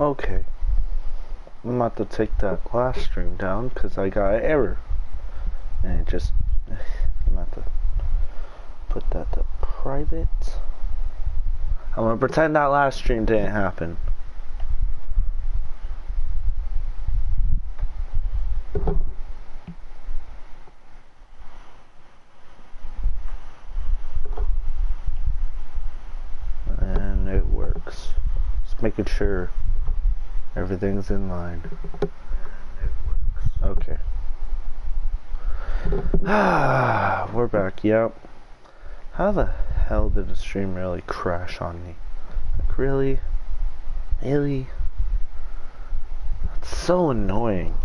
Okay. I'm about to take that last stream down because I got an error. And it just... I'm about to put that to private. I'm gonna pretend that last stream didn't happen. And it works. Just making sure everything's in line. And it works. Okay. We're back, yep. How the hell did the stream really crash on me? Like, really? Really? That's so annoying.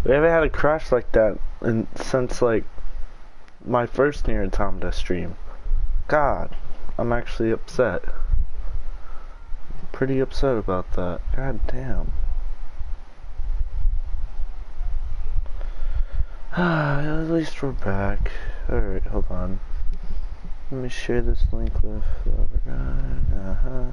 We haven't had a crash like that since, like, my first NieR Automata stream. God, I'm actually upset. Pretty upset about that. God damn. At least we're back. Alright, hold on. Let me share this link with the other guy.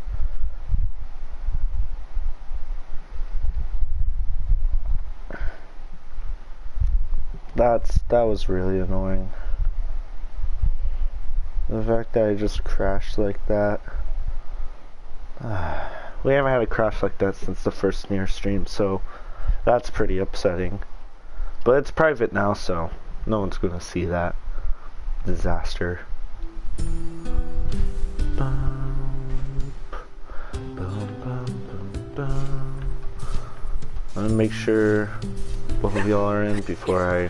That was really annoying. The fact that I just crashed like that. We haven't had a crash like that since the first NieR stream, so that's pretty upsetting. But it's private now, so no one's gonna see that disaster. Let me make sure both of y'all are in before I...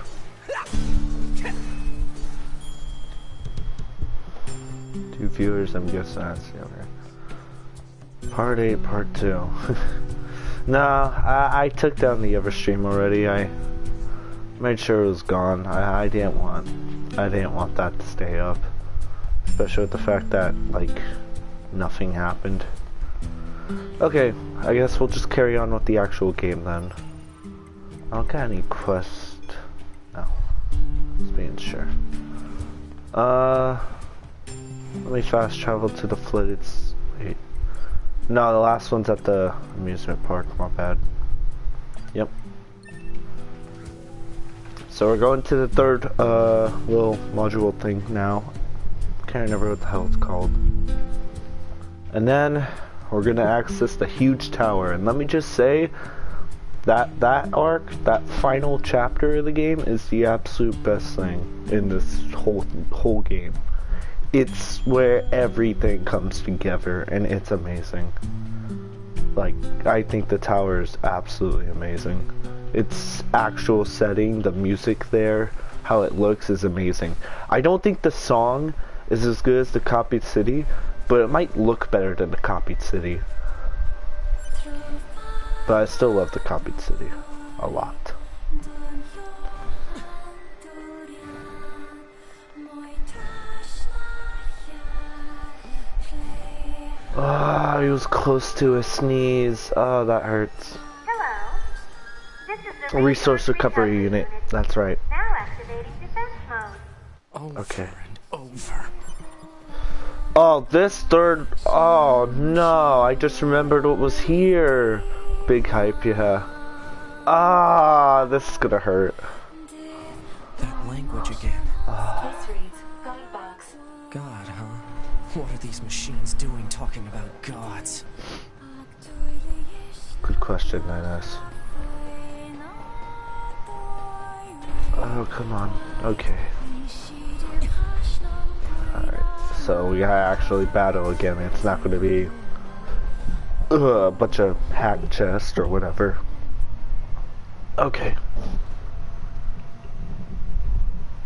Two viewers, I'm guessing that's the other. Part 8, part 2. No, I took down the other stream already. I made sure it was gone. I didn't want that to stay up. Especially with the fact that, like, nothing happened. Okay, I guess we'll just carry on with the actual game then. I don't got any quest. No. Just being sure. Let me fast travel to the flooded... Wait. No, the last one's at the amusement park, my bad. Yep. So we're going to the third, little module thing now. Can't remember what the hell it's called. And then, we're gonna access the huge tower. And let me just say, that arc, that final chapter of the game is the absolute best thing in this whole game. It's where everything comes together, and it's amazing. Like, I think the tower is absolutely amazing. Its actual setting, the music there, how it looks is amazing. I don't think the song is as good as the copied city, but it might look better than the copied city. But I still love the copied city a lot. Oh, he was close to a sneeze. Oh, that hurts. Hello. This is the Resource recovery unit. That's right. Now activating defense mode. Okay. And over. Oh, this third... Oh, no. I just remembered what was here. Big hype, yeah. Ah, this is gonna hurt. That language again. This reads God box. God, huh? What are these machines doing talking about gods? Good question, Nines. Oh, come on. Okay. Alright, so we gotta actually battle again. It's not gonna be a bunch of hack chests or whatever. Okay.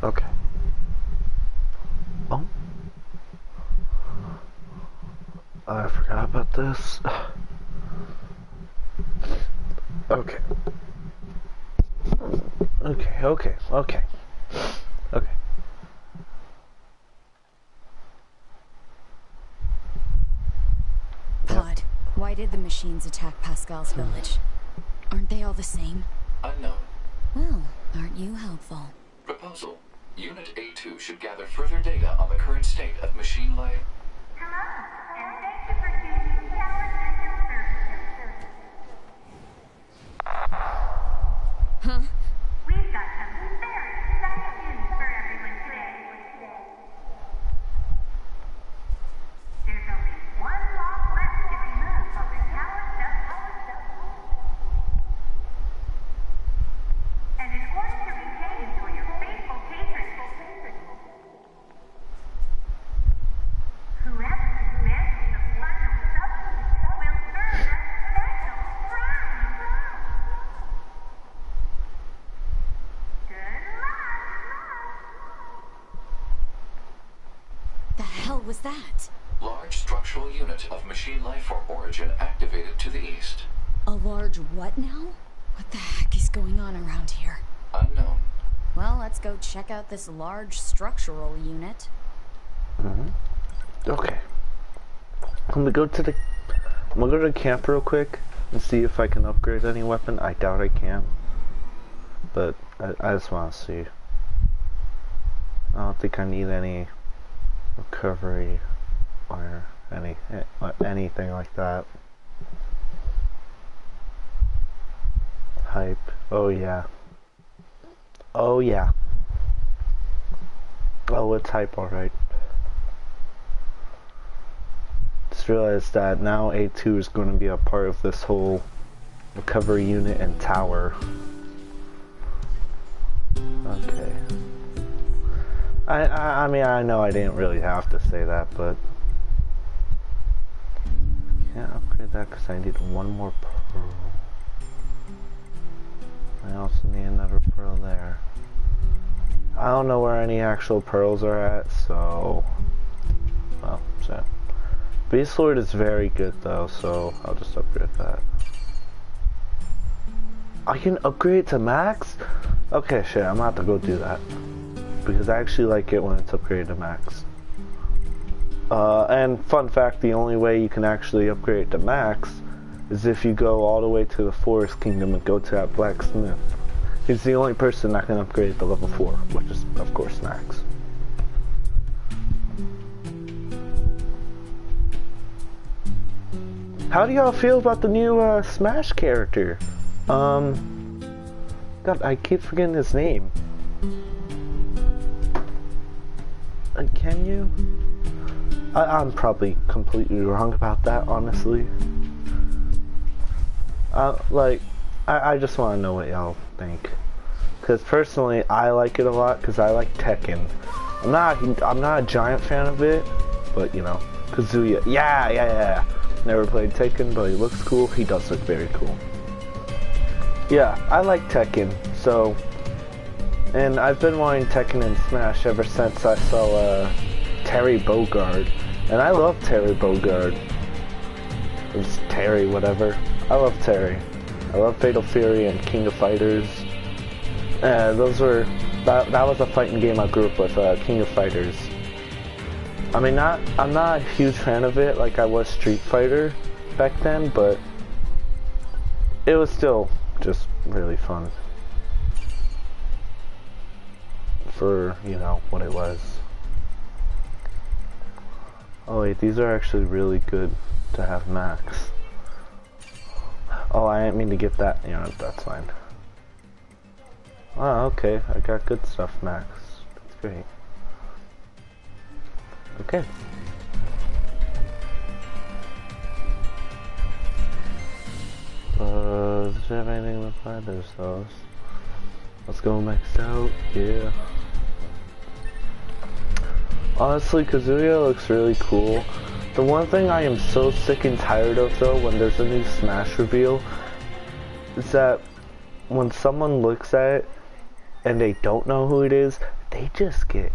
Okay. Oh. I forgot about this. Okay. Okay. Todd, why did the machines attack Pascal's village? Aren't they all the same? Unknown. Well, aren't you helpful? Proposal. Unit A2 should gather further data on the current state of machine life. Hello, and thank you for choosing Tower System Services. was that? Large structural unit of machine life form origin activated to the east. A large what now? What the heck is going on around here? Unknown. Well, let's go check out this large structural unit. Okay. I'm gonna go to the camp real quick and see if I can upgrade any weapon. I doubt I can. But I just want to see. I don't think I need any recovery or anything like that. Hype. Oh yeah. Oh yeah. Oh, it's hype, alright. Just realized that now A2 is going to be a part of this whole recovery unit and tower. Okay. I mean, I know I didn't really have to say that, but can't upgrade that because I need one more pearl. I also need another pearl there. I don't know where any actual pearls are at, so well, so Beast Lord is very good though, so I'll just upgrade that. I can upgrade to max? Okay, shit, I'm about to go do that. Because I actually like it when it's upgraded to max. And fun fact, the only way you can actually upgrade to max is if you go all the way to the Forest Kingdom and go to that blacksmith. He's the only person that can upgrade to level 4, which is, of course, max. How do y'all feel about the new Smash character? God, I keep forgetting his name. Can you? I'm probably completely wrong about that, honestly. I just want to know what y'all think. Because personally, I like it a lot because I like Tekken. I'm not a giant fan of it, but you know, Kazuya. Yeah. Never played Tekken, but he looks cool. He does look very cool. Yeah, I like Tekken, so... And I've been wanting Tekken and Smash ever since I saw Terry Bogard. And I love Terry Bogard. It's Terry, whatever. I love Terry. I love Fatal Fury and King of Fighters. That was a fighting game I grew up with, King of Fighters. I mean, I'm not a huge fan of it like I was Street Fighter back then, but it was still just really fun. For, you know, what it was. Oh wait, these are actually really good to have max. Oh, I didn't mean to get that. You know, that's fine. Oh, okay. I got good stuff max. That's great. Okay. Does it have anything to apply? There's those. Let's go maxed out. Yeah. Honestly, Kazuya looks really cool. The one thing I am so sick and tired of though when there's a new Smash reveal is that when someone looks at it and they don't know who it is, they just get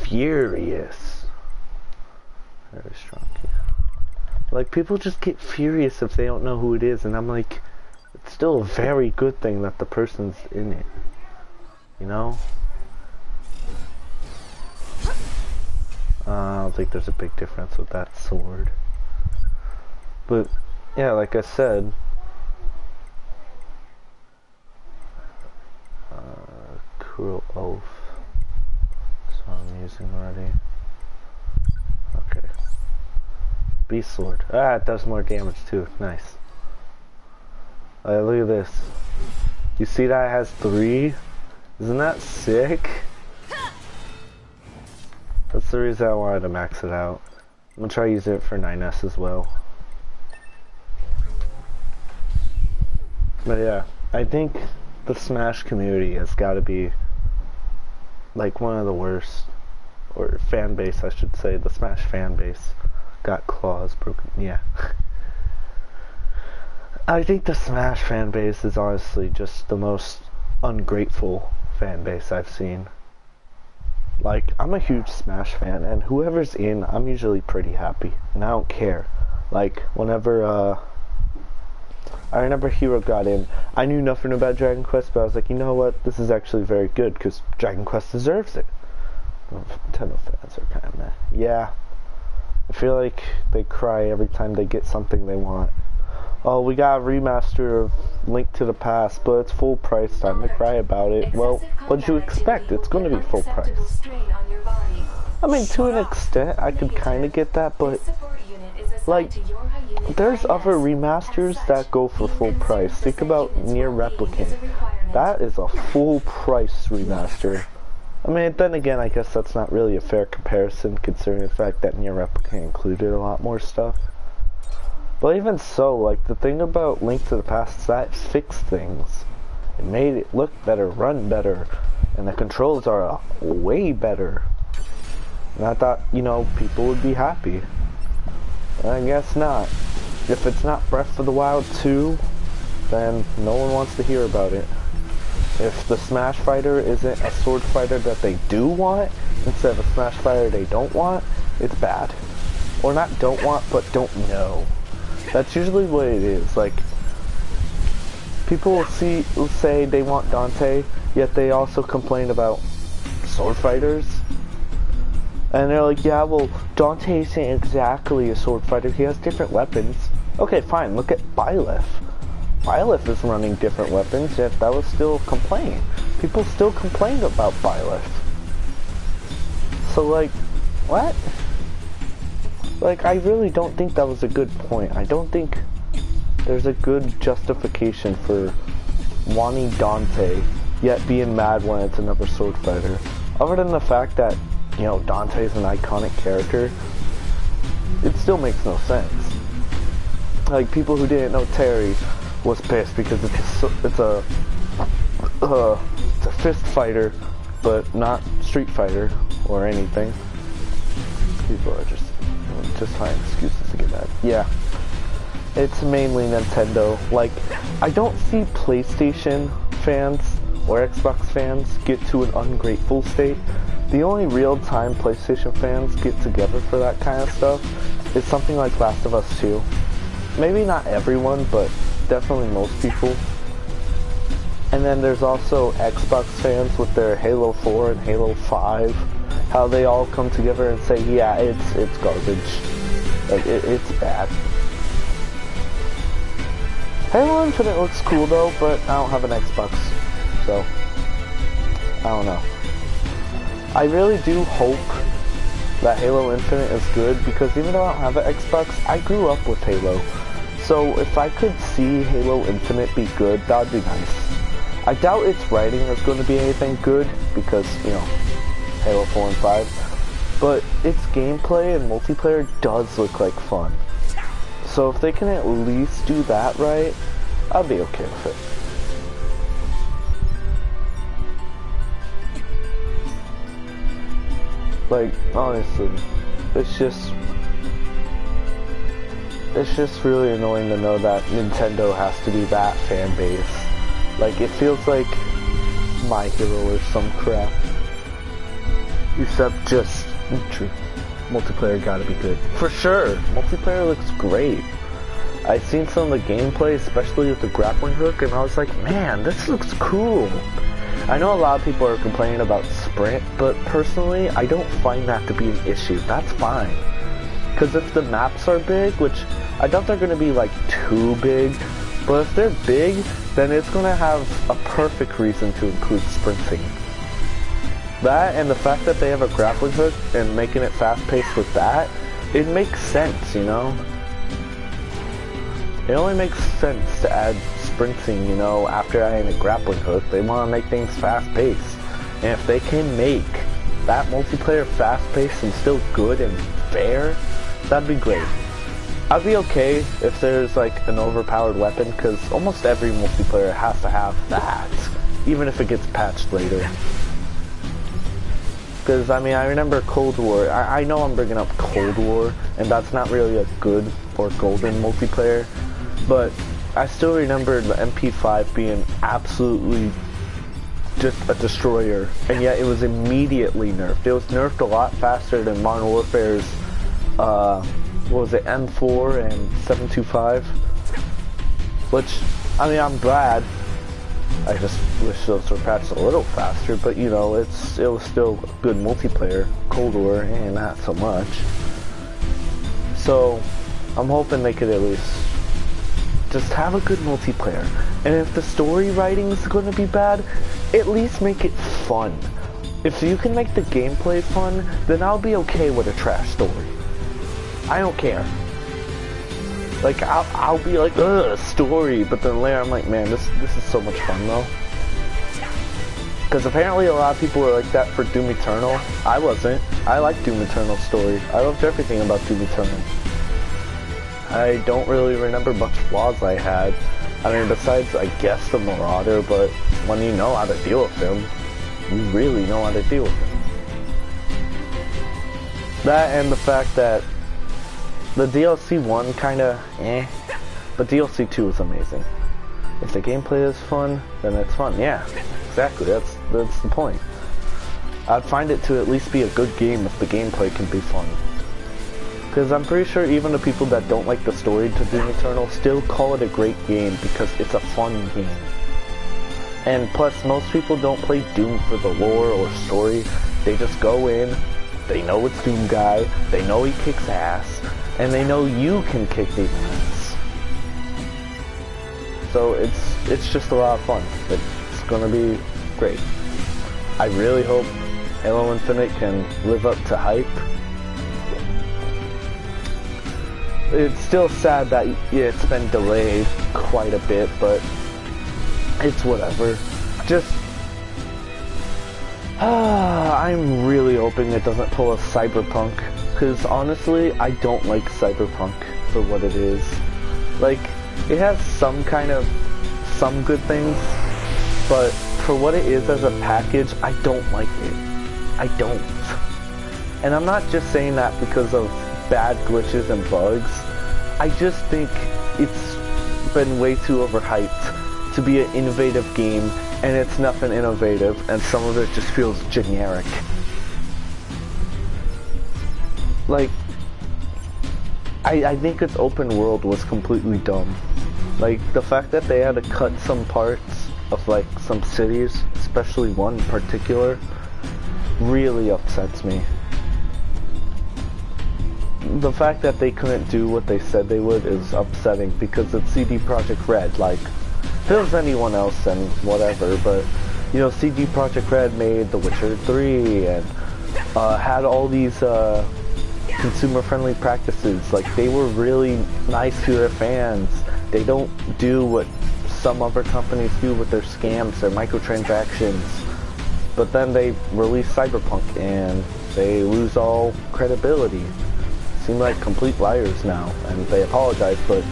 furious. Very strong key. Like, people just get furious if they don't know who it is, and I'm like, it's still a very good thing that the person's in it. You know? I don't think there's a big difference with that sword. But, yeah, like I said, Cruel Oath. That's what I'm using already. Okay. Beast Sword. Ah, it does more damage too. Nice. Look at this. You see that it has 3? Isn't that sick? That's the reason I wanted to max it out. I'm gonna try using it for 9S as well. But yeah, I think the Smash community has got to be like one of the worst, or fan base I should say. The Smash fan base got claws broken. Yeah. I think the Smash fan base is honestly just the most ungrateful fan base I've seen. Like, I'm a huge Smash fan, and whoever's in, I'm usually pretty happy, and I don't care. Like, whenever, I remember Hero got in, I knew nothing about Dragon Quest, but I was like, you know what, this is actually very good, because Dragon Quest deserves it. Nintendo fans are kind of meh. Yeah, I feel like they cry every time they get something they want. Oh, we got a remaster of Link to the Past, but it's full price, time to cry about it. Well, what'd you expect? It's going to be full price. I mean, to an extent, I could kind of get that, but, like, there's other remasters that go for full price. Think about NieR Replicant. That is a full price remaster. I mean, then again, I guess that's not really a fair comparison, considering the fact that NieR Replicant included a lot more stuff. But even so, like, the thing about Link to the Past is that it fixed things. It made it look better, run better, and the controls are way better. And I thought, you know, people would be happy. I guess not. If it's not Breath of the Wild 2, then no one wants to hear about it. If the Smash Fighter isn't a sword fighter that they do want, instead of a Smash Fighter they don't want, it's bad. Or not don't want, but don't know. That's usually what it is. Like, people will say they want Dante, yet they also complain about sword fighters. And they're like, yeah, well, Dante isn't exactly a sword fighter. He has different weapons. Okay, fine. Look at Byleth. Byleth is running different weapons, yet that was still a complaint. People still complained about Byleth. So, like, what? Like, I really don't think that was a good point. I don't think there's a good justification for wanting Dante, yet being mad when it's another sword fighter. Other than the fact that, you know, Dante is an iconic character, it still makes no sense. Like, people who didn't know Terry was pissed because it's a fist fighter, but not Street Fighter or anything. People are just find excuses to get mad. Yeah, it's mainly Nintendo. Like, I don't see PlayStation fans or Xbox fans get to an ungrateful state. The only real-time PlayStation fans get together for that kind of stuff is something like Last of Us 2. Maybe not everyone, but definitely most people. And then there's also Xbox fans with their Halo 4 and Halo 5. How they all come together and say, yeah, it's garbage. Like, it's bad. Halo Infinite looks cool though, but I don't have an Xbox, so I don't know. I really do hope that Halo Infinite is good, because even though I don't have an Xbox, I grew up with Halo. So if I could see Halo Infinite be good, that would be nice. I doubt its writing is going to be anything good, because, you know, Halo 4 and 5. But its gameplay and multiplayer does look like fun. So if they can at least do that right, I'll be okay with it. Like, honestly, it's just really annoying to know that Nintendo has to be that fan base. Like, it feels like My Hero or some crap. Except just, multiplayer gotta be good. For sure, multiplayer looks great. I've seen some of the gameplay, especially with the grappling hook, and I was like, man, this looks cool. I know a lot of people are complaining about sprint, but personally, I don't find that to be an issue. That's fine. Because if the maps are big, which I doubt they're going to be like too big, but if they're big, then it's going to have a perfect reason to include sprinting. That and the fact that they have a grappling hook and making it fast-paced with that, it makes sense, you know? It only makes sense to add sprinting, you know, after adding a grappling hook. They want to make things fast-paced. And if they can make that multiplayer fast-paced and still good and fair, that'd be great. I'd be okay if there's like an overpowered weapon, because almost every multiplayer has to have that, even if it gets patched later. Because, I mean, I remember Cold War. I know I'm bringing up Cold War, and that's not really a good or golden multiplayer, but I still remember the MP5 being absolutely just a destroyer, and yet it was immediately nerfed. It was nerfed a lot faster than Modern Warfare's, what was it, M4 and 725, which, I mean, I'm glad. I just wish those were patched a little faster, but you know, it was still good multiplayer. Cold War, and not so much. So, I'm hoping they could at least just have a good multiplayer. And if the story writing is going to be bad, at least make it fun. If you can make the gameplay fun, then I'll be okay with a trash story. I don't care. Like, I'll be like, ugh, story, but then later I'm like, man, this is so much fun though. Because apparently a lot of people are like that for Doom Eternal. I wasn't. I liked Doom Eternal's story. I loved everything about Doom Eternal. I don't really remember much flaws I had. I mean, besides, I guess, the Marauder, but when you know how to deal with him, you really know how to deal with him. That and the fact that the DLC 1 kinda but DLC 2 is amazing. If the gameplay is fun, then it's fun. Yeah, exactly, that's the point. I'd find it to at least be a good game if the gameplay can be fun. Because I'm pretty sure even the people that don't like the story to Doom Eternal still call it a great game because it's a fun game. And plus, most people don't play Doom for the lore or story. They just go in, they know it's Doom Guy, they know he kicks ass, and they know you can kick his ass. So it's just a lot of fun. It's gonna be great. I really hope Halo Infinite can live up to hype. It's still sad that it's been delayed quite a bit, but it's whatever. Just, I'm really hoping it doesn't pull a Cyberpunk, because honestly, I don't like Cyberpunk for what it is. Like, it has some good things, but for what it is as a package, I don't like it. I don't. And I'm not just saying that because of bad glitches and bugs. I just think it's been way too overhyped to be an innovative game, and it's nothing innovative, and some of it just feels generic. Like, I think its open world was completely dumb. Like, the fact that they had to cut some parts of, like, some cities, especially one in particular, really upsets me. The fact that they couldn't do what they said they would is upsetting because it's CD Projekt Red. Like, if it was anyone else, then whatever, but, you know, CD Projekt Red made The Witcher 3 and had all these consumer-friendly practices. Like, they were really nice to their fans. They don't do what some other companies do with their scams, their microtransactions. But then they release Cyberpunk and they lose all credibility. Seem like complete liars now, and they apologize, but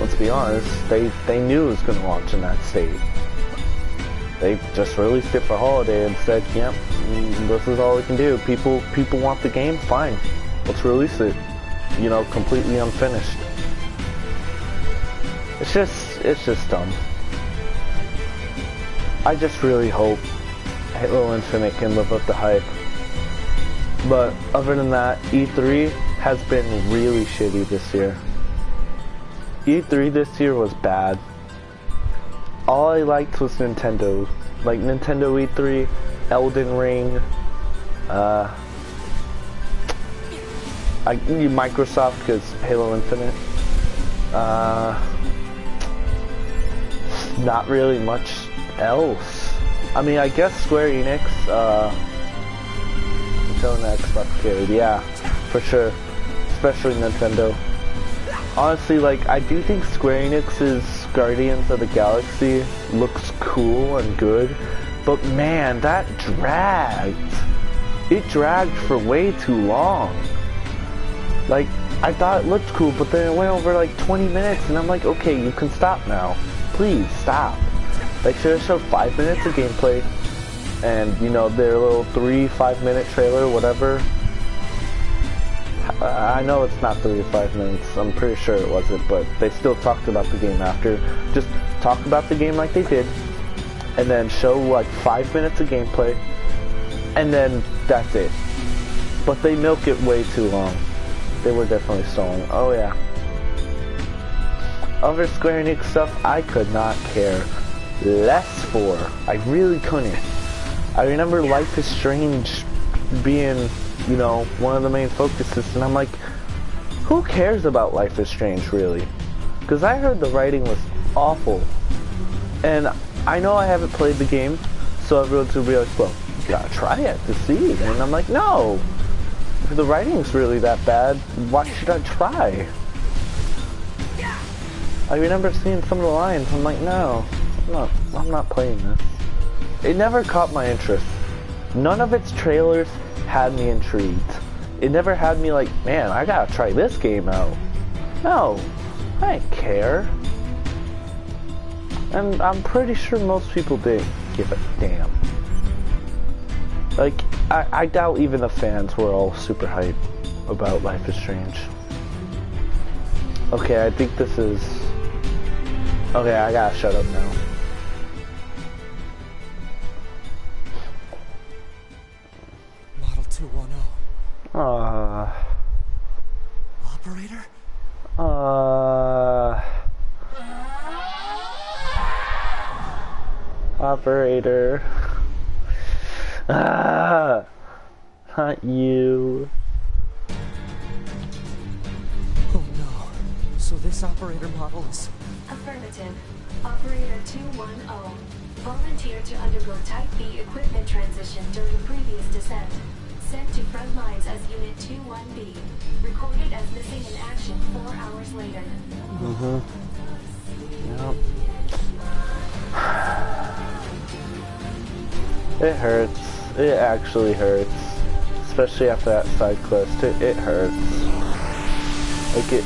let's be honest, they knew it was going to launch in that state. They just released it for holiday and said, yep, this is all we can do. People want the game? Fine. Let's release it. You know, completely unfinished. It's just dumb. I just really hope Halo Infinite can live up to hype. But other than that, E3 has been really shitty this year. E3 this year was bad. All I liked was Nintendo. Like Nintendo E3, Elden Ring, I need Microsoft because Halo Infinite. Not really much else. I mean, I guess Square Enix, until the Xbox carried, yeah, for sure. Especially Nintendo. Honestly, like, I do think Square Enix's Guardians of the Galaxy looks cool and good, but man, that dragged. It dragged for way too long. Like, I thought it looked cool, but then it went over like 20 minutes, and I'm like, okay, you can stop now. Please, stop. They should have showed 5 minutes of gameplay, and, you know, their little 3-5 minute trailer, whatever. I know it's not 3 to 5 minutes, I'm pretty sure it wasn't, but they still talked about the game after. Just talk about the game like they did, and then show like 5 minutes of gameplay, and then that's it. But they milk it way too long. They were definitely stalling. Oh yeah. Other Square Enix stuff I could not care less for. I really couldn't. I remember Life is Strange being, you know, one of the main focuses, and I'm like, who cares about Life is Strange really? Because I heard the writing was awful. And I know I haven't played the game, so everyone's gonna be like, well, you gotta try it to see. And I'm like, no! If the writing's really that bad, why should I try? I remember seeing some of the lines, I'm like, no, I'm not playing this. It never caught my interest. None of its trailers had me intrigued. It never had me like, man, I gotta try this game out. No, I didn't care. And I'm pretty sure most people didn't give a damn. Like, I doubt even the fans were all super hyped about Life is Strange. Okay, I think this is... Okay, I gotta shut up now. Model 210. Operator? Operator. Not you. Oh no. So this operator model is... Affirmative. Operator 210. Volunteered to undergo Type B equipment transition during previous descent. Sent to front lines as Unit 21B. Recorded as missing in action 4 hours later. Yep. It hurts. It actually hurts. Especially after that side quest. It hurts. Like it,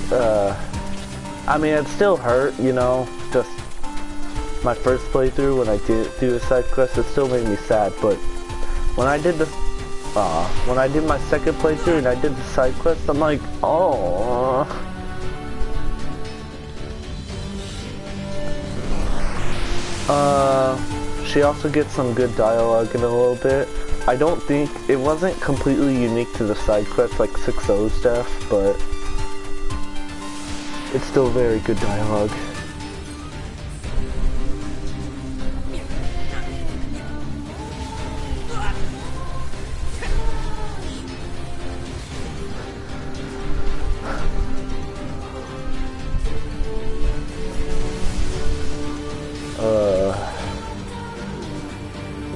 I mean, it still hurt, you know, just my first playthrough when I did do a side quest, it still made me sad, but when I did my second playthrough and I did the side quest, I'm like, oh. She also gets some good dialogue in a little bit. I don't think, it wasn't completely unique to the side quest like 6.0 stuff, but it's still very good dialogue.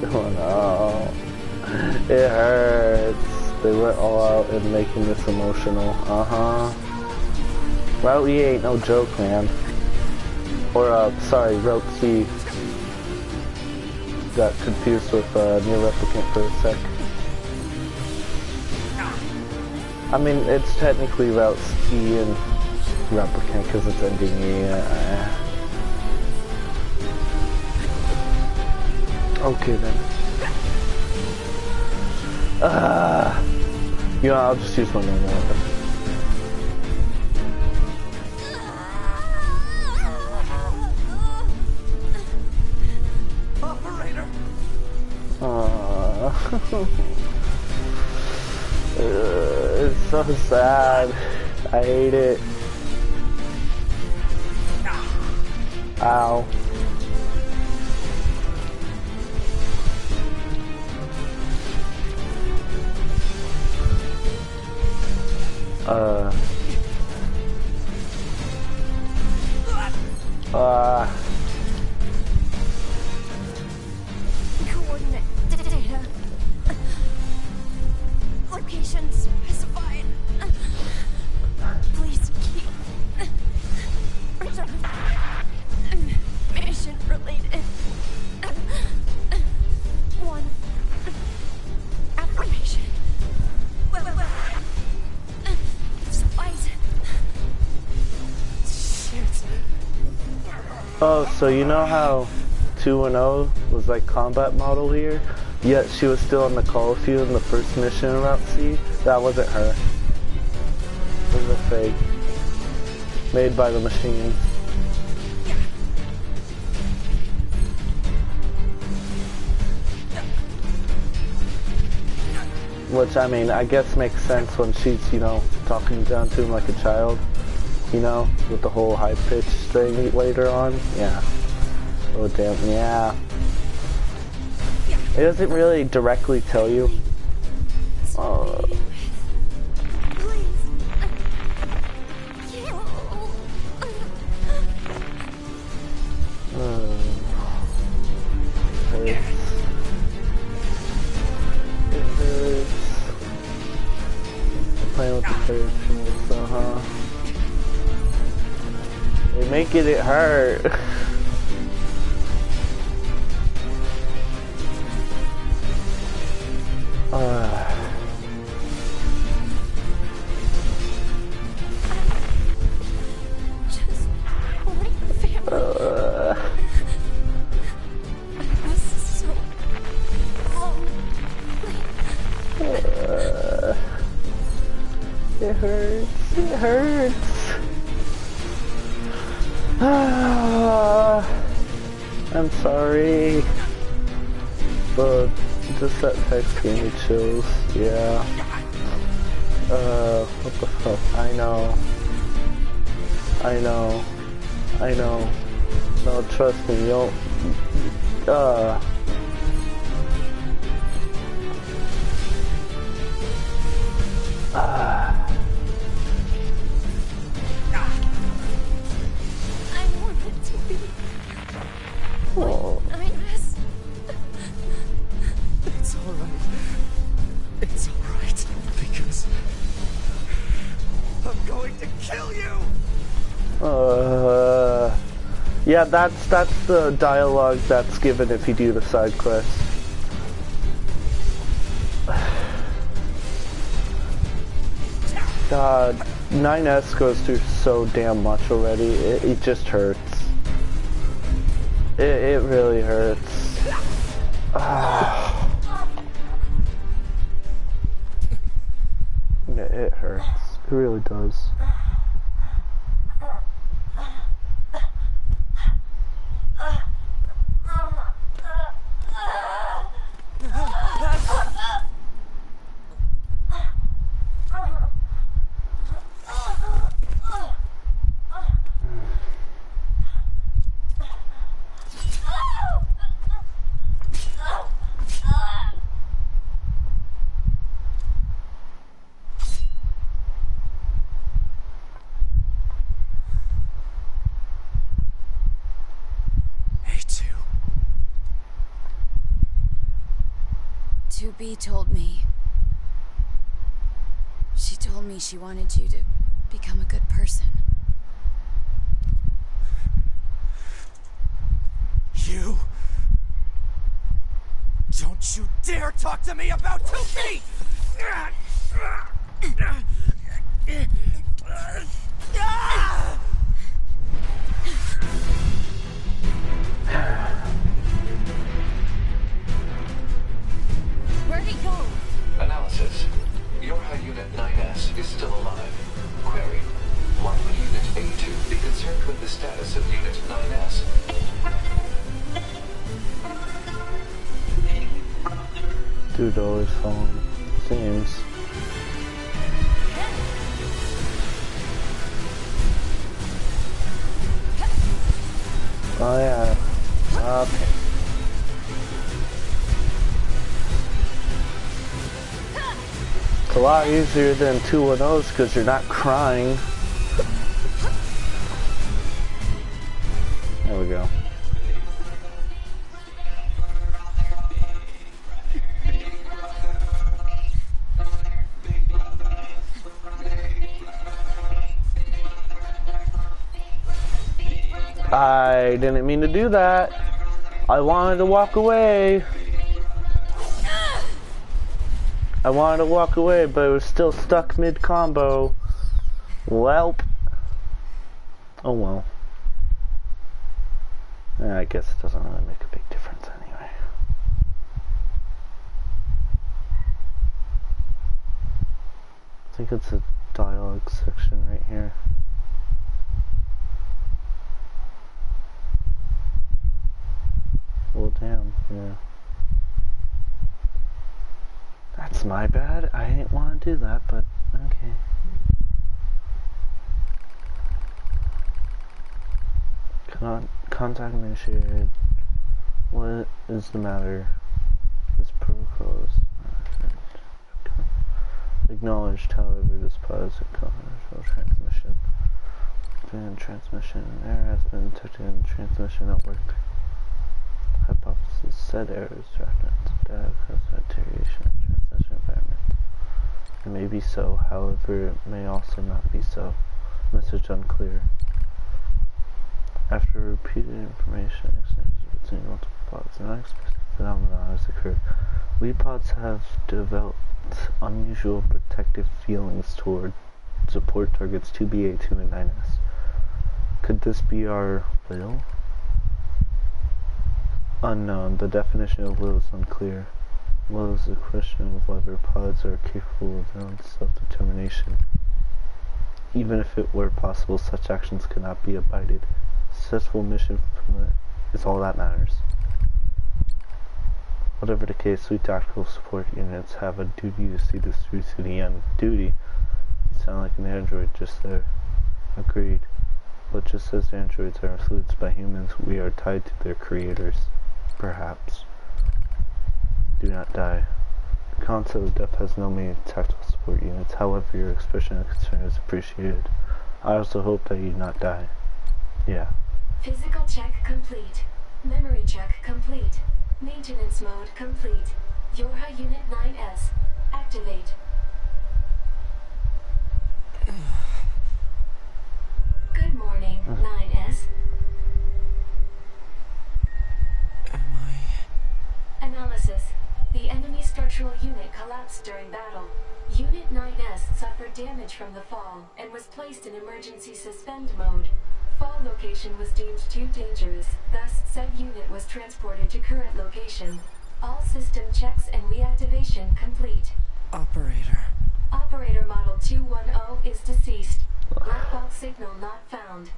Oh no. It hurts. They went all out in making this emotional. Route E ain't no joke, man. Or, sorry, Route C. Got confused with, NieR Replicant for a sec. I mean, it's technically Route E and Replicant because it's ending E. Okay then. You know, I'll just use my normal weapon. Operator! It's so sad. I hate it. Ow. Coordinate data. Location specified. Please keep. Return. Mission related. One. Affirmation. Supplies. Shit. Oh, so you know how 210 was like combat model here? Yet she was still on the call field in the first mission in Route C? That wasn't her. It was a fake. Made by the machine. Which, I mean, I guess makes sense when she's, you know, talking down to him like a child. You know, with the whole high-pitched thing later on. Yeah. Oh, damn, yeah. It doesn't really directly tell you. Playing with the parachutes, They're making it hurt. Just like family. I was so It hurts. It hurts. I'm sorry. But just that text gave me chills. Yeah. What the fuck? I know. I know. I know. No, trust me, you don't. I wanted to be like Ines. It's alright. It's alright. Because I'm going to kill you! Yeah, that's the dialogue that's given if you do the side quest. God, 9S goes through so damn much already. It just hurts. It really hurts. It hurts. It really does. B told me. She told me she wanted you to become a good person. You... Don't you dare talk to me about 2B! Where'd he go? Analysis. Your high unit 9S is still alive. Query. Why would Unit A2 be concerned with the status of Unit 9S? Dude always following themes. Oh yeah. Okay. It's a lot easier than 210s because you're not crying. There we go. I didn't mean to do that. I wanted to walk away. I wanted to walk away, but it was still stuck mid-combo. Welp. Oh well. Yeah, I guess it doesn't really make a big difference anyway. I think it's a dialogue section right here. Well, damn, yeah. That's That's my bad. I didn't want to do that, but okay. Contact initiated. What is the matter? This protocol is acknowledged, however, this pause is confidential transmission. Been transmission. Error has been detected in the transmission network. Hypothesis said errors fragments. Data deterioration of transmission environment. It may be so, however, it may also not be so. Message unclear. After repeated information exchanges between multiple pods, an unexpected phenomenon has occurred. We pods have developed unusual protective feelings toward support targets 2B82 and 9S. Could this be our will? Unknown. The definition of will is unclear. Will is a question of whether pods are capable of their own self-determination. Even if it were possible, such actions could not be abided. Successful mission fulfillment is all that matters. Whatever the case, we tactical support units have a duty to see this through to the end. Duty? You sound like an android just there. Agreed. But just as androids are influenced by humans, we are tied to their creators. Perhaps. Do not die. The concept of death has no meaning to tactical support units. However, your expression of concern is appreciated. I also hope that you not die. Yeah. Physical check complete. Memory check complete. Maintenance mode complete. Yorha Unit 9S. Activate. Good morning, 9S. Am I... Analysis. The enemy structural unit collapsed during battle. Unit 9S suffered damage from the fall and was placed in emergency suspend mode. Fall location was deemed too dangerous, thus said unit was transported to current location. All system checks and reactivation complete. Operator. Operator Model 210 is deceased. Black box signal not found.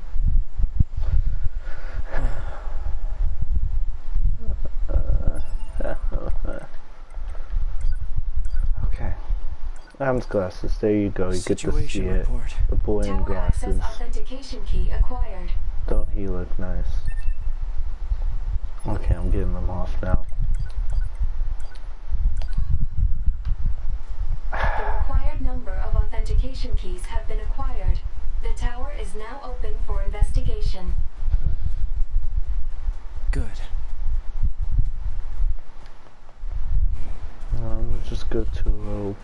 Okay. Adam's glasses. There you go. You get to see Situation it. report. The boy in Tower glasses. access authentication key acquired. Don't he look nice? Okay, I'm getting them off now. The required number of authentication keys have been acquired. The tower is now open for investigation. Good. Let's just go to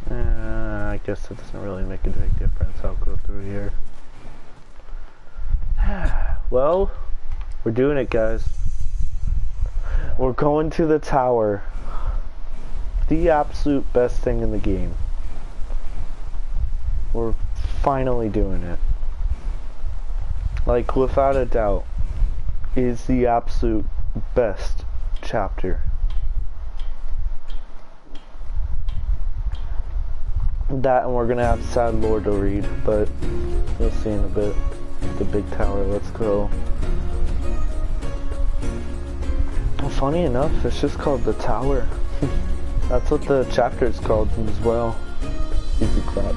I guess it doesn't really make a big difference. I'll go through here. Well, we're doing it, guys. We're going to the tower. The absolute best thing in the game. We're finally doing it. Like, without a doubt, is the absolute best chapter. That, and we're gonna have Sad Lord to read, but you'll see in a bit. The big tower, let's go. Well, funny enough, it's just called the tower. That's what the chapter is called as well. Easy clap.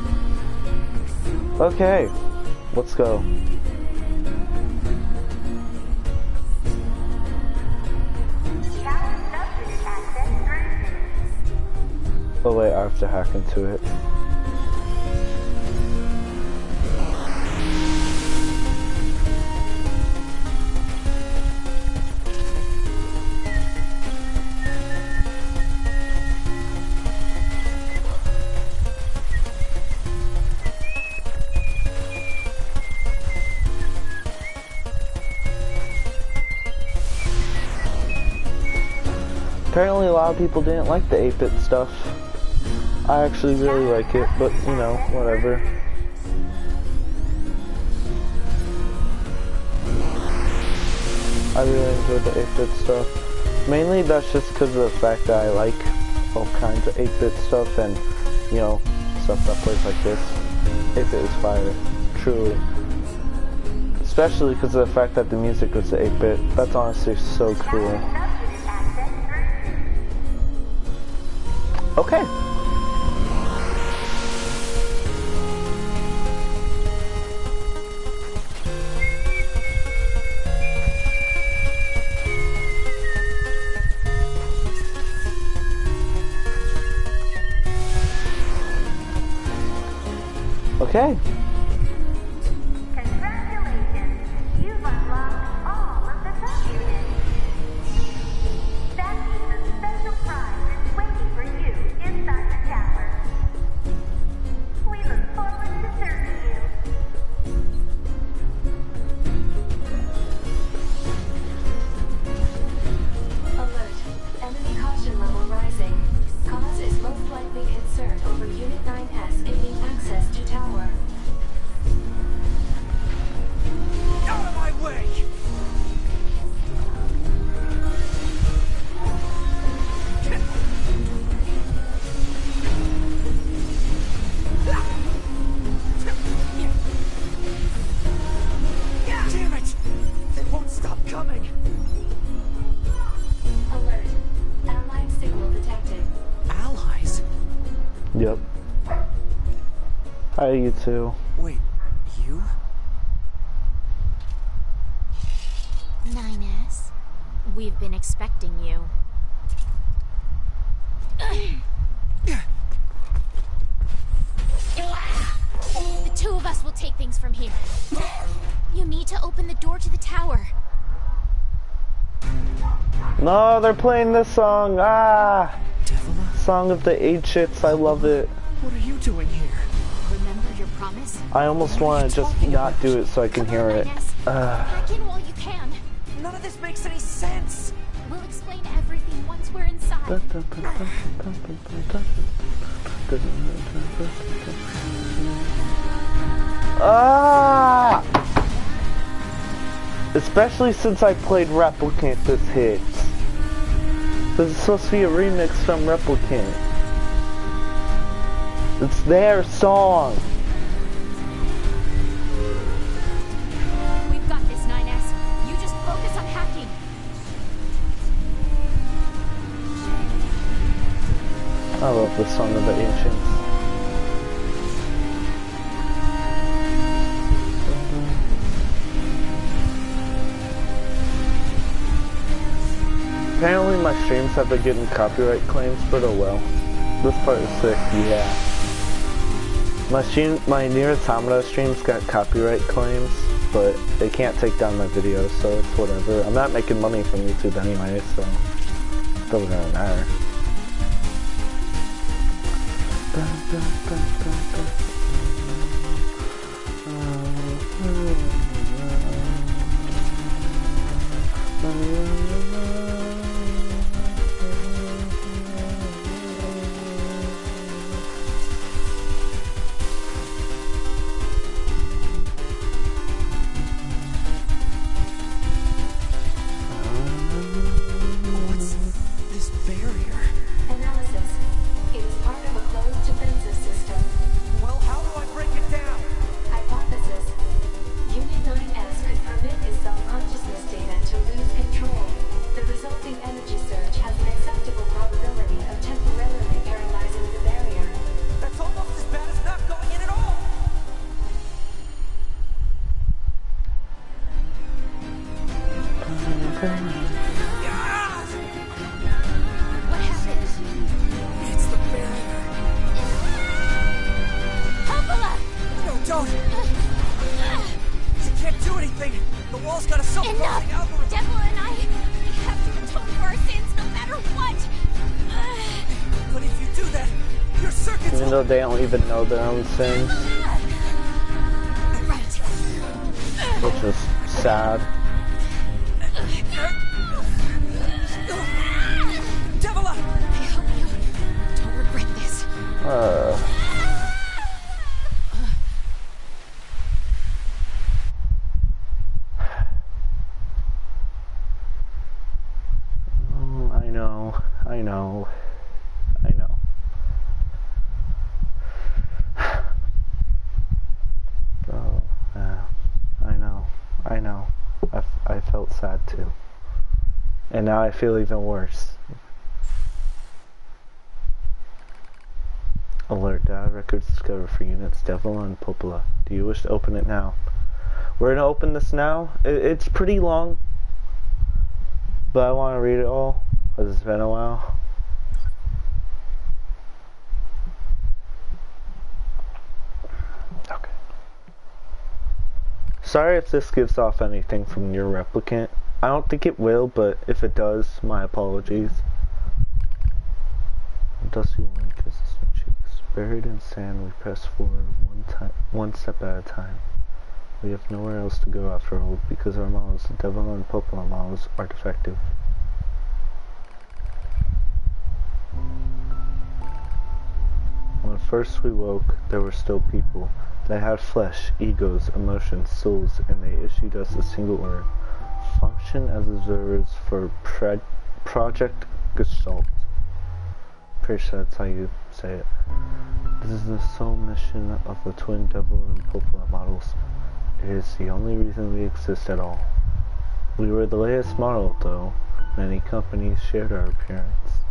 Okay, let's go. Oh wait, I have to hack into it. Apparently a lot of people didn't like the 8-bit stuff. I actually really like it, but you know, whatever. I really enjoyed the 8-bit stuff. Mainly that's just because of the fact that I like all kinds of 8-bit stuff and, you know, stuff that plays like this. 8-bit is fire, truly. Especially because of the fact that the music was the 8-bit. That's honestly so cool. Okay. Okay. Congratulations! You've unlocked all of the subunits. That means a special prize is waiting for you inside the tower. We look forward to serving you. Alert. Enemy caution level rising. Cause is most likely concern over Unit 9S gaining access to tower. Out of my way! Damn it! They won't stop coming! Alert. Allied signal detected. Allies? Yep. Hi, you two. Wait, you? 9S, we've been expecting you. The two of us will take things from here. You need to open the door to the tower. No, they're playing this song. Ah, Devila? Song of the Ancients. I love it. What are you doing here? Remember your promise? I almost want to just not do it so I can hear it. 9S. Back in while you can. None of this makes any sense! We'll explain everything once we're inside. Ah! Especially since I played Replicant this hits. This is supposed to be a remix from Replicant. It's their song. We've got this, 9S. You just focus on hacking. I love the Song of the Ancients. Apparently my streams have been getting copyright claims, but oh well. This part is sick, yeah. My NieR Automata streams got copyright claims, but they can't take down my videos, so it's whatever. I'm not making money from YouTube anyway, so it doesn't really matter. What's this barrier? Analysis. It is part of a closed defensive system. Well, how do I break it down? Hypothesis. Unit 9S could permit its self-consciousness data to lose control. The resulting energy surge has an acceptable probability of temporarily paralyzing the barrier. That's almost as bad as not going in at all! Ah! What happened? It's the barrier. Helpula! No, don't! You can't do anything! The wall's got a self-closing Enough! algorithm! Devil and I have to atone for our sins no matter what! But if you do that, your circuits Even will... though they don't even know their own sins, Right. which is sad. Devila! I hope you don't regret this. I know, I know, I know. Oh, yeah, I know, I know. I felt sad too. And now I feel even worse. Alert, data records discovered for units Devil and Popola. Do you wish to open it now? We're gonna open this now. It's pretty long, but I want to read it all, because it's been a while. Okay. Sorry if this gives off anything from your replicant. I don't think it will, but if it does, my apologies. Dusty wind kisses my cheeks. Buried in sand, we press forward one step at a time. We have nowhere else to go after all, because our models, the Devil and Popola models, are defective. When first we woke, there were still people. They had flesh, egos, emotions, souls, and they issued us a single order. Function as observers for Project Gestalt. Pretty sure that's how you say it. This is the sole mission of the twin Devil and Popola models. It is the only reason we exist at all. We were the latest model, though. Many companies shared our appearance.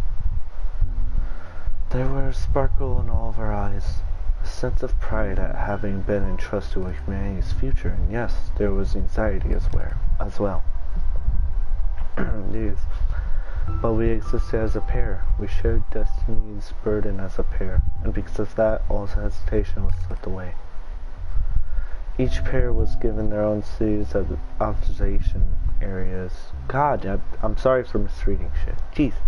There was a sparkle in all of our eyes, a sense of pride at having been entrusted with humanity's future, and yes, there was anxiety as well. Jeez. But we existed as a pair. We shared destiny's burden as a pair, and because of that, all hesitation was slipped away. Each pair was given their own series of observation areas. God, I'm sorry for misreading shit. Jesus.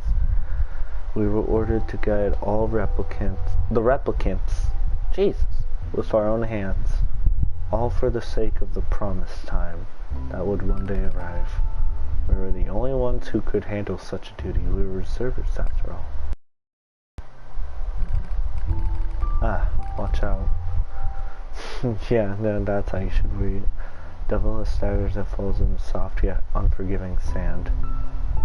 We were ordered to guide all the replicants, Jesus, with our own hands, all for the sake of the promised time that would one day arrive. We were the only ones who could handle such a duty. We were reservists after all. Watch out. Yeah, no, that's how you should read. Devil staggers and falls in the soft yet unforgiving sand.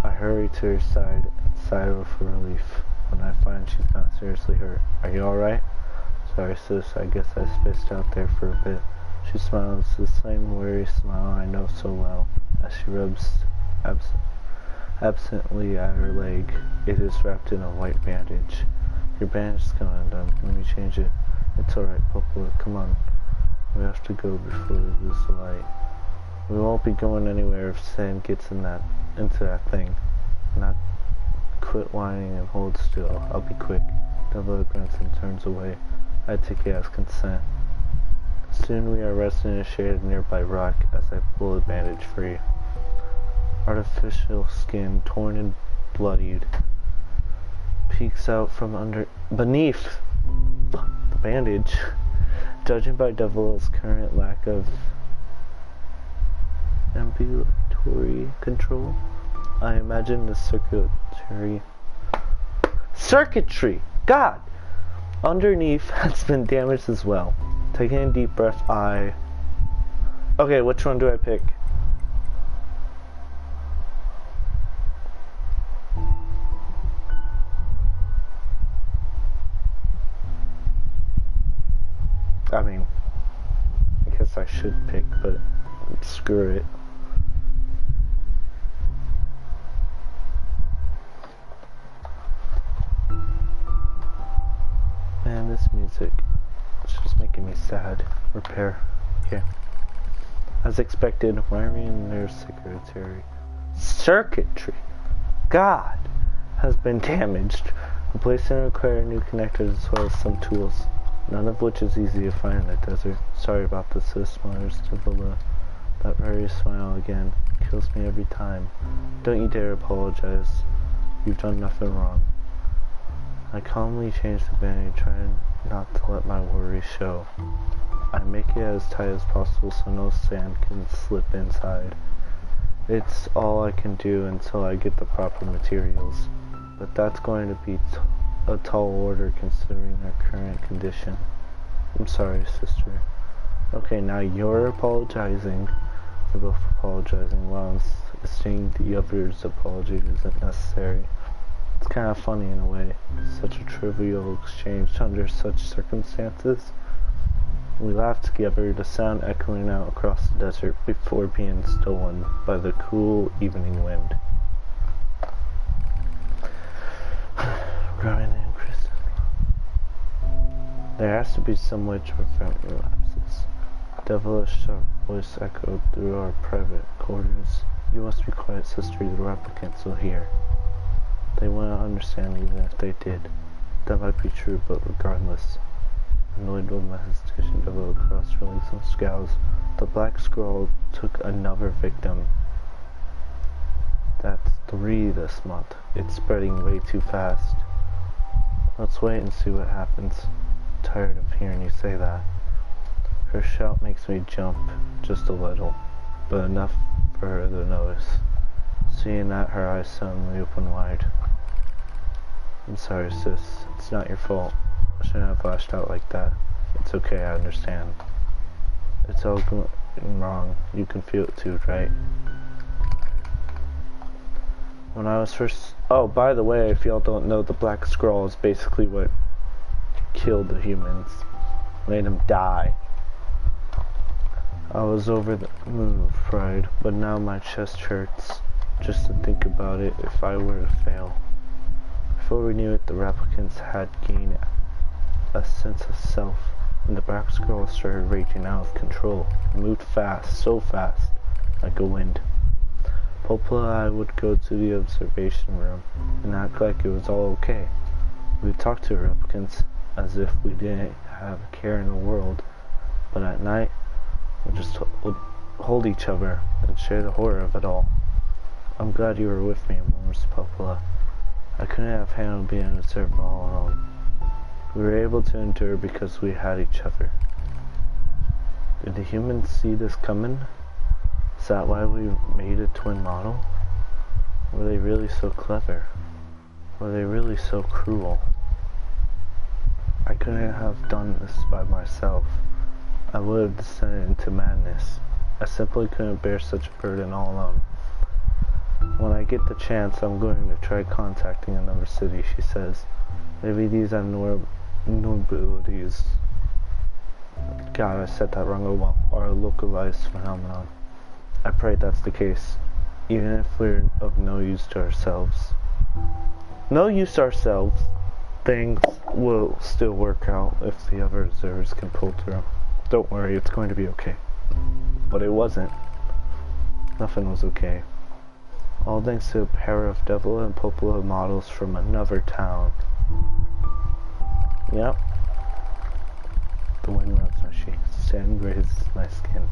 I hurry to her side and sigh for relief when I find she's not seriously hurt. Are you alright? Sorry sis, I guess I spaced out there for a bit. She smiles, the same weary smile I know so well, as she rubs absently at her leg. It is wrapped in a white bandage. Your bandage is coming undone. Let me change it. It's alright, Popola. Come on. We have to go before we lose the light. We won't be going anywhere if sand gets into that thing. Now quit whining and hold still. I'll be quick. Devil grunts and turns away. I take it as consent. Soon we are resting in a shaded nearby rock as I pull the bandage free. Artificial skin, torn and bloodied, peeks out from beneath the bandage. Judging by Devil's current lack of ambulatory control, I imagine the circuitry, God, underneath has been damaged as well. Taking a deep breath, okay, which one do I pick? I mean, I guess I should pick, but screw it. Man, this music is just making me sad. Repair. Okay. As expected, wiring in their circuitry, God, has been damaged. Replacing will require new connectors as well as some tools, none of which is easy to find in the desert. Sorry about this, sis, mutters Devilla. That very smile again kills me every time. Don't you dare apologize. You've done nothing wrong. I calmly change the bandage, trying not to let my worries show. I make it as tight as possible so no sand can slip inside. It's all I can do until I get the proper materials, but that's going to be a tall order considering our current condition. I'm sorry, sister. Okay, now you're apologizing. They're both apologizing while saying the other's apology isn't necessary. It's kind of funny in a way. Such a trivial exchange under such circumstances. We laughed together, the sound echoing out across the desert before being stolen by the cool evening wind. Growing in crystal. There has to be some way to prevent relapses. Devilish sharp voice echoed through our private quarters. You must be quiet, sister, the replicants will hear. They wouldn't understand even if they did. That might be true, but regardless. Annoyed with my hesitation, Devil across, rolling some scowls. The black scroll took another victim. That's 3 this month. It's spreading way too fast. Let's wait and see what happens. Tired of hearing you say that. Her shout makes me jump just a little, but enough for her to notice. Seeing that, her eyes suddenly open wide. I'm sorry, sis. It's not your fault. I shouldn't have lashed out like that. It's okay, I understand. It's all going wrong. You can feel it too, right? When I was first... Oh, by the way, if y'all don't know, the Black Scroll is basically what killed the humans. Made them die. I was over the moon with pride, but now my chest hurts just to think about it if I were to fail. Before we knew it, the replicants had gained a sense of self, and the Black Scroll started raging out of control. It moved fast, so fast, like a wind. Popola and I would go to the observation room and act like it was all okay. We'd talk to replicants as if we didn't have a care in the world, but at night, we just would hold each other and share the horror of it all. I'm glad you were with me, murmurs Popola. I couldn't have handled being an observer all alone. We were able to endure because we had each other. Did the humans see this coming? Is that why we made a twin model? Were they really so clever? Were they really so cruel? I couldn't have done this by myself. I would have descended into madness. I simply couldn't bear such a burden all alone. When I get the chance, I'm going to try contacting another city, she says. Maybe these are abilities. God, I said that wrong. Oh well. Or a localized phenomenon. I pray that's the case. Even if we're of no use to ourselves. No use to ourselves. Things will still work out if the other observers can pull through. Don't worry, it's going to be okay. But it wasn't. Nothing was okay. All thanks to a pair of Devil and Popola models from another town. Yep. The wind rubs my cheeks. Sand grazes my skin.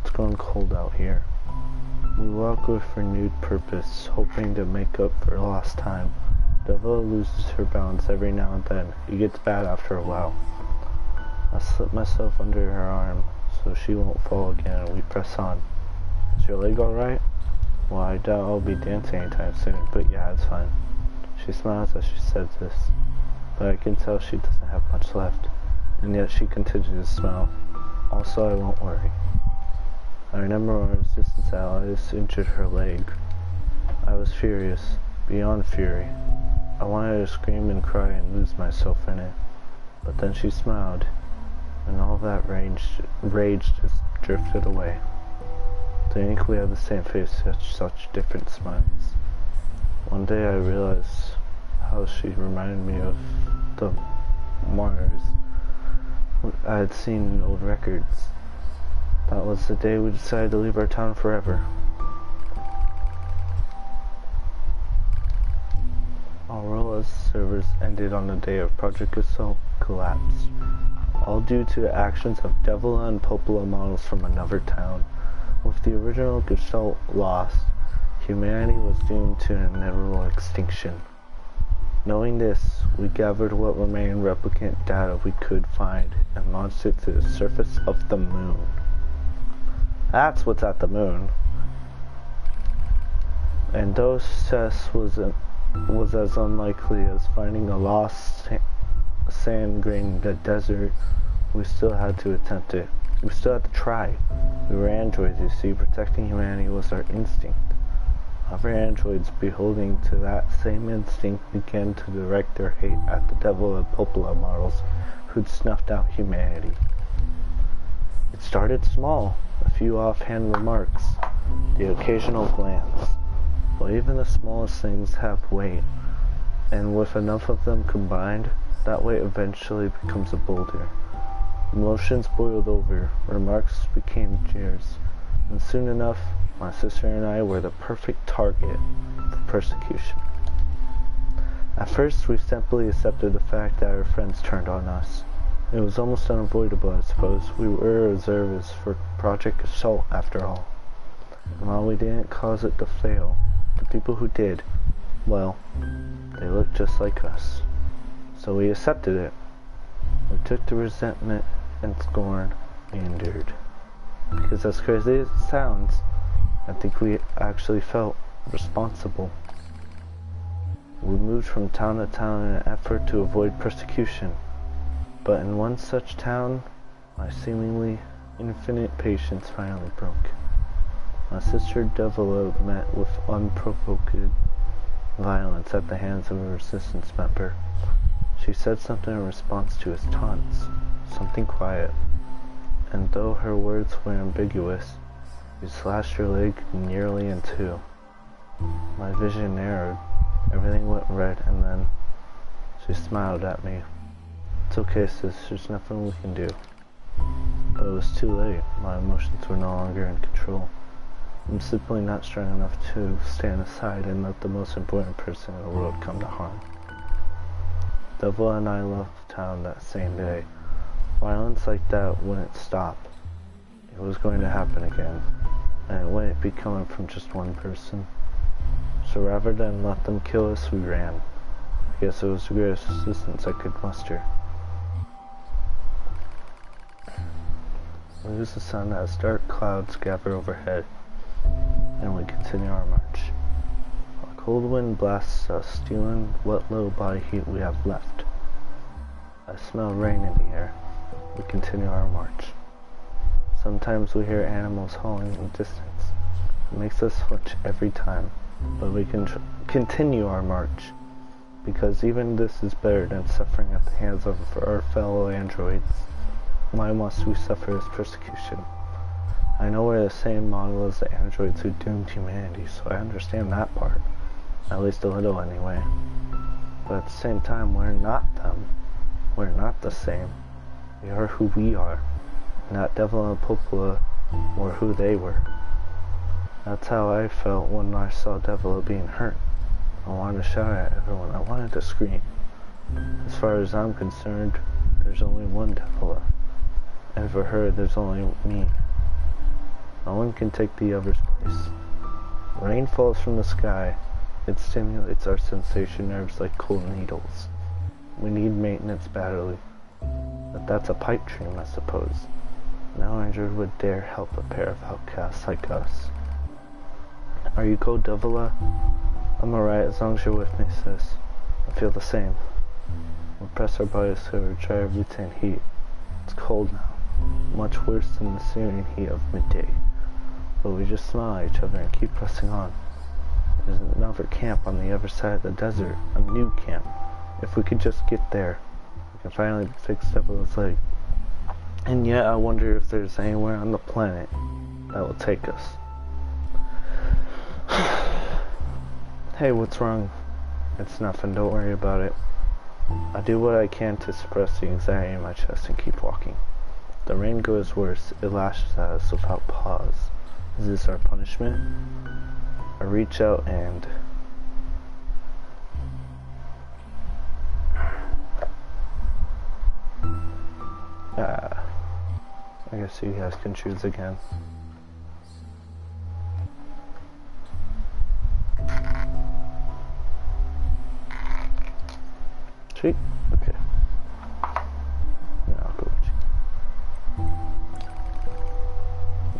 It's growing cold out here. We walk with renewed purpose, hoping to make up for lost time. Devil loses her balance every now and then. It gets bad after a while. I slip myself under her arm so she won't fall again, and we press on. Is your leg alright? Well, I doubt I'll be dancing anytime soon, but yeah, it's fine. She smiles as she says this, but I can tell she doesn't have much left, and yet she continues to smile. Also, I won't worry. I remember when our resistance allies injured her leg. I was furious, beyond fury. I wanted to scream and cry and lose myself in it, but then she smiled, and all that rage just drifted away. To think we have the same face, such different smiles. One day I realized how she reminded me of the Mars I had seen in old records. That was the day we decided to leave our town forever. Aurora's servers ended on the day of Project Assault collapsed, all due to the actions of Devil and Popola models from another town. With the original Gestalt lost, humanity was doomed to an inevitable extinction. Knowing this, we gathered what remaining replicant data we could find and launched it to the surface of the moon. That's what's at the moon. And though success was as unlikely as finding a lost sand grain in the desert, we still had to attempt it. We still had to try. We were androids, you see. Protecting humanity was our instinct. Other androids, beholding to that same instinct, began to direct their hate at the Devil and Popola models who'd snuffed out humanity. It started small, a few offhand remarks, the occasional glance. But even the smallest things have weight, and with enough of them combined, That weight eventually becomes a boulder. Emotions boiled over, remarks became jeers, and soon enough, my sister and I were the perfect target for persecution. At first, we simply accepted the fact that our friends turned on us. It was almost unavoidable, I suppose. We were reservists for Project Assault, after all. And while we didn't cause it to fail, the people who did, well, they looked just like us. So we accepted it. We took the resentment and scorn we endured. Because as crazy as it sounds, I think we actually felt responsible. We moved from town to town in an effort to avoid persecution. But in one such town, my seemingly infinite patience finally broke. My sister Devila met with unprovoked violence at the hands of a resistance member. She said something in response to his taunts, something quiet, and though her words were ambiguous, she slashed her leg nearly in two. My vision narrowed, everything went red, and then she smiled at me. It's okay, sis, there's nothing we can do. But it was too late. My emotions were no longer in control. I'm simply not strong enough to stand aside and let the most important person in the world come to harm. Devil and I left town that same day. Violence like that wouldn't stop. It was going to happen again, and it wouldn't be coming from just one person. So rather than let them kill us, we ran. I guess it was the greatest resistance I could muster. We lose the sun as dark clouds gather overhead, and we continue our march. A cold wind blasts us, stealing what little body heat we have left. I smell rain in the air. We continue our march. Sometimes we hear animals howling in the distance. It makes us flinch every time, but we can continue our march, because even this is better than suffering at the hands of our fellow androids. Why must we suffer this persecution? I know we're the same model as the androids who doomed humanity, so I understand that part. At least a little anyway. But at the same time, we're not them. We're not the same. We are who we are. Not Devil and Popola were who they were. That's how I felt when I saw Devil being hurt. I wanted to shout at everyone. I wanted to scream. As far as I'm concerned, there's only one Devil. And for her, there's only me. No one can take the other's place. Rain falls from the sky. It stimulates our sensation nerves like cold needles. We need maintenance badly. But that's a pipe dream, I suppose. No android would dare help a pair of outcasts like us. Are you cold, Devila? I'm alright as long as you're with me, sis. I feel the same. We press our bodies to try to retain heat. It's cold now. Much worse than the searing heat of midday. But we just smile at each other and keep pressing on. There's another camp on the other side of the desert. A new camp. If we could just get there, we can finally fix Devila's leg. And yet I wonder if there's anywhere on the planet that will take us. Hey, what's wrong? It's nothing, don't worry about it. I do what I can to suppress the anxiety in my chest and keep walking. The rain goes worse. It lashes at us without pause. Is this our punishment? I reach out and... I guess you guys can choose again. Sweet? Okay. Now I'll go with you.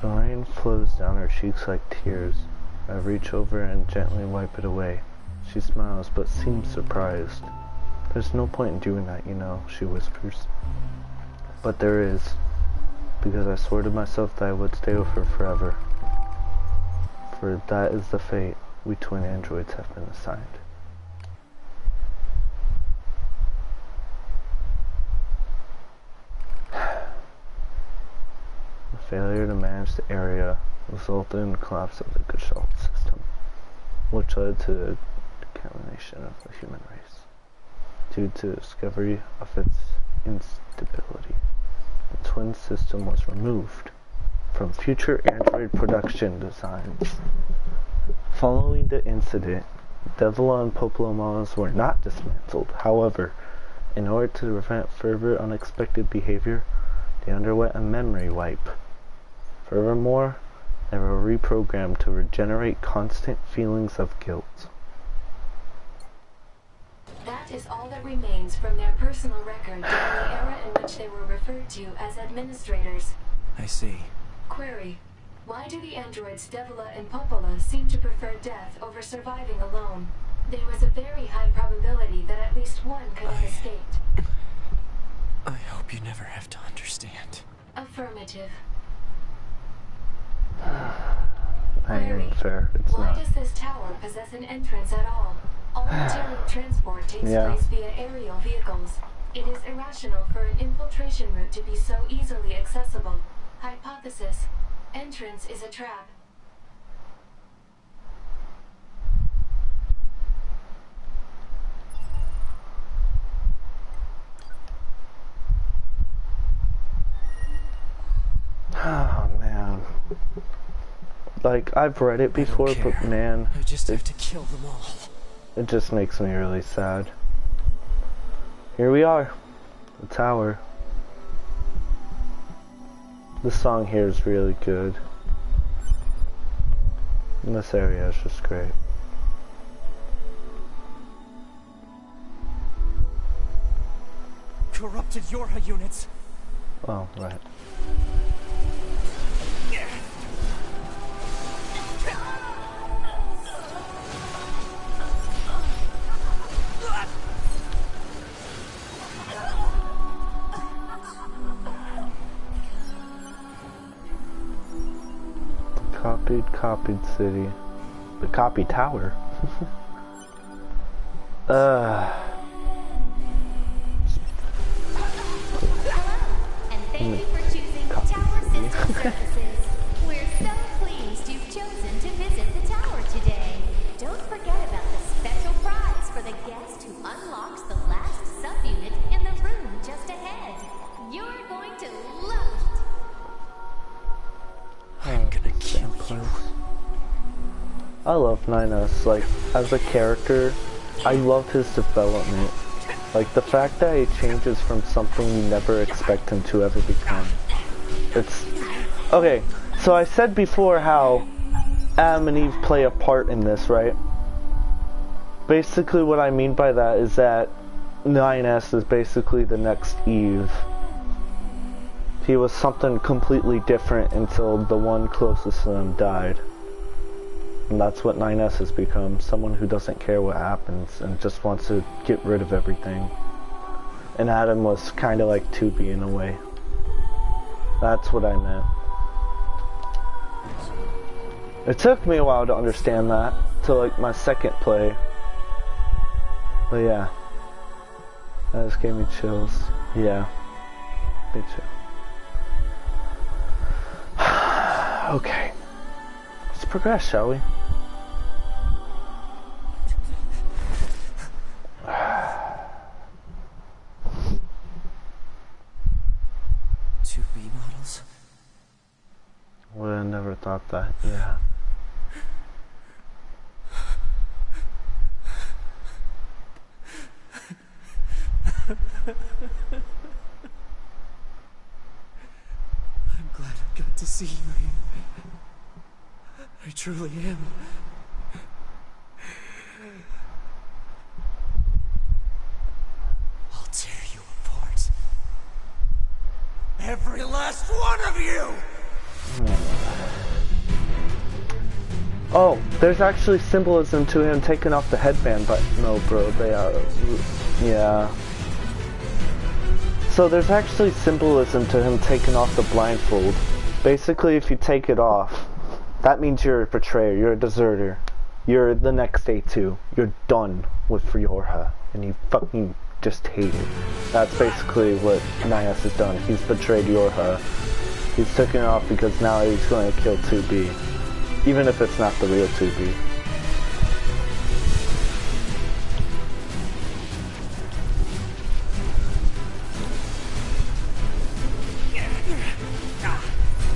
The rain flows down her cheeks like tears. I reach over and gently wipe it away. She smiles but seems surprised. There's no point in doing that, you know, she whispers. But there is, because I swore to myself that I would stay with her forever. For that is the fate we twin androids have been assigned. The failure to manage the area resulted in the collapse of the Gestalt system, which led to the decapitation of the human race. due to the discovery of its instability. The twin system was removed from future Android production designs. Following the incident, Devila and Popola models were not dismantled. However, in order to prevent further unexpected behavior, they underwent a memory wipe. Furthermore, they were reprogrammed to regenerate constant feelings of guilt. That is all that remains from their personal record during the era in which they were referred to as administrators. I see. Query: why do the androids Devila and Popola seem to prefer death over surviving alone? There was a very high probability that at least one could have escaped. I hope you never have to understand. Affirmative. I ain't fair. It's why not. does this tower possess an entrance at all? All material transport takes place via aerial vehicles. It is irrational for an infiltration route to be so easily accessible. Hypothesis: entrance is a trap. Oh man. Like, I've read it before, but man, I just have to kill them all. it just makes me really sad. Here we are, the tower. The song here is really good. And this area is just great. Corrupted Yorha units. Oh, right. Copied city. The copy tower. And thank you for choosing Tower System Services. We're so pleased you've chosen to visit the tower today. Don't forget about the special prize for the guest who unlocks the last subunit in the room just ahead. You're going to love it. I'm gonna kill you. I love 9S, like, as a character, I love his development. Like, the fact that he changes from something you never expect him to ever become. It's... Okay, so I said before how Adam and Eve play a part in this, right? Basically what I mean by that is that 9S is basically the next Eve. He was something completely different until the one closest to them died. And that's what 9S has become, someone who doesn't care what happens and just wants to get rid of everything. And Adam was kind of like 2B in a way. That's what I meant. It took me a while to understand that, to like my second play. But yeah. That just gave me chills. Yeah. Big chill. Okay. Let's progress, shall we? Models? Would have never thought that, yeah. I'm glad I got to see you. I truly am. I'll tear you apart. Every last one of you! Oh, there's actually symbolism to him taking off the headband, but no, bro, they are... Yeah. So there's actually symbolism to him taking off the blindfold. Basically, if you take it off, that means you're a betrayer, you're a deserter. You're the next A2. You're done with Yorha, and you fucking just hate it. That's basically what NieS has done. He's betrayed Yorha. He's taken it off because now he's going to kill 2B. Even if it's not the real 2B.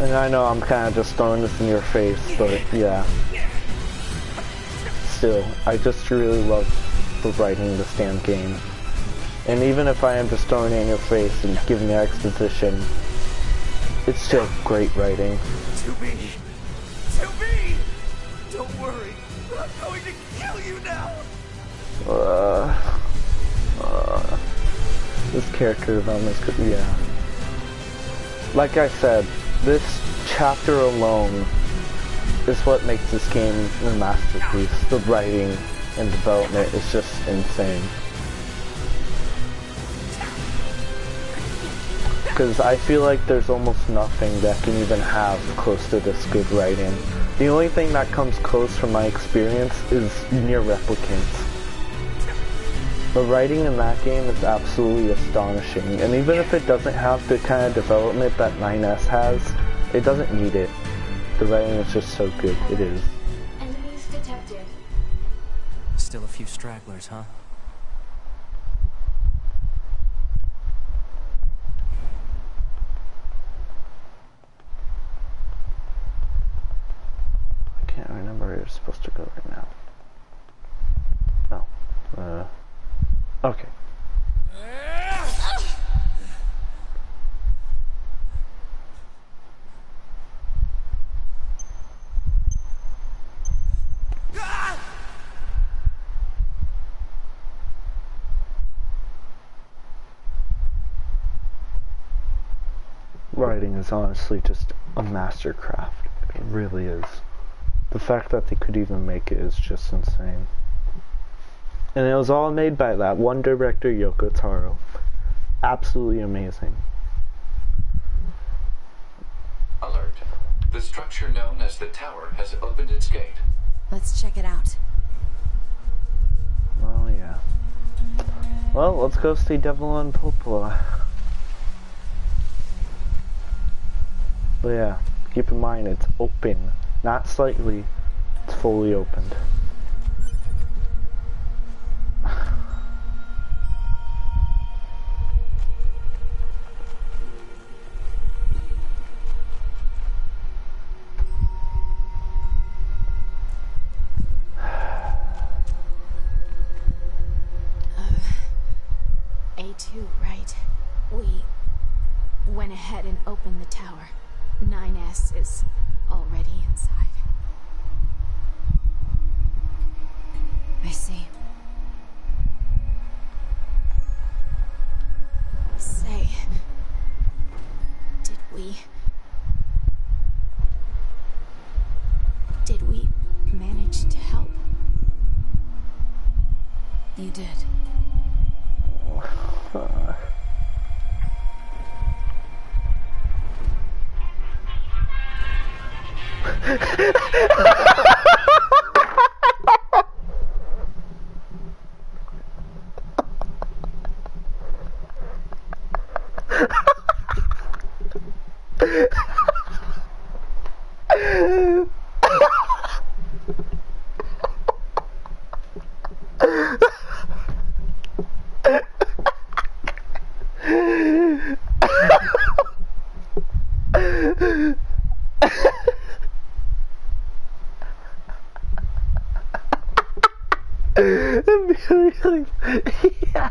And I know I'm kind of just throwing this in your face, but yeah. Still, I just really love the writing in this damn game. And even if I am just throwing it in your face and giving you exposition, it's still great writing. To me! To me! Don't worry, I'm going to kill you now! This character development is good, yeah. Like I said, this chapter alone is what makes this game a masterpiece. The writing and development is just insane. Because I feel like there's almost nothing that can even have close to this good writing. The only thing that comes close from my experience is NieR Replicants. The writing in that game is absolutely astonishing, and even if it doesn't have the kind of development that 9S has, it doesn't need it. The writing is just so good, it is. Enemies detected. Still a few stragglers, huh? I can't remember where you're supposed to go right now. No. Okay. Writing is honestly just a mastercraft. It really is. The fact that they could even make it is just insane. And it was all made by that one director, Yoko Taro. Absolutely amazing. Alert. The structure known as the tower has opened its gate. Let's check it out. Oh yeah. Well, let's go see Devil and Popola. But yeah, keep in mind it's open. Not slightly, it's fully opened. A2, right? We went ahead and opened the tower. 9S is already inside. I see. Say, did we manage to help? You did. Really? Yeah.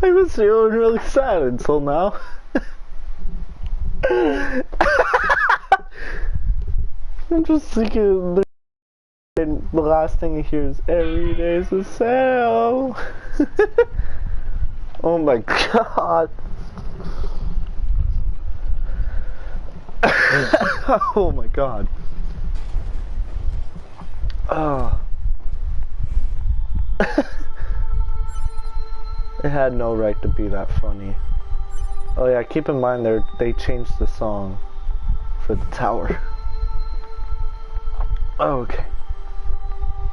I was feeling really sad until now. I'm just thinking the last thing you hear is every day's a sale. Oh my god. Oh my god. Oh. It had no right to be that funny. Oh yeah, keep in mind they changed the song for the tower. Oh, okay.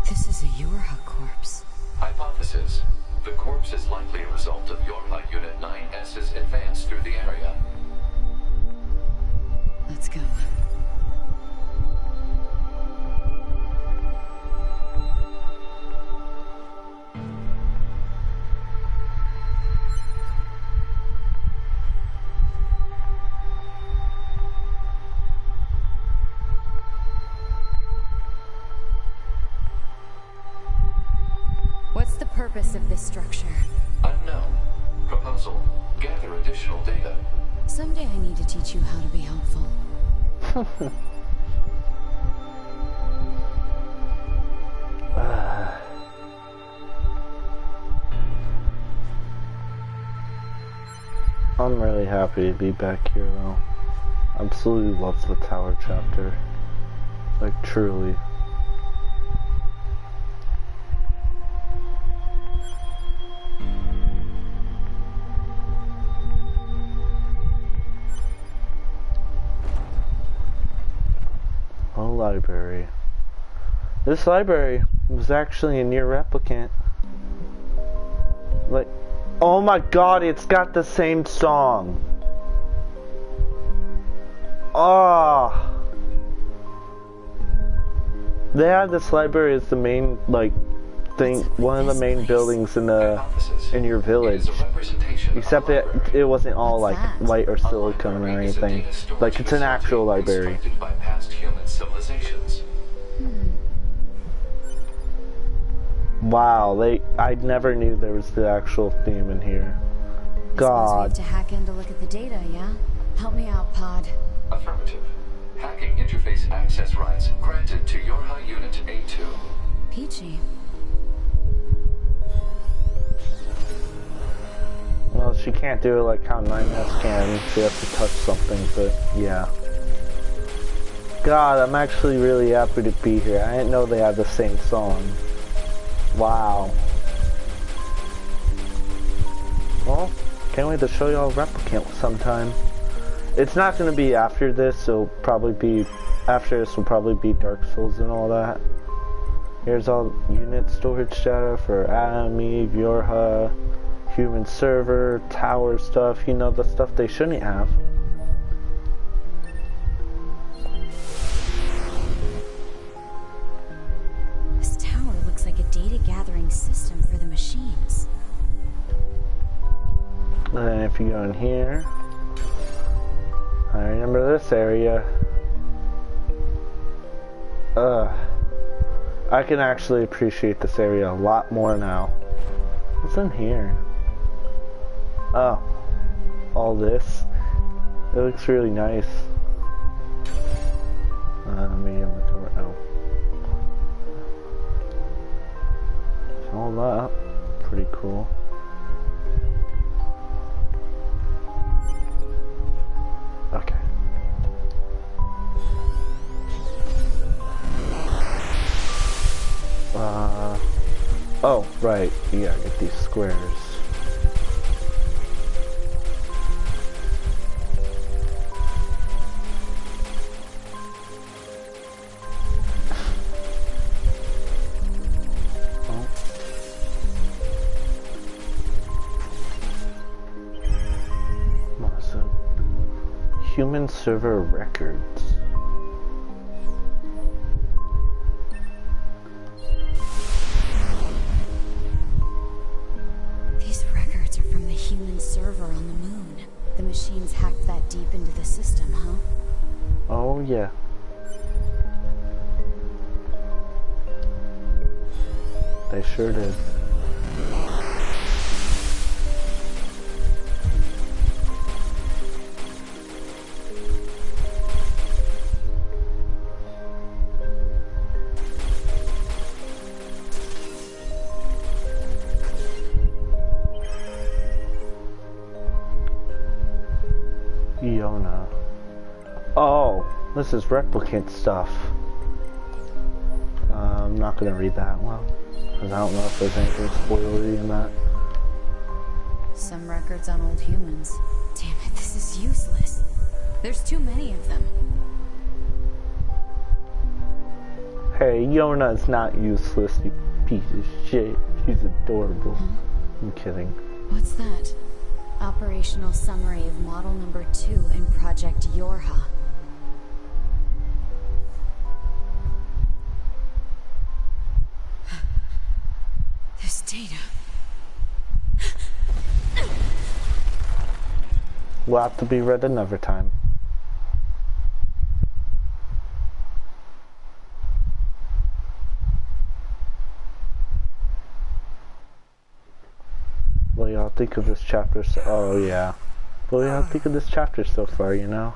This is a Yorha corpse. Hypothesis. The corpse is likely a result of Yorha Unit 9S's advance through the area. Let's go. purpose of this structure? Unknown. Proposal. Gather additional data. Someday I need to teach you how to be helpful. I'm really happy to be back here though. Absolutely love the tower chapter. Like truly. Oh, library. This library was actually a NieR replicant. Like, oh my god, it's got the same song. Ah. They had this library as the main, like, thing, one of the main buildings in your village. Except that it wasn't all like white or silicone or anything. Like, it's an actual library. By past human civilizations. Wow, I never knew there was the actual theme in here. I suppose we have God. to hack in to look at the data, yeah? Help me out, Pod. Affirmative. Hacking interface access rights granted to Yorha Unit A2. Peachy. Well, she can't do it like how 9S can. She has to touch something, but yeah. God, I'm actually really happy to be here. I didn't know they had the same song. Wow. Well, can't wait to show y'all Replicant sometime. It's not going to be after this, it'll probably be, after this will probably be Dark Souls and all that. Here's all unit storage data for Adam, Eve, Yorha, human server, tower stuff, you know, the stuff they shouldn't have. This tower looks like a data gathering system for the machines. And then if you go in here, I remember this area. I can actually appreciate this area a lot more now. What's in here? Oh, all this. It looks really nice. Medium recover. Oh, all that pretty cool. Okay. Oh, right. You gotta get these squares. Oh. What is it? Human server records. These records are from the human server on the moon. The machines hacked that deep into the system, huh? Oh, yeah. They sure did. Iona. Oh, this is replicant stuff. I'm not gonna read that one, because I don't know if there's anything spoilery in that. Some records on old humans. Damn it, this is useless. There's too many of them. Hey, Iona's not useless, you piece of shit. She's adorable. I'm kidding. What's that? Operational summary of model number 2 in Project Yorha. There's data. Will have to be read another time. peek of this chapter. Oh yeah. Well, we have a peek of this chapter so far, you know.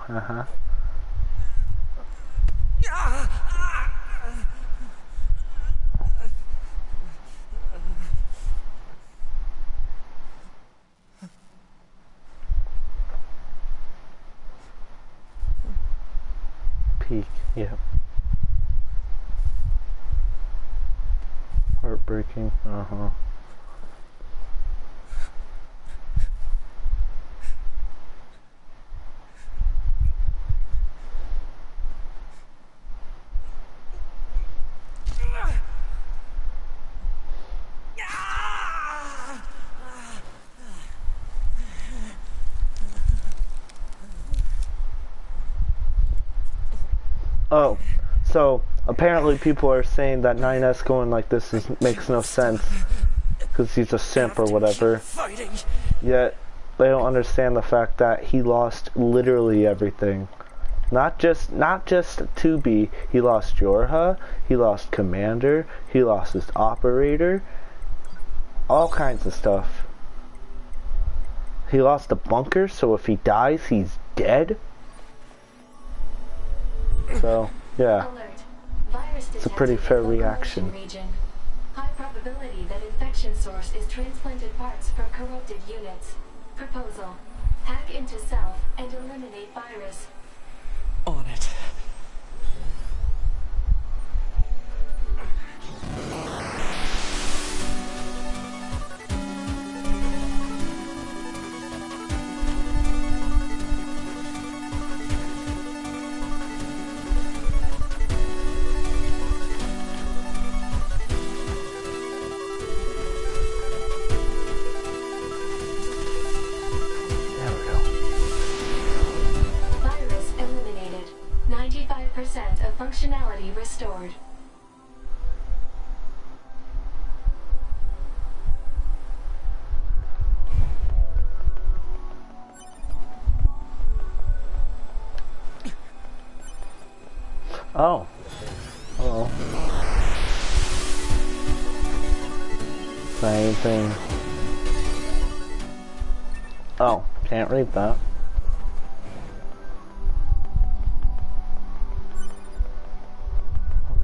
Peek. Yep. Heartbreaking. Oh, so apparently people are saying that 9S going like this makes no sense because he's a simp or whatever. Fighting. Yet they don't understand the fact that he lost literally everything. Not just 2B. He lost Yorha. He lost Commander. He lost his operator. All kinds of stuff. He lost the bunker, so if he dies, he's dead. So, yeah. Alert. Virus It's a pretty detected fair in local reaction. ocean region. High probability that infection source is transplanted parts from corrupted units. Proposal. Hack into self and eliminate virus. On it. There we go. Virus eliminated. 95% of functionality restored. Oh. Oh. Same thing. Oh, can't read that.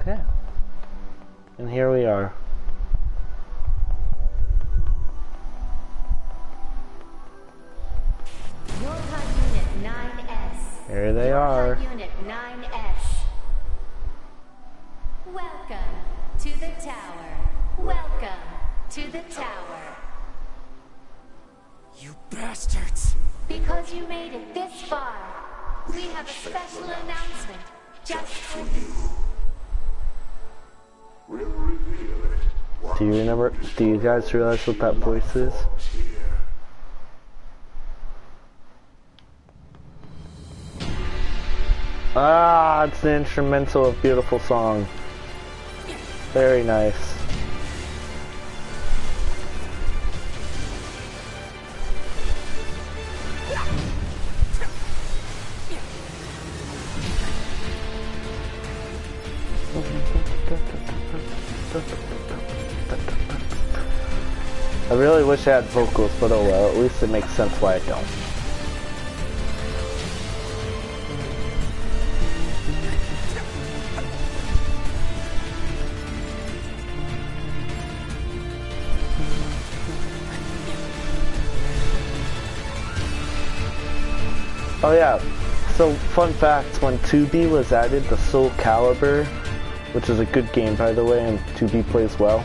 Okay. And here we are. Yorha Unit 9S. Here they are. Yorha Unit 9S. Welcome to the tower. Welcome to the tower. You bastards. Because you made it this far, we have a special announcement just for you. Do you guys realize what that voice is? Ah, it's the instrumental of Beautiful Song. Very nice. I really wish I had vocals, but oh well, at least it makes sense why I don't. Oh yeah, so fun fact, when 2B was added, the Soul Calibur, which is a good game by the way, and 2B plays well,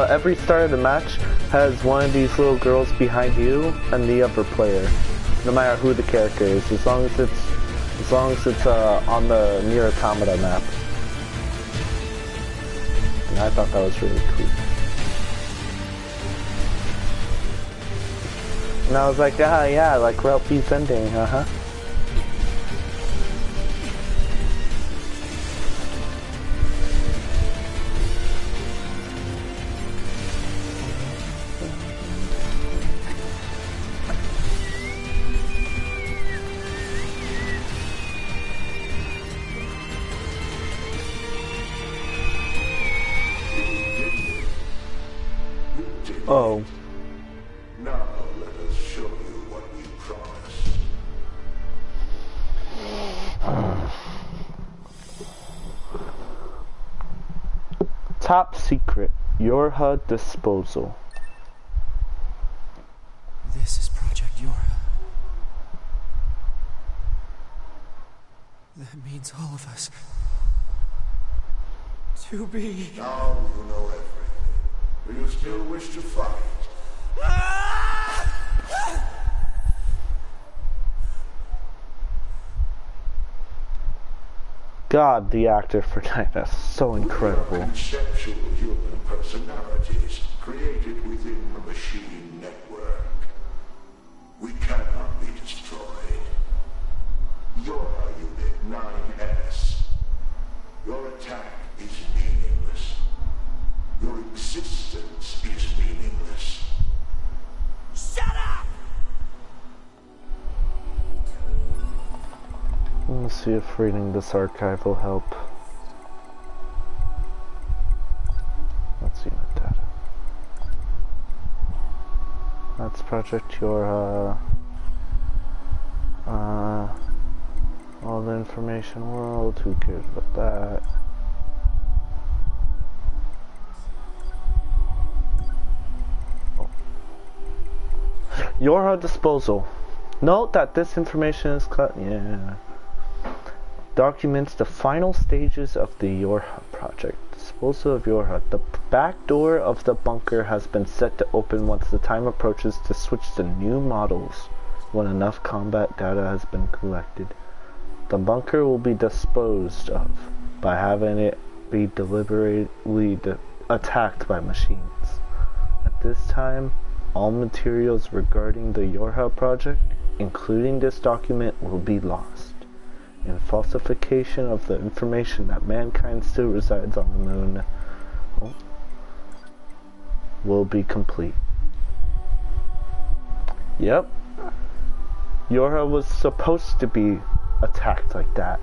every start of the match has one of these little girls behind you and the other player, no matter who the character is, as long as it's on the NieR Automata map. And I thought that was really cool. And I was like, ah, yeah, like Ralphie's ending, Oh. Top secret, Yorha disposal. This is Project Yorha. That means all of us. To be... Now you know everything. Do you still wish to fight? God, the actor for NieR so incredible. Conceptual human personalities created within the machine network. We cannot be destroyed. You're Unit 9S. Your attack is meaningless. Your existence is meaningless. Shut up! Let's see if reading this archive will help. Let's see what data. That's Project Yorha. All the information world, who cares about that? Oh. Yorha disposal. Note that this information is cut. Yeah. Documents the final stages of the Yorha project. Disposal of Yorha. The back door of the bunker has been set to open once the time approaches to switch to new models when enough combat data has been collected. The bunker will be disposed of by having it be deliberately attacked by machines. At this time, all materials regarding the Yorha project, including this document, will be lost. And falsification of the information that mankind still resides on the moon will be complete. Yep. Yorha was supposed to be attacked like that.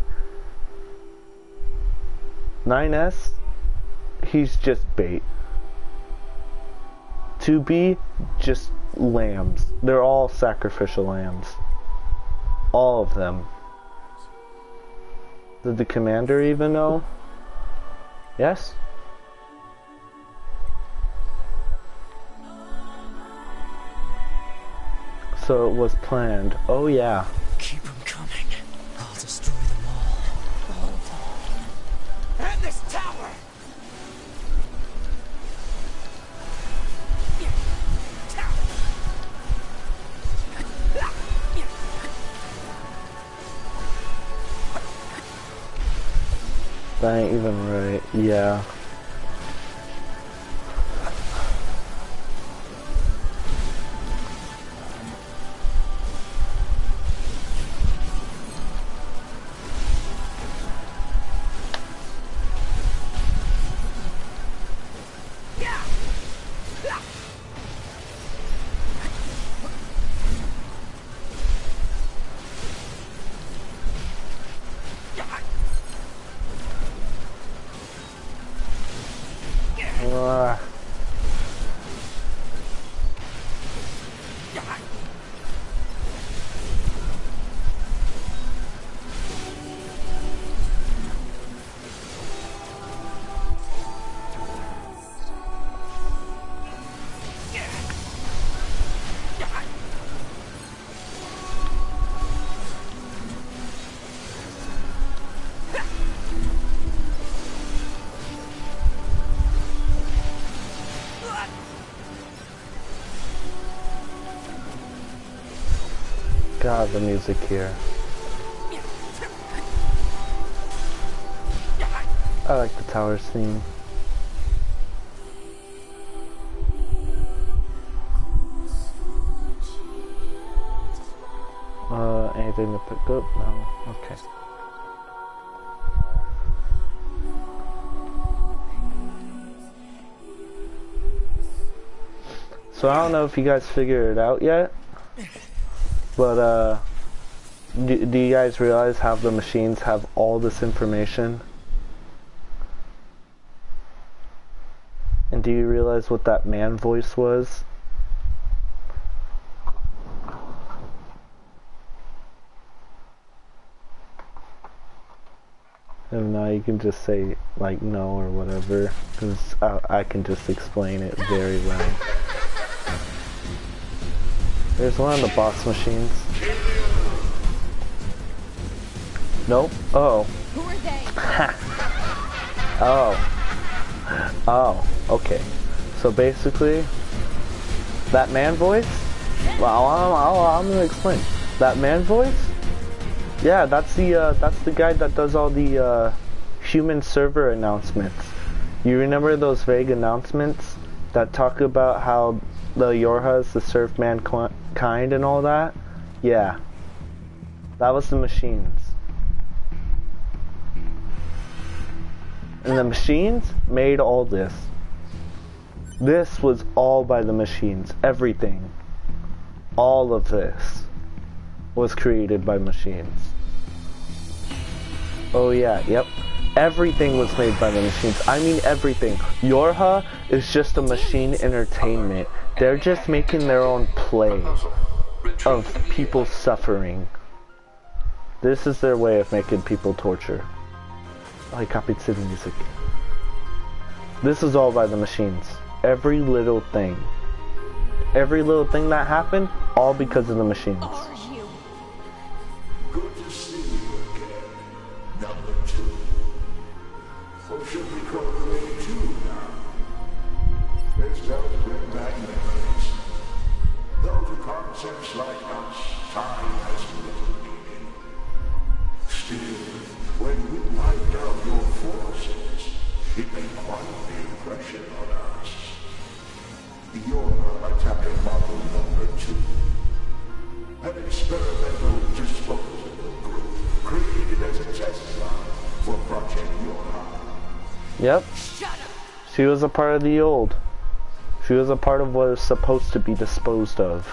9S, he's just bait. 2B, just lambs. They're all sacrificial lambs. All of them. Did the commander even know? Yes? So it was planned. Oh yeah. Keep them coming. I'll destroy them all. All of them. And this tower! That ain't even right. Yeah. God, the music here. I like the tower's theme. Anything to pick up? No. Okay. So I don't know if you guys figured it out yet, but do you guys realize how the machines have all this information? And do you realize what that man voice was? And now you can just say, like, no or whatever, because I can just explain it very well. There's one of the boss machines. Nope. Oh. Who are they? Oh. Oh. Okay. So basically, that man voice. Well, I'm gonna explain. That man voice. Yeah, that's the guy that does all the human server announcements. You remember those vague announcements that talk about how the Yorha is to serve mankind and all that? Yeah. That was the machines. And the machines made all this. This was all by the machines. Everything. All of this was created by machines. Oh yeah, yep. Everything was made by the machines. I mean everything. Yorha is just a machine entertainment. They're just making their own play of people suffering. This is their way of making people torture. Oh, I copied city music. This is all by the machines. Every little thing. Every little thing that happened, all because of the machines. Are you? Good to see you again. Number 2. Or should we call grade 2 now? This does bring back memories. Though to concepts like us, time has little meaning. Still, when we wiped out your forces, it made quite the impression on us. You're attacking model number 2. An experimental disposable group created as a test lab for Project Yorha. Yep. She was a part of the old. She was a part of what was supposed to be disposed of.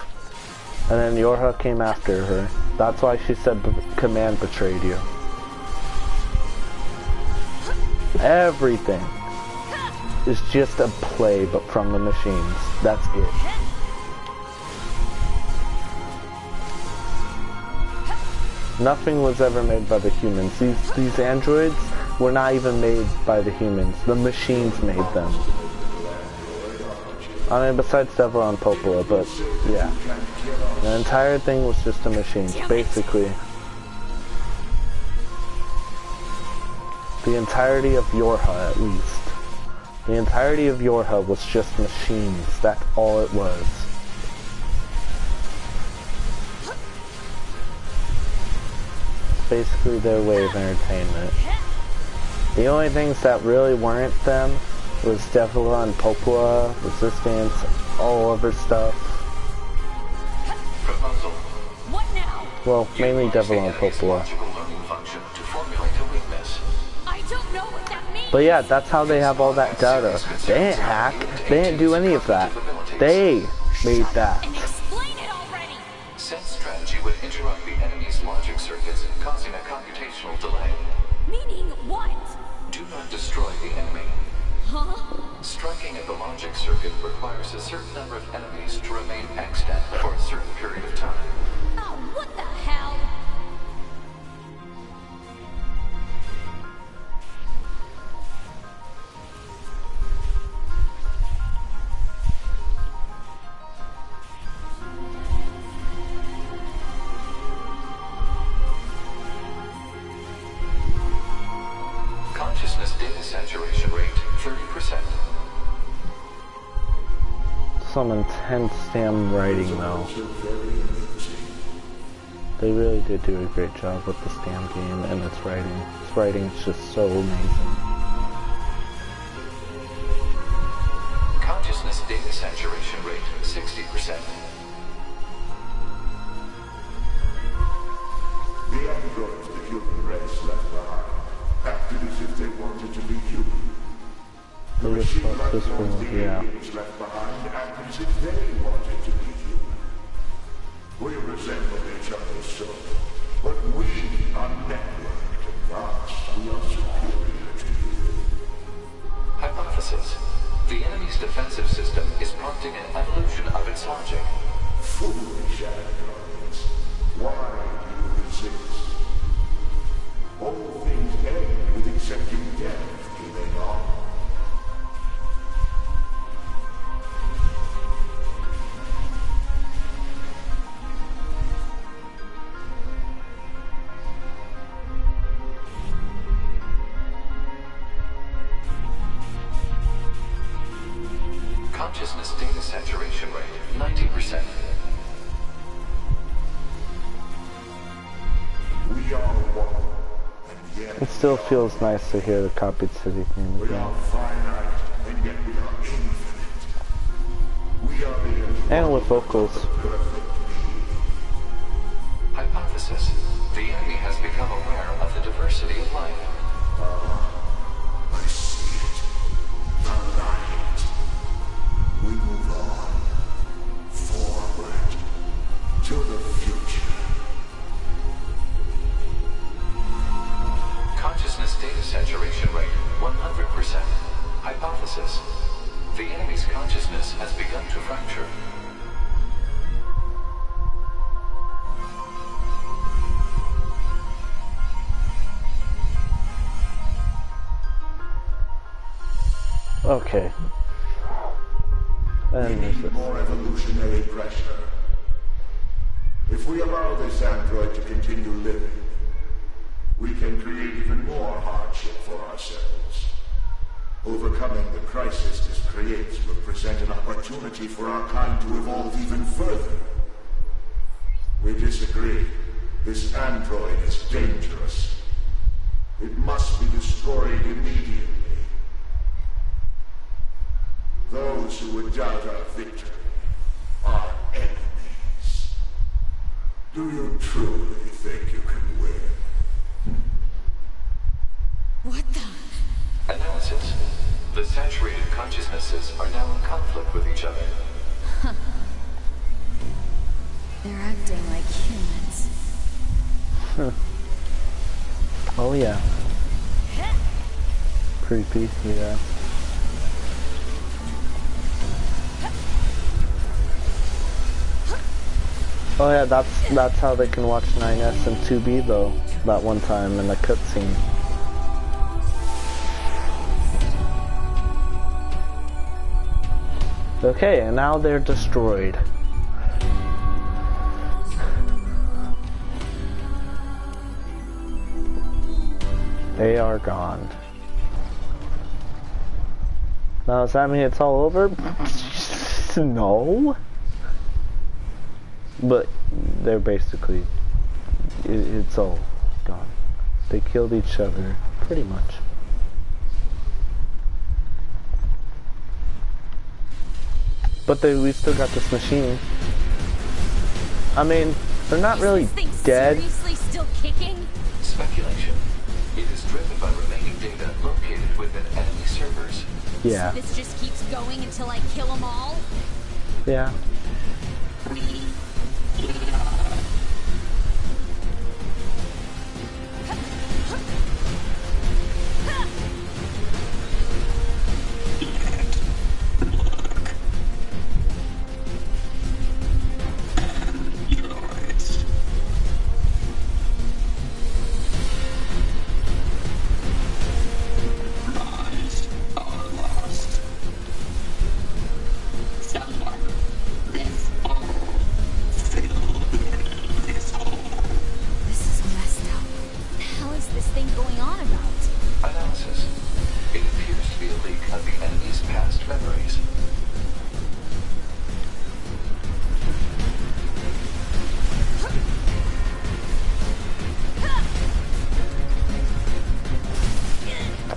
And then Yorha came after her. That's why she said Command betrayed you. Everything is just a play, but from the machines. That's it. Nothing was ever made by the humans. These androids were not even made by the humans. The machines made them. I mean, besides Devil and Popola, but yeah. The entire thing was just the machines, basically. The entirety of Yorha, at least. The entirety of Yorha was just machines. That's all it was. It's basically their way of entertainment. The only things that really weren't them was Devila and Popola, Resistance, all other stuff. Proposal. What now? Well, mainly Utilize the Devila and enemy's Popola. logical learning function to formulate a weakness. I don't know what that means. But yeah, that's how they have all that data. They didn't hack. They didn't do any of that. They made that. And explain it already. Said strategy would interrupt the enemy's logic circuits, causing a computational delay. Meaning what? Do not destroy the enemy. Huh? Striking at the logic circuit requires a certain number of enemies to remain extant for a certain period of time. Oh, what the hell? Consciousness data saturation rate 30%. Some intense damn writing though. They really did do a great job with this damn game and its writing. Its writing is just so amazing. Consciousness data saturation rate 60%. The androids the human race left behind acted as if they wanted to be human. The They just machine thought this platforms was, the yeah. aliens left behind acted as if they wanted to be human. We resemble each other so, but we are networked and thus we are superior to you. Hypothesis. The enemy's defensive system is prompting an evolution of its logic. Foolish androids. Why do you resist? All things end with It still feels nice to hear the copied city theme We again. are finite, and yet we are infinite. We are the And with vocals. perfect. Hypothesis. The enemy has become aware of the diversity of life. I see it. The light. We move on. Forward. To the future. Consciousness data saturation rate 100%. Hypothesis. The enemy's consciousness has begun to fracture. Okay. And there's this. More evolutionary pressure. If we allow this android to continue living, we can create even more hardship for ourselves. Overcoming the crisis this creates will present an opportunity for our kind to evolve even further. We disagree. This android is dangerous. It must be destroyed immediately. Those who would doubt our victory are enemies. Do you truly think you can win? What the? Analysis. The saturated consciousnesses are now in conflict with each other. They're acting like humans. Oh yeah. Creepy, yeah. Oh yeah, that's how they can watch 9S and 2B though, that one time in the cutscene. Okay, and now they're destroyed. They are gone. Now does that mean it's all over? No. But they're basically, it's all gone. They killed each other, pretty much. But we still got this machine. I mean, they're not really dead. Seriously still kicking? Speculation. It is driven by remaining data located within enemy servers. Yeah. So this just keeps going until I kill them all? Yeah. This is messed up. What the hell is this thing going on about? Analysis. It appears to be a leak of the enemy's past memories.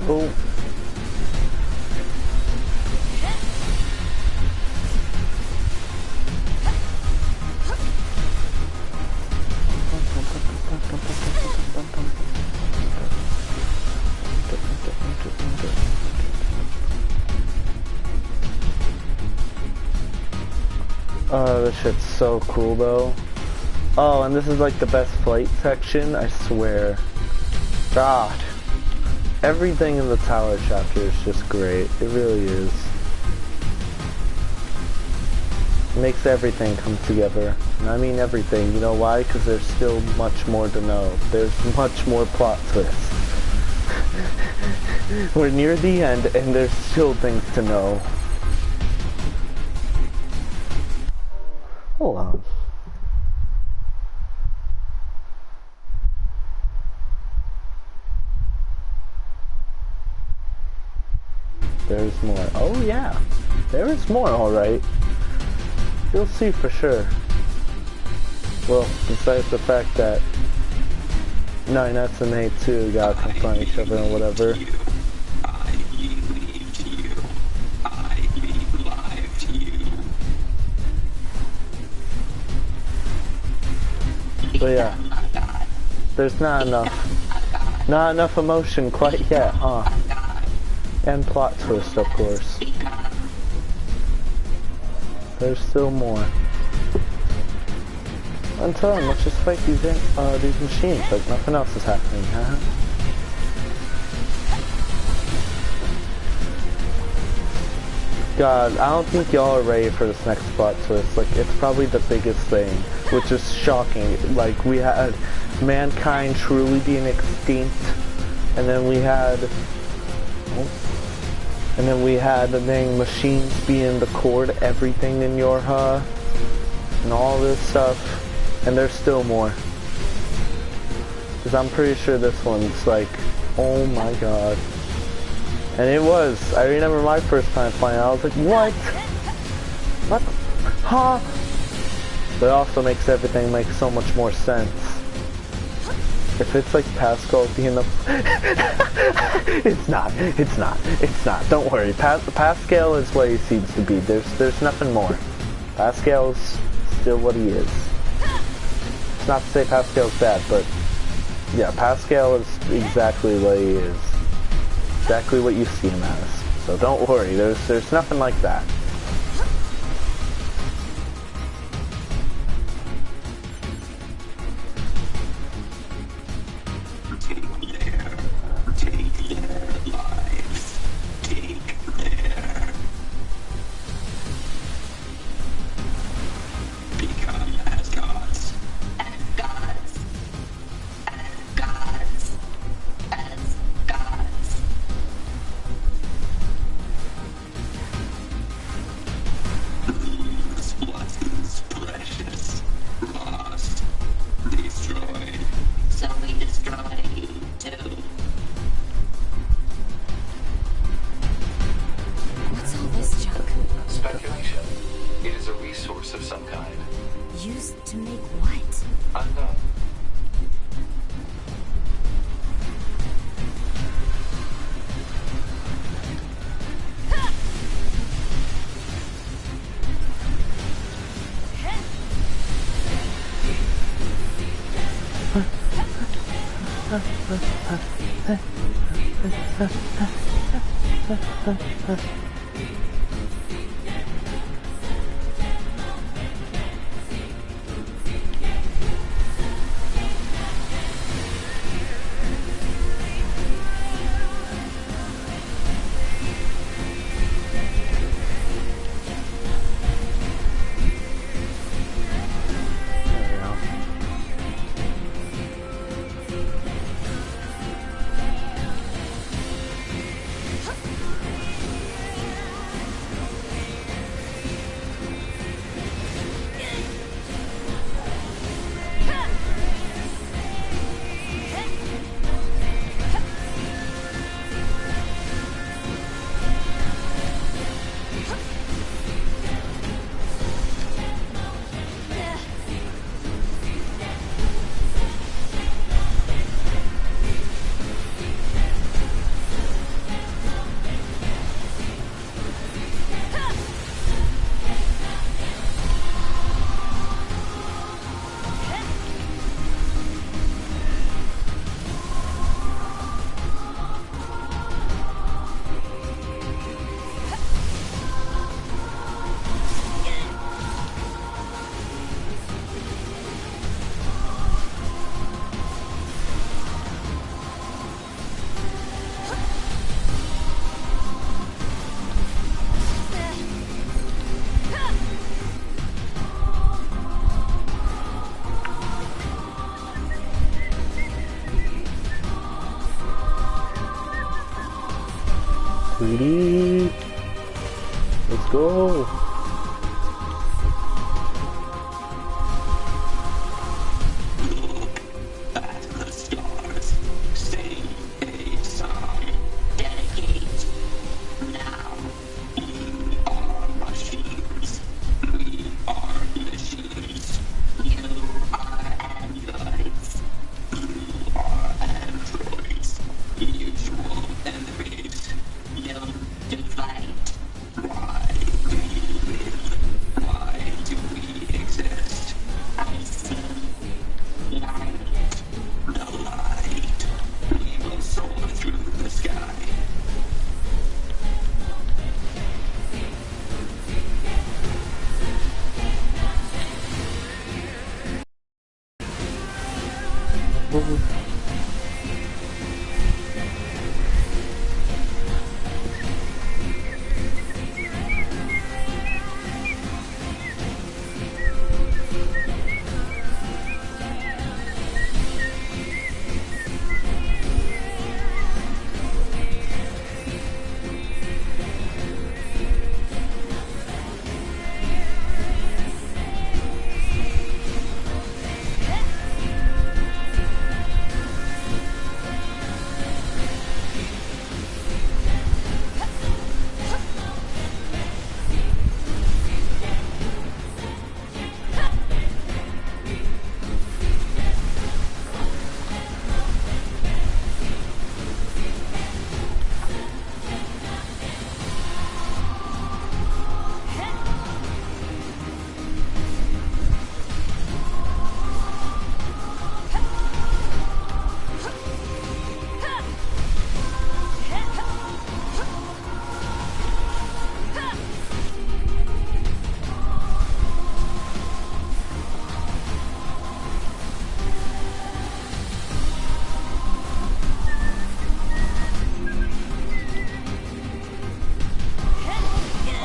Oh. Oh, this shit's so cool though. Oh, and this is like the best flight section, I swear. God. Everything in the tower chapter is just great. It really is. It makes everything come together. And I mean everything. You know why? Because there's still much more to know. There's much more plot twists. We're near the end and there's still things to know. Hold on. There's more. Oh yeah. There is more, alright. You'll see for sure. Well, besides the fact that 9S and A2 gotta confront each other and whatever. But yeah, there's not enough emotion quite yet, huh? And plot twist, of course. There's still more. Until then, let's just fight these machines like nothing else is happening, huh? God, I don't think y'all are ready for this next plot twist. Like, it's probably the biggest thing, which is shocking. Like, we had mankind truly being extinct, and then we had the dang machines being the core to everything in your and all this stuff, and there's still more. Because I'm pretty sure this one's like, oh my god. And it was. I remember my first time playing, I was like, what? What? Huh? But it also makes everything make so much more sense. If it's like Pascal being the... It's not. Don't worry. Pascal is what he seems to be. There's nothing more. Pascal's still what he is. It's not to say Pascal's bad, but yeah, Pascal is exactly what he is. Exactly what you see him as. So don't worry, there's nothing like that. Sweetie, let's go.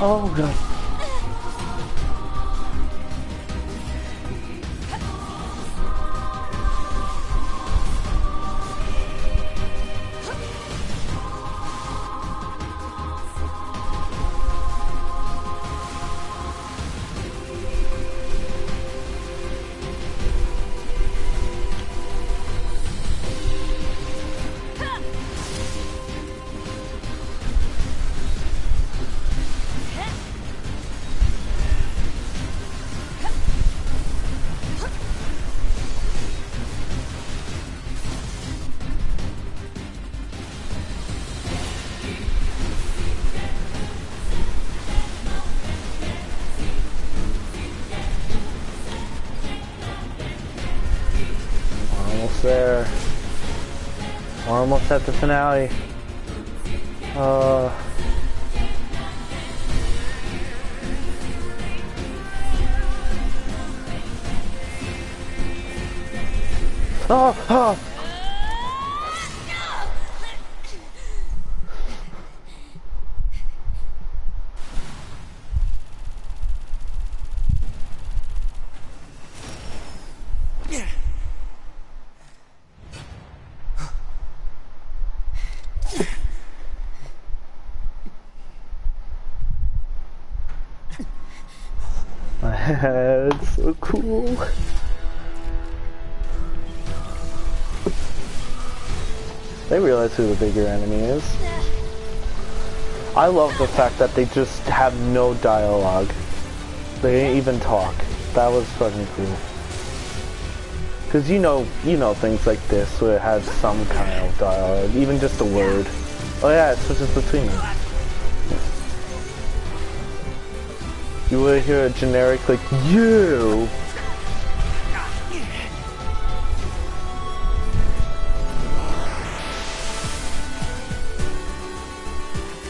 Oh god. Almost there. We're almost at the finale. Oh. My head, it's so cool. They realize who the bigger enemy is. I love the fact that they just have no dialogue. They didn't even talk. That was fucking cool. Cause you know things like this where it has some kind of dialogue, even just a word. Oh yeah, it switches between them. You would hear a generic like, you!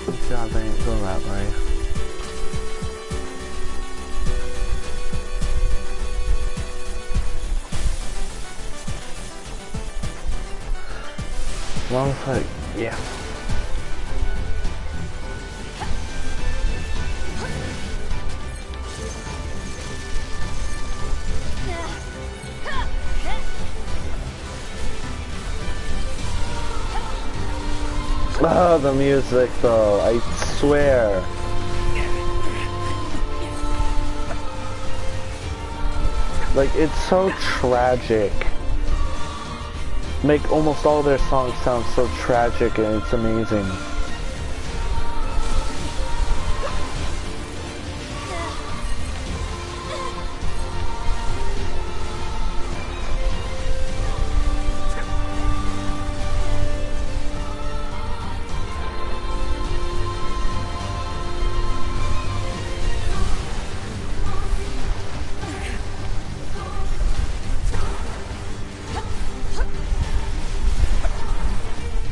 Good job, I ain't doing that right. Long fight, yeah. Oh, the music though, I swear. Like, it's so tragic. Make almost all their songs sound so tragic and it's amazing.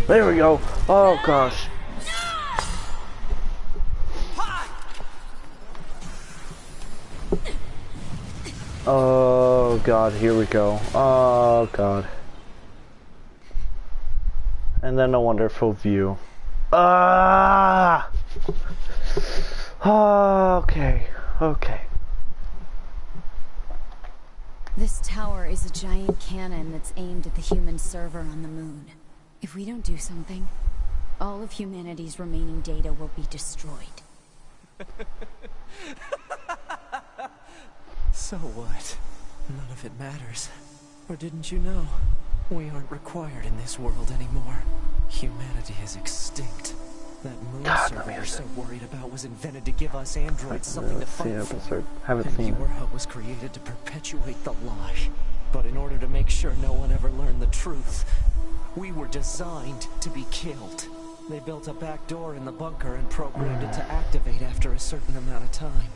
There we go. Oh gosh. Oh god, here we go. Oh god. And then a wonderful view. Ah! Okay. Okay. This tower is a giant cannon that's aimed at the human server on the moon. If we don't do something, all of humanity's remaining data will be destroyed. So what? None of it matters. Or didn't you know? We aren't required in this world anymore. Humanity is extinct. That moon server you're so worried about was invented to give us androids something to fight for. Haven't seen it. NieR was created to perpetuate the lie. But in order to make sure no one ever learned the truth, we were designed to be killed. They built a back door in the bunker and programmed it to activate after a certain amount of time.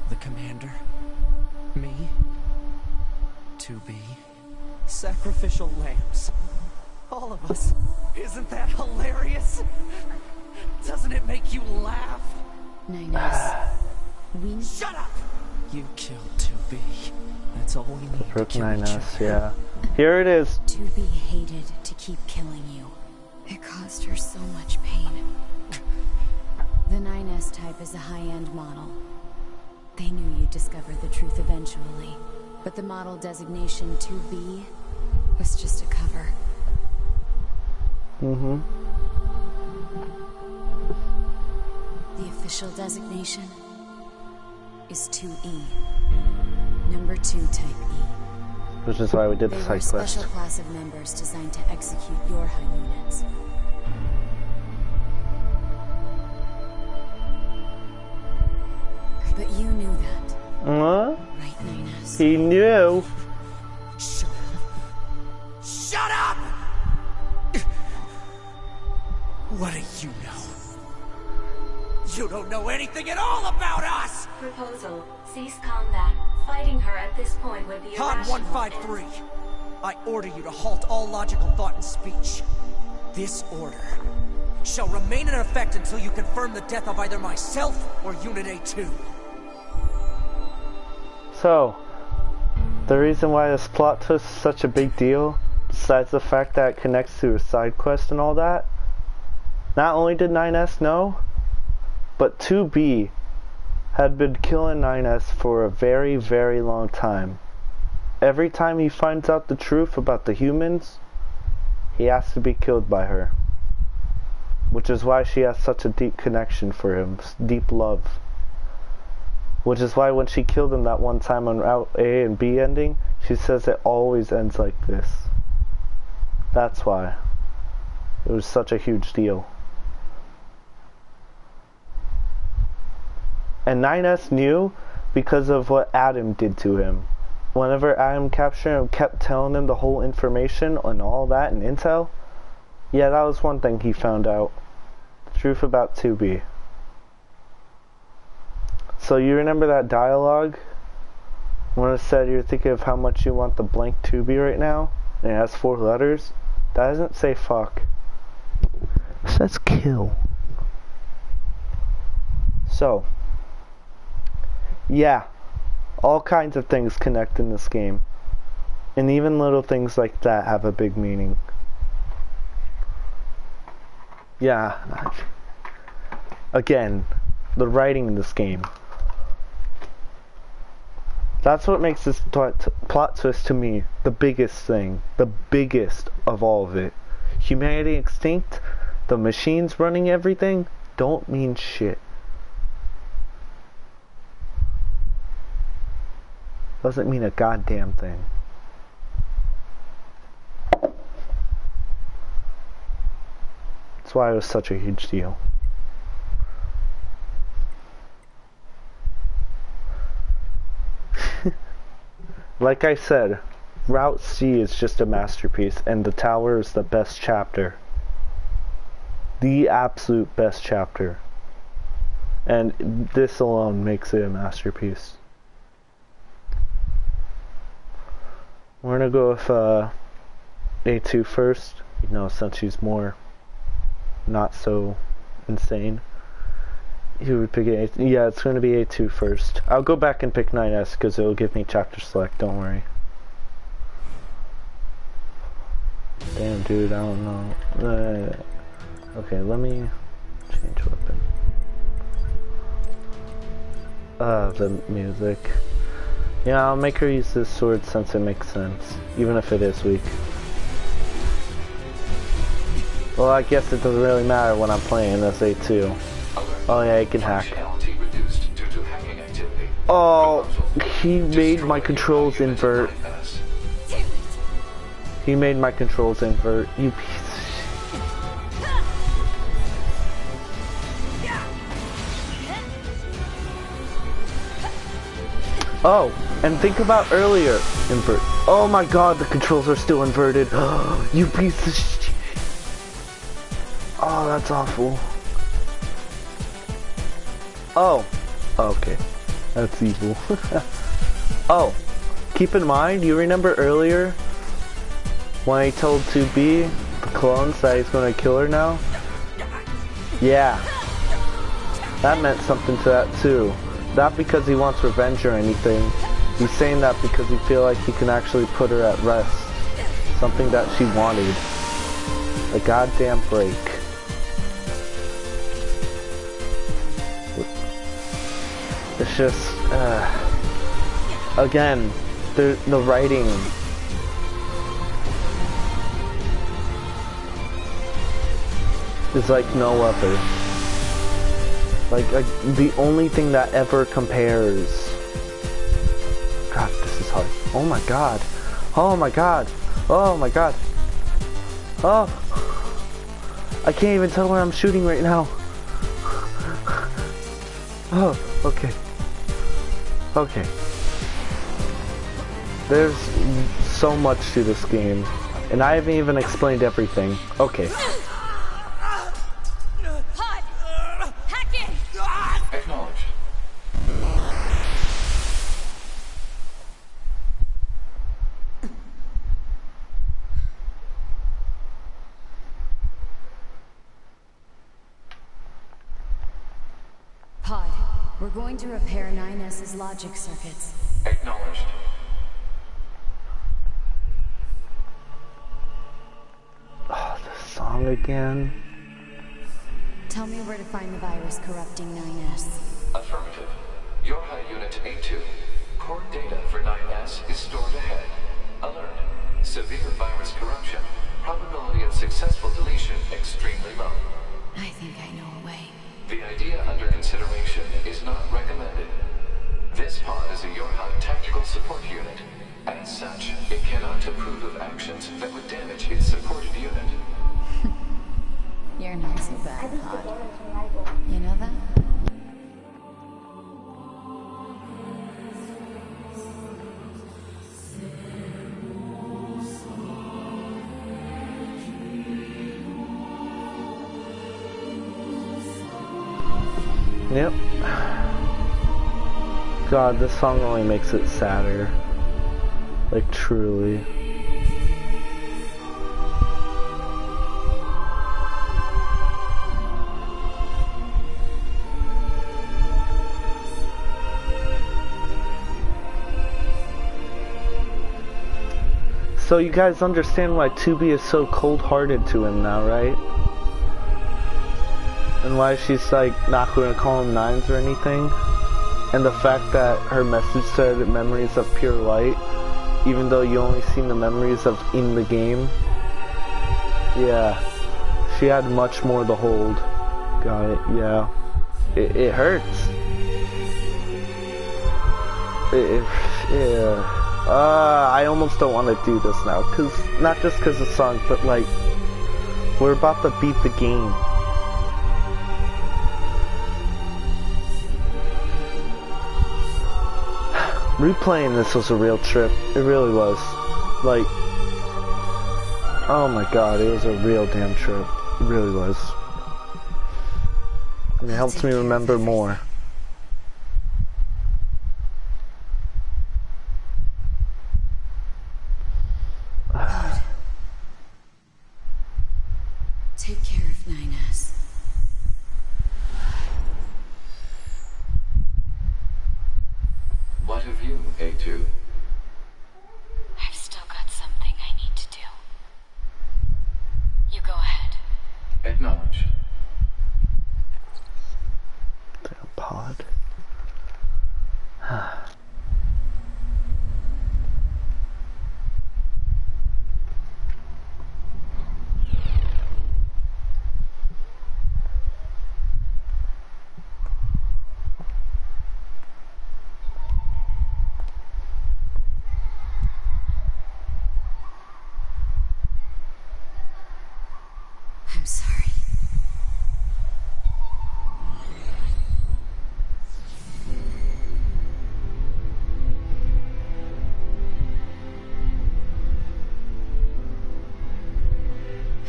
The commander, me, 2B, sacrificial lambs. All of us. Isn't that hilarious? Doesn't it make you laugh? NieR, we... Shut up! You killed 2B. That's all we need to kill each other. Yeah. Here it is. 2B hated to keep killing you. It caused her so much pain. The 9S type is a high-end model. They knew you'd discover the truth eventually. But the model designation 2B was just a cover. Mm-hmm. The official designation is 2E. Number 2 type E. Which is why we did the They were a side quest. special class of members designed to execute your high units. But you knew that, What? right, 9S? He knew. Shut up! Shut up! What do you know? You don't know anything at all about us! Proposal. Cease combat. Fighting her at this point would be Han irrational. 153, I order you to halt all logical thought and speech. This order shall remain in effect until you confirm the death of either myself or Unit A2. So, the reason why this plot twist is such a big deal, besides the fact that it connects to a side quest and all that, not only did 9S know, but 2B had been killing 9S for a very, very long time. Every time he finds out the truth about the humans, he has to be killed by her. Which is why she has such a deep connection for him, deep love. Which is why when she killed him that one time on Route A and B ending, she says it always ends like this. That's why. It was such a huge deal. And 9S knew because of what Adam did to him. Whenever Adam captured him, kept telling him the whole information and all that and intel. Yeah, that was one thing he found out. The truth about 2B. So you remember that dialogue? When it said you're thinking of how much you want the blank 2B right now? And it has 4 letters? That doesn't say fuck. It says kill. So, yeah, all kinds of things connect in this game. And even little things like that have a big meaning. Yeah. Again, the writing in this game. That's what makes this plot twist to me the biggest thing. The biggest of all of it. Humanity extinct, the machines running everything, don't mean shit. Doesn't mean a goddamn thing. That's why it was such a huge deal. Like I said, Route C is just a masterpiece, and the tower is the best chapter. The absolute best chapter. And this alone makes it a masterpiece. We're gonna go with A2 first, you know, since she's more not so insane. You would pick A. Yeah, it's gonna be A2 first. I'll go back and pick 9S because it'll give me chapter select. Don't worry. Damn, dude, I don't know. Okay, let me change weapon. The music. Yeah, I'll make her use this sword since it makes sense, even if it is weak. Well, I guess it doesn't really matter when I'm playing this A2. Oh yeah, he can hack. Oh, he made my controls invert. He made my controls invert, you piece of shit. Oh, and think about earlier, invert. Oh my god, the controls are still inverted. You piece of shit. Oh, that's awful. Oh, okay. That's evil. Oh, keep in mind, you remember earlier when I told 2B, the clones, that he's gonna kill her now? Yeah. That meant something to that too. Not because he wants revenge or anything. He's saying that because he feels like he can actually put her at rest. Something that she wanted. A goddamn break. It's just, again, the writing. Is like no other. Like, the only thing that ever compares. God, this is hard. Oh my god. Oh my god. Oh my god. Oh. I can't even tell where I'm shooting right now. Oh, okay. Okay. There's so much to this game. And I haven't even explained everything. Okay. Acknowledged. Pod, we're going to repair 9S's logic circuits. Acknowledged. Oh, the song again. Tell me where to find the virus corrupting 9S. Affirmative. Your high unit A2. Core data for 9S is stored ahead. Alert. Severe virus corruption. Probability of successful deletion extremely low. I think I know a way. The idea under consideration is not recommended. This pod is a Yorha tactical support unit. As such, it cannot approve of actions that would damage its supported unit. You're not so bad, Pod. You know that? Yep. God, this song only makes it sadder. Like, truly. So you guys understand why 2B is so cold-hearted to him now, right? And why she's like not going to call him nines or anything? And the fact that her message said memories of pure light, even though you only seen the memories of in the game. Yeah, she had much more to hold. Got it, yeah. It hurts. Yeah. I almost don't want to do this now, not just because of the song, but like, we're about to beat the game. Replaying this was a real trip. It really was. Like, oh my god, it was a real damn trip. It really was. And it helps me remember more. Take care of 9S. What of you, A2? I've still got something I need to do.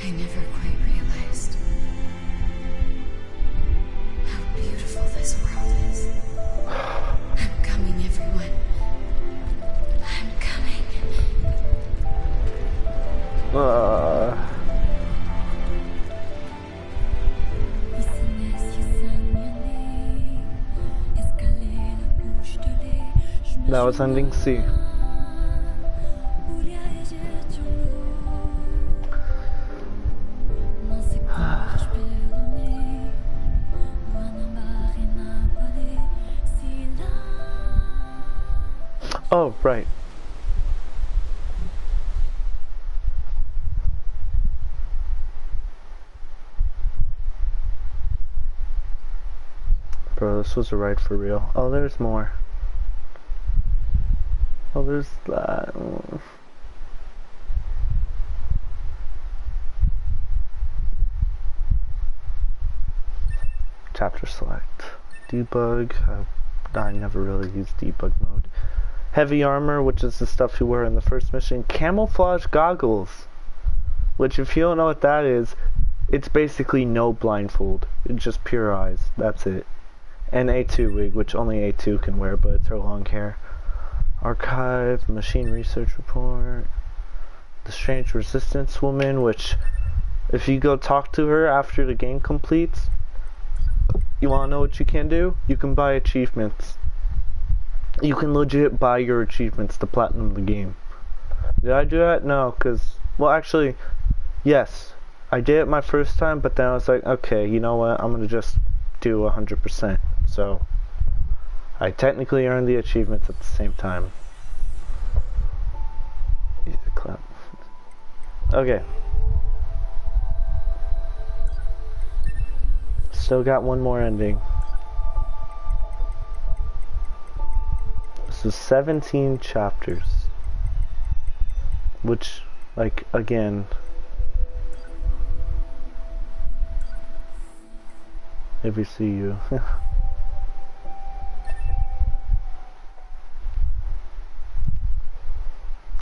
I never quite realized how beautiful this world is. I'm coming, everyone. I'm coming. That was ending C. Oh, right. Bro, this was a ride for real. Oh, there's more. Oh, there's that. Chapter select. Debug. I never really used debug mode. Heavy armor, which is the stuff you wear in the first mission. Camouflage goggles, which if you don't know what that is, it's basically no blindfold. It's just pure eyes. That's it. And A2 wig, which only A2 can wear, but it's her long hair. Archive, machine research report. The strange resistance woman, which if you go talk to her after the game completes, you wanna know what you can do? You can buy achievements. You can legit buy your achievements to platinum the game. Did I do that? No, because, well, actually, yes. I did it my first time, but then I was like, okay, you know what? I'm going to just do 100%. So, I technically earned the achievements at the same time. Easy clap. Okay. Still got one more ending. This is 17 chapters. Which, like, again... Maybe see you.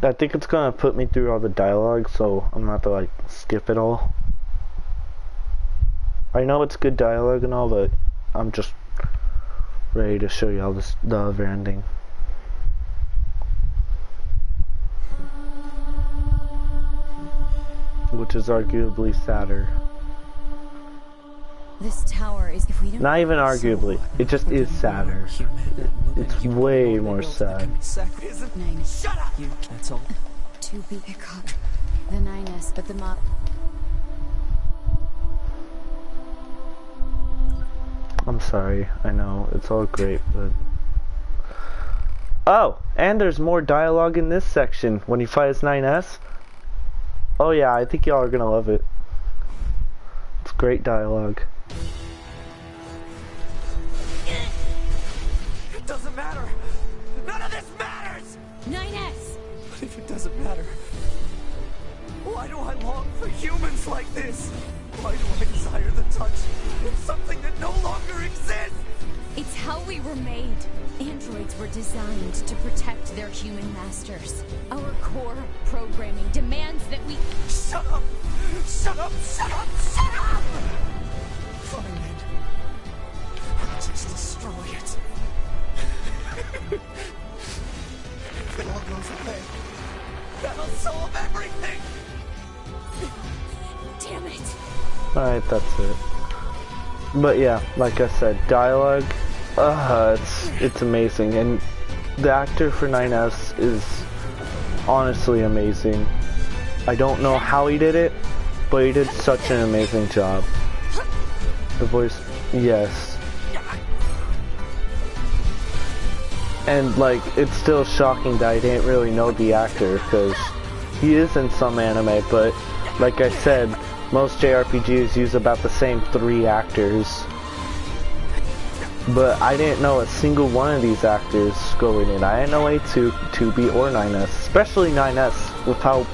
I think it's gonna put me through all the dialogue, so I'm gonna have to, like, skip it all. I know it's good dialogue and all, but I'm just ready to show you all this, the other ending. Which is arguably sadder. This tower is... If we don't... Not even arguably, it just is sadder. It's way more sad. Shut up! You, that's all. To be caught. The 9S, but the mob... I'm sorry, I know, it's all great, but... Oh, and there's more dialogue in this section when you fight as 9S. Oh yeah, I think y'all are gonna love it. It's great dialogue. It doesn't matter! None of this matters! 9S! But if it doesn't matter, why do I long for humans like this? Why do I desire the touch of something that no longer exists? It's how we were made. Androids were designed to protect their human masters. Our core programming demands that we... Shut up! Shut up! Shut up! Shut up! Fine then. I'll just destroy it. If it all goes away, that'll solve everything! Damn it! Alright, that's it. But yeah, like I said, dialogue, it's amazing, and the actor for 9S is honestly amazing. I don't know how he did it, but he did such an amazing job. The voice, yes. And like, it's still shocking that I didn't really know the actor, because he is in some anime, but like I said, most JRPGs use about the same 3 actors. But I didn't know a single one of these actors going in. I didn't know A2, 2B, or 9S. Especially 9S, with how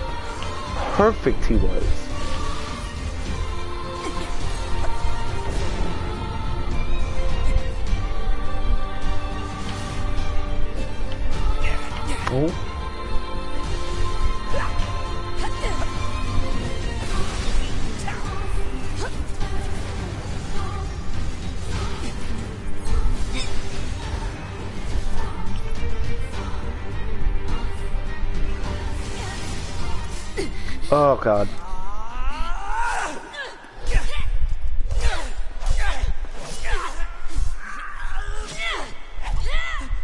perfect he was. Oh. Oh god.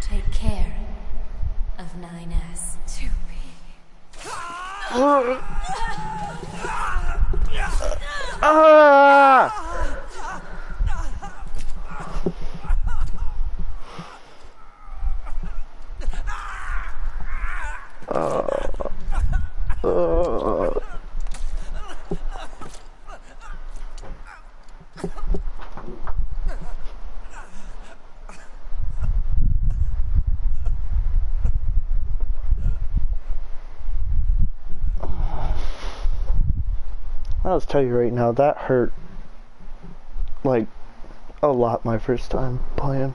Take care of 9S. 2B. Ah! I'll tell you right now, that hurt like a lot my first time playing.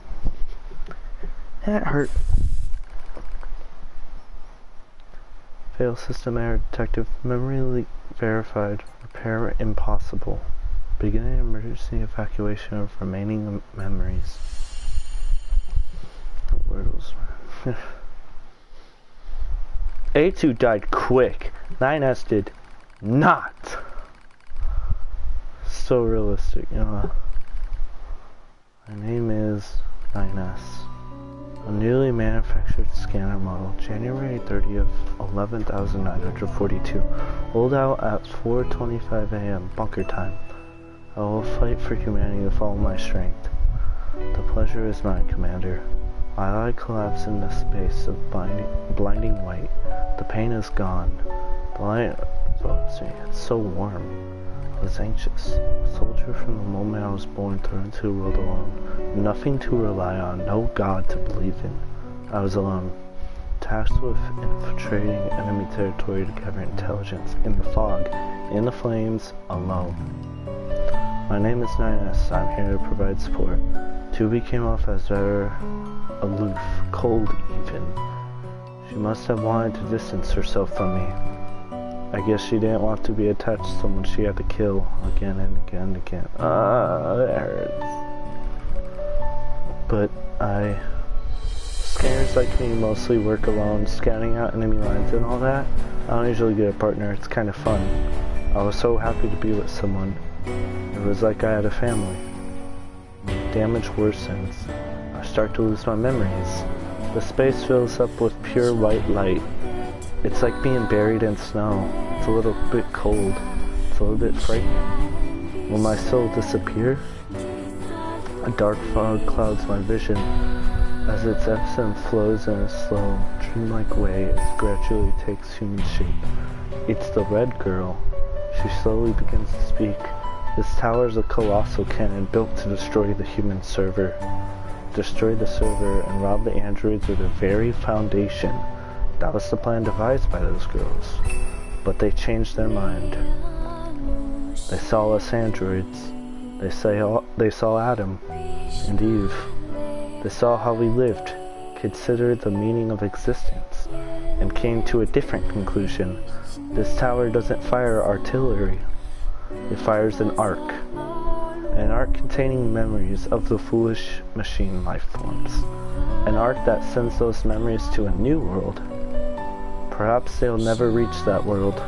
That hurt. Fail system error detective. Memory leak verified. Repair impossible. Beginning emergency evacuation of remaining memories. A2 died quick. 9S did not. So realistic, you know. My name is 9S. A newly manufactured scanner model, January 30th, 11,942. Rolled out at 4:25 a.m. bunker time. I will fight for humanity with all my strength. The pleasure is mine, Commander. My eye collapsed in the space of blinding white. The pain is gone. The light envelops me. It's so warm. I was anxious. A soldier from the moment I was born thrown into the world alone. Nothing to rely on, no God to believe in. I was alone. Tasked with infiltrating enemy territory to gather intelligence. In the fog, in the flames, alone. My name is 9S. I'm here to provide support. 2B came off as very aloof, cold even. She must have wanted to distance herself from me. I guess she didn't want to be attached to someone she had to kill again and again and again. It hurts. But scanners like me mostly work alone, scanning out enemy lines and all that. I don't usually get a partner, it's kind of fun. I was so happy to be with someone. It was like I had a family. Damage worsens. I start to lose my memories. The space fills up with pure white light. It's like being buried in snow. It's a little bit cold. It's a little bit frightening. Will my soul disappear? A dark fog clouds my vision. As its essence flows in a slow, dreamlike way, it gradually takes human shape. It's the red girl. She slowly begins to speak. This tower is a colossal cannon built to destroy the human server. Destroy the server and rob the androids of their very foundation. That was the plan devised by those girls. But they changed their mind. They saw us androids. They saw Adam and Eve. They saw how we lived, considered the meaning of existence, and came to a different conclusion. This tower doesn't fire artillery. It fires an arc. An arc containing memories of the foolish machine life forms. An arc that sends those memories to a new world. Perhaps they'll never reach that world.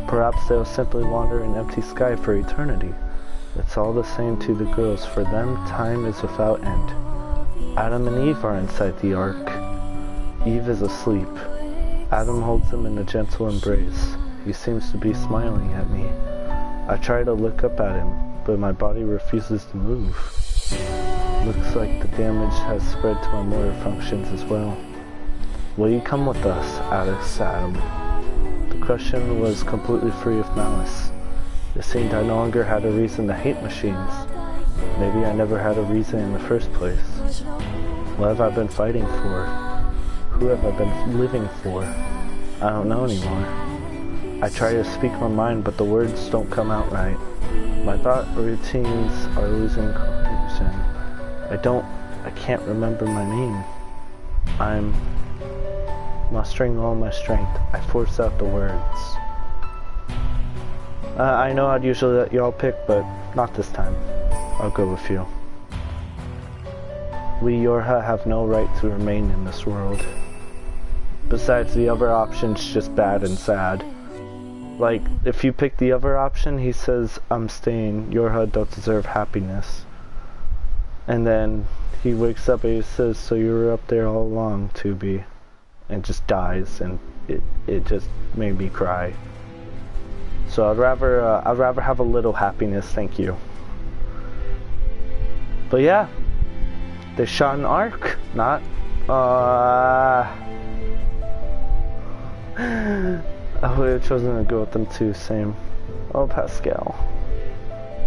Perhaps they'll simply wander in empty sky for eternity. It's all the same to the girls. For them, time is without end. Adam and Eve are inside the ark. Eve is asleep. Adam holds them in a gentle embrace. He seems to be smiling at me. I try to look up at him, but my body refuses to move. Looks like the damage has spread to my motor functions as well. Will you come with us? Asked Adam. The question was completely free of malice. It seemed I no longer had a reason to hate machines. Maybe I never had a reason in the first place. What have I been fighting for? Who have I been living for? I don't know anymore. I try to speak my mind, but the words don't come out right. My thought routines are losing cohesion. I can't remember my name. I'm mustering all my strength. I force out the words. I know I'd usually let y'all pick, but not this time. I'll go with you. We Yorha have no right to remain in this world. Besides, the other option's just bad and sad. Like, if you pick the other option, he says, I'm staying, Yorha don't deserve happiness. And then he wakes up and he says, so you were up there all along, 2B. And just dies, and it just made me cry. So I'd rather have a little happiness, thank you. But yeah, they shot an arc, not, I would have chosen to go with them too, same. Oh, Pascal.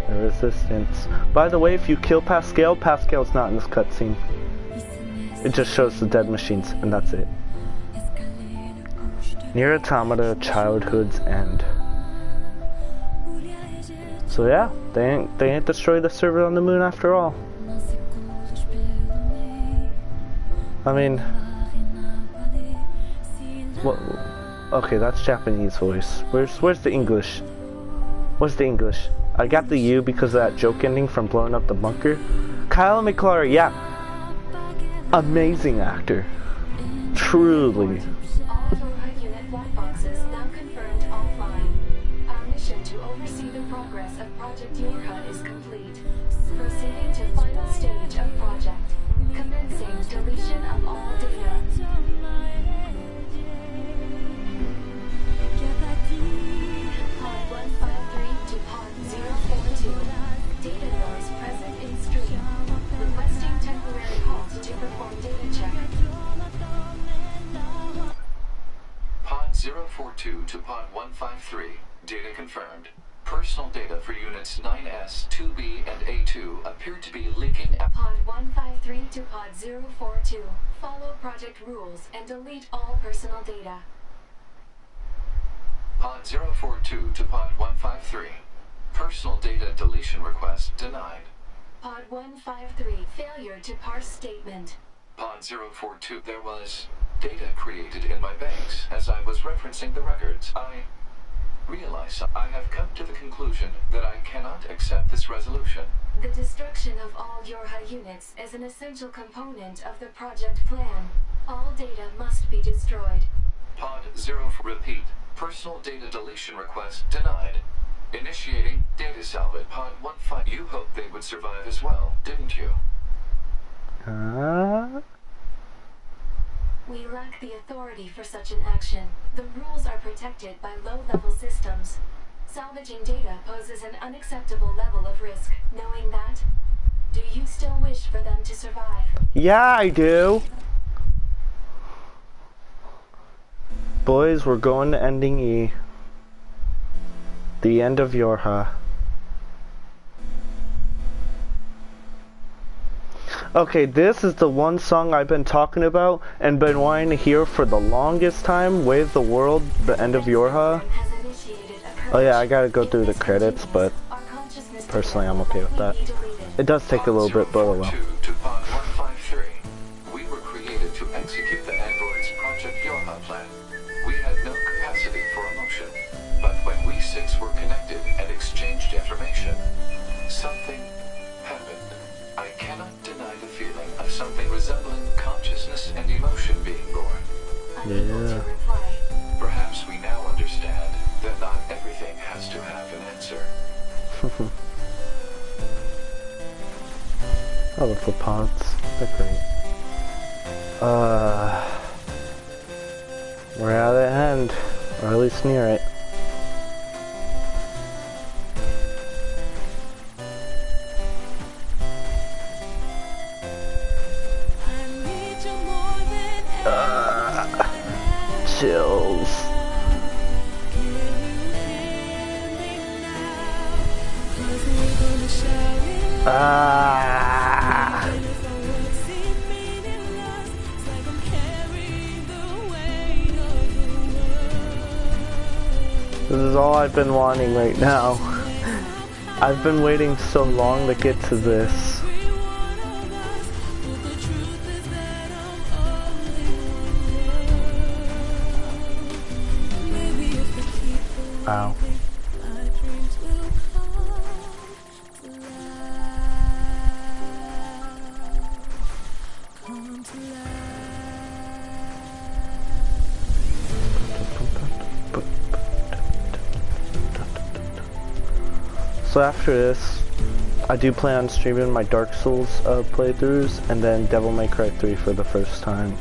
The resistance. By the way, if you kill Pascal, Pascal's not in this cutscene. It just shows the dead machines, and that's it. NieR Automata, Childhood's End. So yeah, they ain't destroyed the server on the moon after all. I mean, what? Okay, that's Japanese voice. Where's the English? Where's the English? I got the U because of that joke ending from blowing up the bunker. Kyle McClure, yeah, amazing actor, truly. All Yorha unit black boxes now confirmed offline. Our mission to oversee the progress of Project Yorha is complete. Proceeding to final stage of project. Commencing deletion of all data. Pod 153 to Pod 042. Data noise present in stream. Requesting temporary halt to perform data check. Pod 042 to Pod 153. Data confirmed. Personal data for units 9S, 2B, and A2 appear to be leaking out. Pod 153 to Pod 042. Follow project rules and delete all personal data. Pod 042 to Pod 153. Personal data deletion request denied. Pod 153. Failure to parse statement. Pod 042. There was data created in my banks as I was referencing the records. I realize I have come to the conclusion that I cannot accept this resolution. The destruction of all Yorha units is an essential component of the project plan. All data must be destroyed. Pod 0. Repeat. Personal data deletion request denied. Initiating data salvage. Pod 15. You hoped they would survive as well, didn't you? We lack the authority for such an action. The rules are protected by low-level systems. Salvaging data poses an unacceptable level of risk. Knowing that, do you still wish for them to survive? Yeah, I do. Boys, we're going to ending E. The end of Yorha. Okay, this is the one song I've been talking about and been wanting to hear for the longest time. Wave the World, the end of Yorha. Oh yeah, I gotta go through the credits, but personally I'm okay with that. It does take a little bit, but oh well. To Pod 153. We were created to execute the android's Project Yorha plan. We had no capacity for emotion, but when we six were connected and exchanged information, something happened. I cannot deny the feeling of something resembling consciousness and emotion being born. Yeah. Perhaps we now understand that not everything has to have an answer. I love the pods. They're great. We're at the end, or at least near it. Chills. This is all I've been wanting right now. I've been waiting so long to get to this. Wow. So after this, I do plan on streaming my Dark Souls playthroughs and then Devil May Cry 3 for the first time.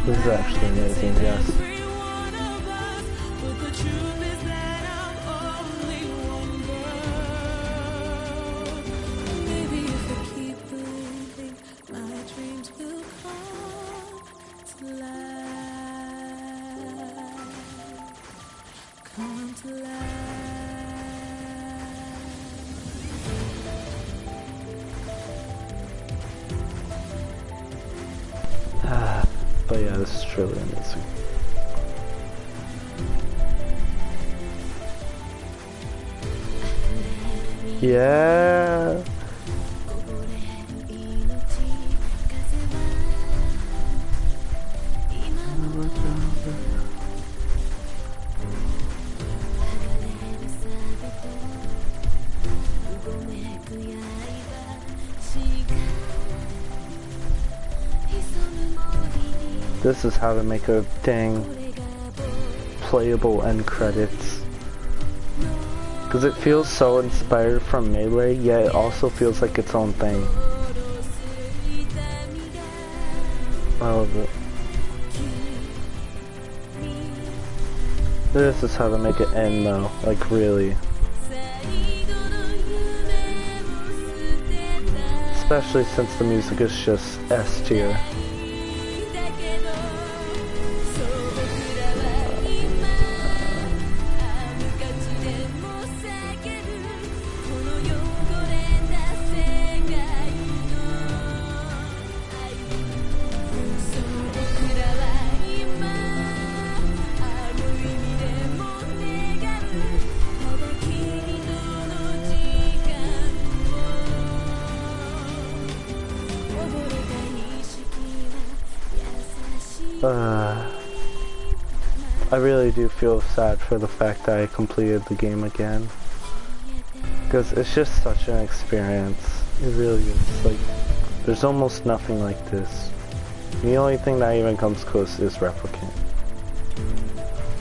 This is actually amazing, yes. But yeah, this is truly amazing. Yeah. This is how to make a dang playable end credits. Because it feels so inspired from Melee, yet it also feels like its own thing. I love it. This is how to make it end though, like really. Especially since the music is just S tier. I really do feel sad for the fact that I completed the game again. Because it's just such an experience. It really is. Like, there's almost nothing like this. The only thing that even comes close is Replicant.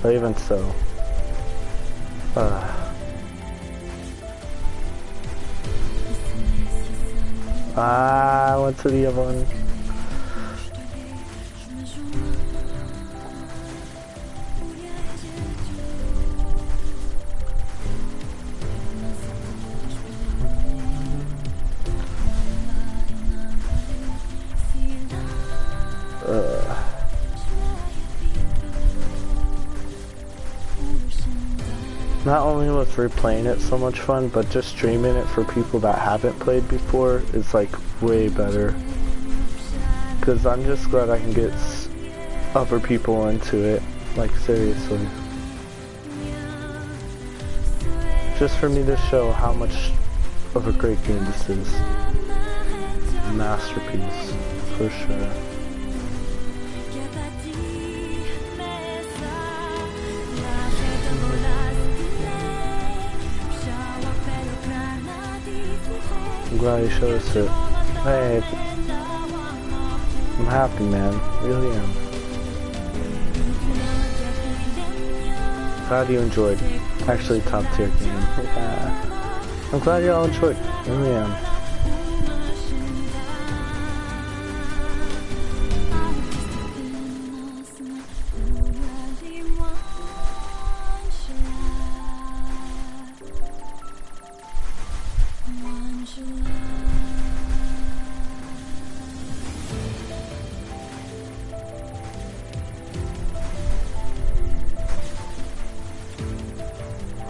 But even so. I went to the other one. Not only was replaying it so much fun, but just streaming it for people that haven't played before is like way better. Because I'm just glad I can get other people into it, like seriously. Just for me to show how much of a great game this is. Masterpiece, for sure. I'm glad you showed us it. Hey, I'm happy, man. Really am. Glad you enjoyed. Actually, top tier game. Yeah. I'm glad you all enjoyed. Really am.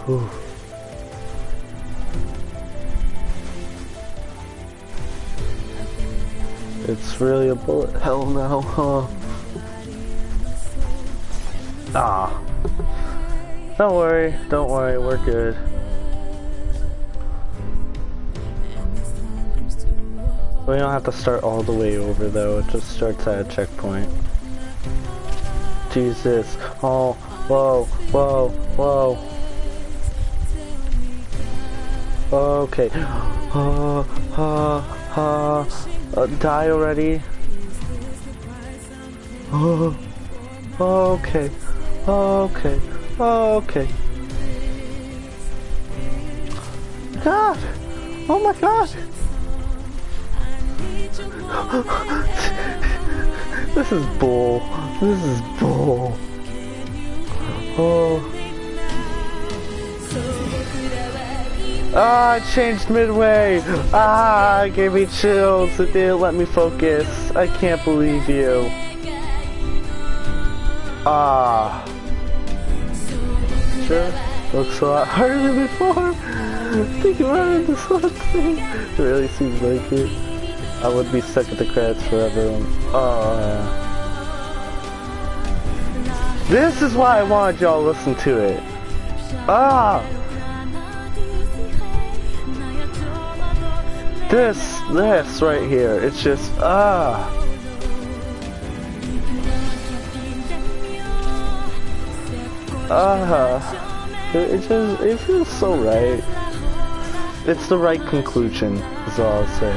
Whew. It's really a bullet hell now, huh? Ah. Don't worry, we're good. We don't have to start all the way over though, it just starts at a checkpoint. Jesus. Oh, whoa, whoa, whoa. Okay. Die already. Oh, okay. Okay. Okay. God! Oh my God! This is bull. This is bull. Oh. Ah, it changed midway. Ah, it gave me chills. It didn't let me focus. I can't believe you. Ah. Sure. Looks a lot harder than before. Think about it, this whole thing. It really seems like it. I would be stuck at the credits forever. Oh, yeah. This is why I wanted y'all to listen to it. Ah! This right here, it's just, ah! It feels so right. It's the right conclusion, is all I'll say.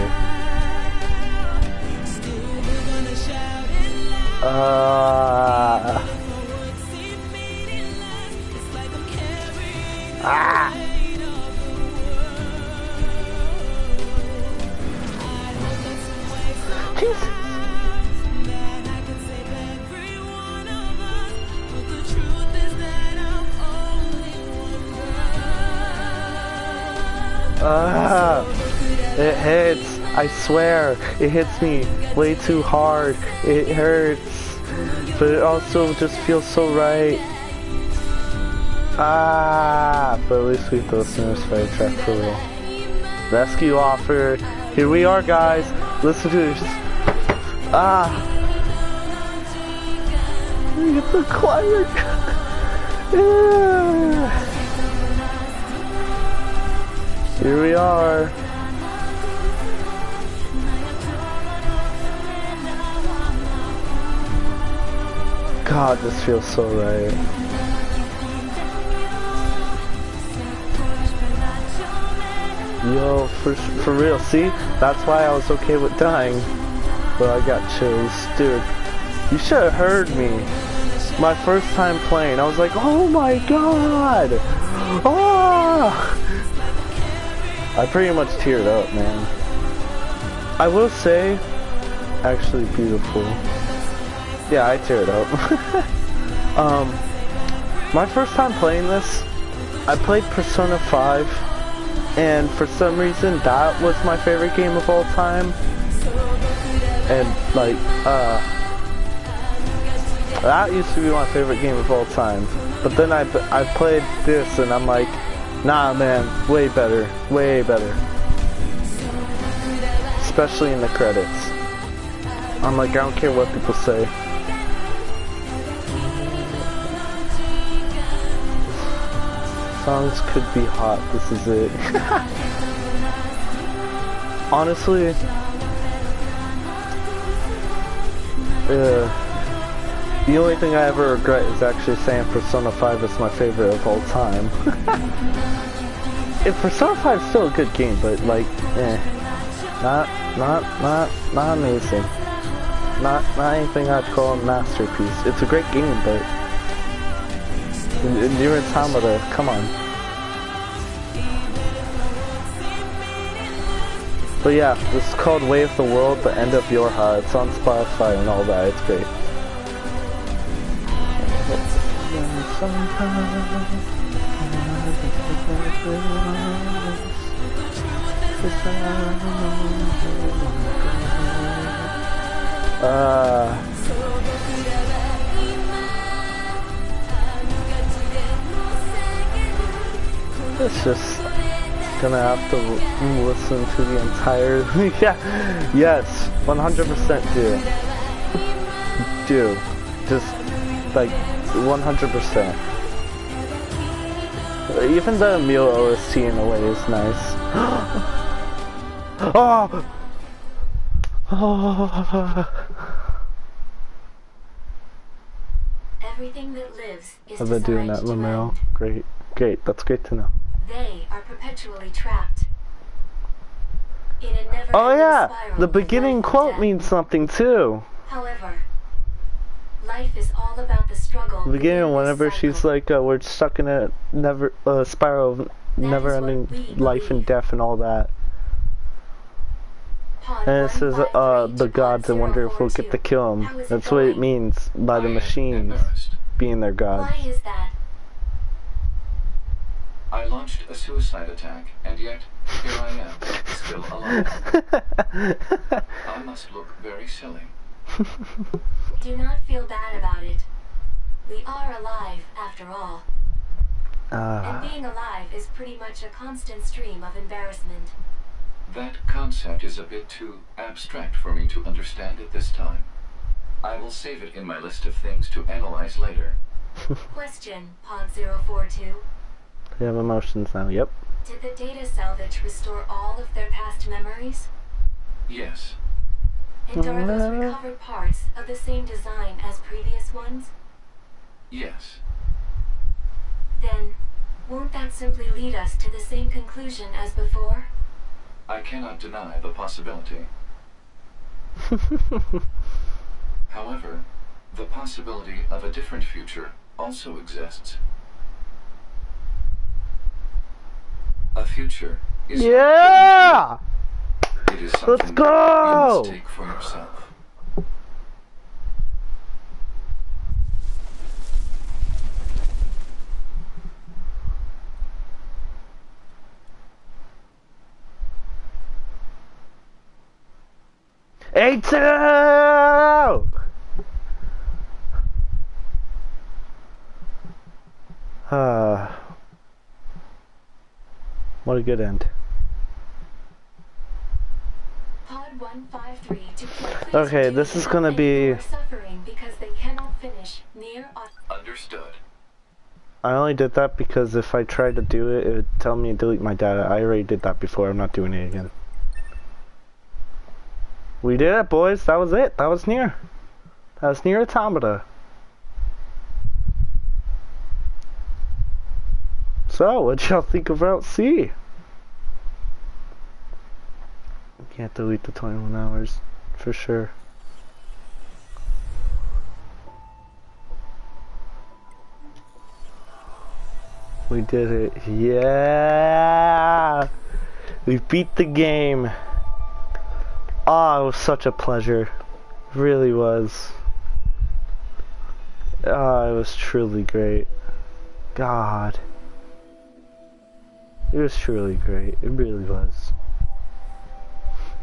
Ah! Jesus! It hits. I swear, it hits me way too hard. It hurts, but it also just feels so right. But at least we throw Snooze Fire Track for real. Rescue offer. Here we are, guys. Listen to this. Get the choir. Here we are. God, this feels so right. Yo, for real, see? That's why I was okay with dying. But I got chills. Dude, you should have heard me. My first time playing, I was like, oh my God! Ah! I pretty much teared up, man. I will say, actually beautiful. Yeah, I teared up. My first time playing this, I played Persona 5, and for some reason that was my favorite game of all time. And like, that used to be my favorite game of all time. But then I played this and I'm like, nah man, way better, way better. Especially in the credits. I'm like, I don't care what people say. Songs could be hot, this is it. Honestly, the only thing I ever regret is actually saying Persona 5 is my favorite of all time. If Persona 5 is still a good game, but like, not amazing. Not anything I'd call a masterpiece. It's a great game, but NieR Automata, come on. But yeah, this is called Way of the World, The End of Your Heart. It's on Spotify and all that, it's great. it's just gonna have to listen to the entire. Yeah, yes, 100% do, just like 100%. Even the Emil OST in a way is nice. Oh! Oh! Everything that lives is I've been doing designed that, to Lamel. end. Great, great. That's great to know. They are perpetually trapped in a never-ending Oh yeah, spiral the of beginning life and quote death. means something too. However, life is all about the struggle. The beginning, within this whenever cycle. she's like, we're stuck in a spiral of never-ending we life and believe. death and all that. Pod And it says, 153 the to gods and wonder if we'll 042. get to kill him. How is it That's what it going? means by the I am machines embarrassed. being their gods. Why is that? I launched a suicide attack, and yet, here I am, still alive. I must look very silly. Do not feel bad about it. We are alive, after all. And being alive is pretty much a constant stream of embarrassment. That concept is a bit too abstract for me to understand at this time. I will save it in my list of things to analyze later. Question, Pod 042. They have emotions now, yep. Did the data salvage restore all of their past memories? Yes. And are those recovered parts of the same design as previous ones? Yes. Then, won't that simply lead us to the same conclusion as before? I cannot deny the possibility. However, the possibility of a different future also exists. A future is not Yeah! given to you. It is something Let's go! you must take for yourself. A2! What a good end. Pod 153 to complete Okay, duty this is of gonna any be- who are suffering because they cannot finish NieR Automata. Understood. I only did that because if I tried to do it, it would tell me to delete my data. I already did that before. I'm not doing it again. We did it, boys. That was it. That was NieR. That was NieR Automata. So, what y'all think about C? Can't delete the 21 hours, for sure. We did it. Yeah! We beat the game. Oh, it was such a pleasure. It really was. Oh, it was truly great. God. It was truly great. It really was.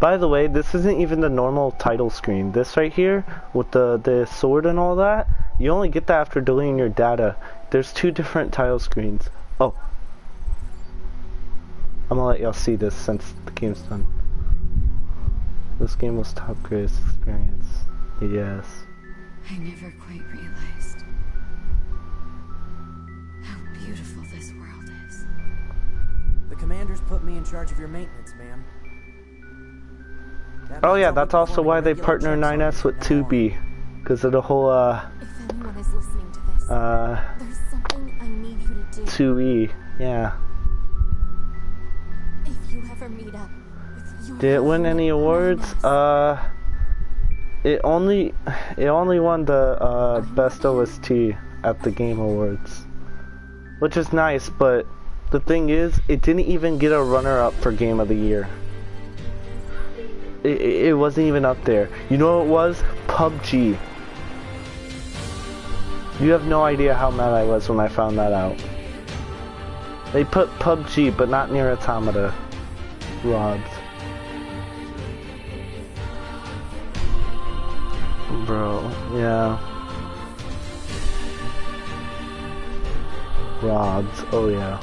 By the way, this isn't even the normal title screen. This right here, with the sword and all that, you only get that after deleting your data. There's two different title screens. Oh. I'm gonna let y'all see this since the game's done. This game was top greatest experience. Yes. I never quite realized how beautiful this world is. The commanders put me in charge of your maintenance, ma'am. That Oh means yeah, I'll be that's also performing why they regular partner checks on 9S you with from now on. 2B. Because of the whole, If anyone is listening to this, there's something I need you to do. 2E. Yeah. If you ever meet up with your Did it win any awards? 9S, It only won the best OST at the Game Awards, which is nice. But the thing is, it didn't even get a runner-up for Game of the Year. It wasn't even up there. You know what it was? PUBG. You have no idea how mad I was when I found that out. They put PUBG, but not NieR Automata. Robbed. Bro, yeah. Robbed, oh yeah.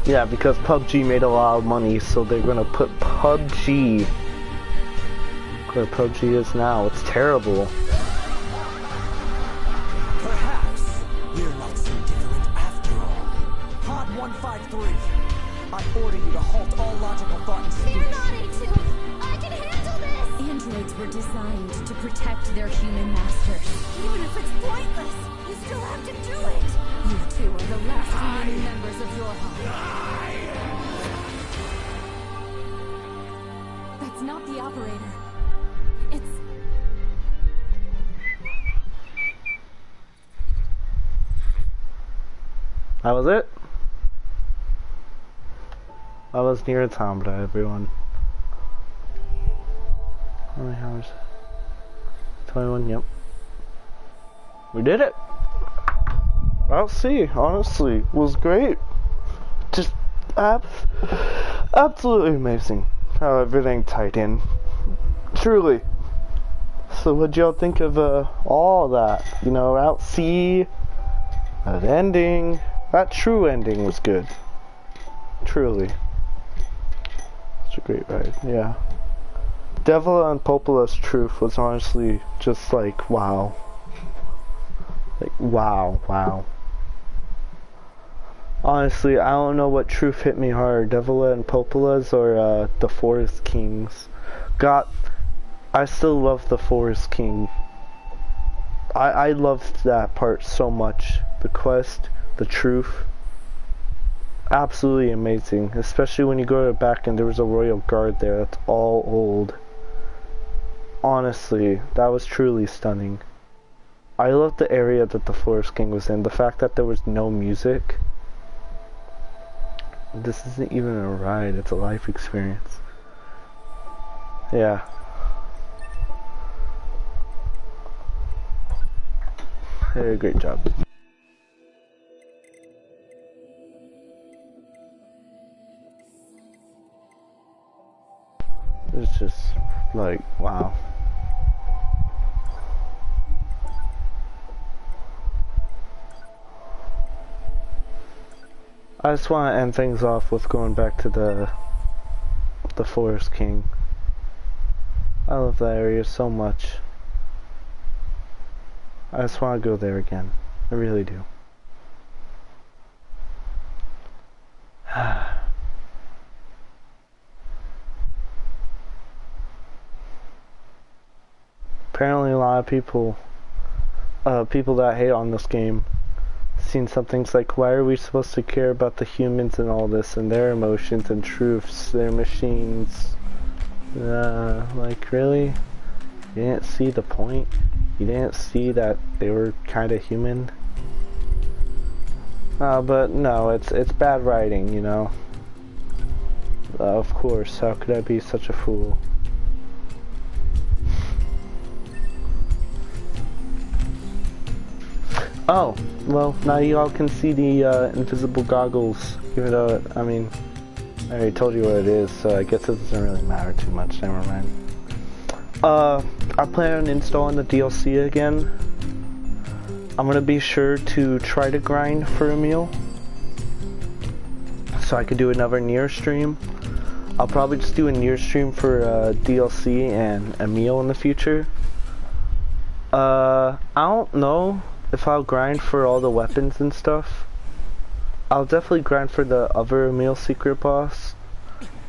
Yeah, because PUBG made a lot of money, so they're gonna put PUBG where PUBG is now. It's terrible. Perhaps we're not so different after all. Pod 153, I order you to halt all logical thought and speech. Fear not, A2. I can handle this. Androids were designed to protect their human masters. Even if it's pointless, you still have to do it. You two are the last remaining members of your hive. That's not the operator. It's... That was it. That was NieR Automata, everyone. How many hours? 21, yep. We did it! I'll see, honestly. It was great. Just absolutely amazing how everything tied in. Truly. So what'd y'all think of all that? You know, out sea, that ending, that true ending was good. Truly. It's a great ride, yeah. Devil and Popola's truth was honestly just like, wow. Like, wow. Honestly, I don't know what truth hit me harder, Devil and Popola's or the Forest Kings. God, I still love the Forest King. I loved that part so much. The quest, the truth. Absolutely amazing. Especially when you go to the back and there was a royal guard there that's all old. Honestly, that was truly stunning. I loved the area that the Forest King was in. The fact that there was no music. This isn't even a ride, it's a life experience. Yeah. They did a great job. It's just like, wow. I just want to end things off with going back to the Forest King. I love that area so much. I just want to go there again. I really do. Apparently a lot of people that hate on this game seen some things like, why are we supposed to care about the humans and all this and their emotions and truths, their machines? Like, really? You didn't see the point? You didn't see that they were kind of human? But no, it's bad writing, you know? Of course, how could I be such a fool? Oh, well, now you all can see the invisible goggles, even though, I mean, I already told you what it is, so I guess it doesn't really matter too much, never mind. I plan on installing the DLC again. I'm gonna be sure to try to grind for a meal, so I could do another NieR stream. I'll probably just do a NieR stream for DLC and a meal in the future. I don't know if I'll grind for all the weapons and stuff. I'll definitely grind for the other meal secret boss.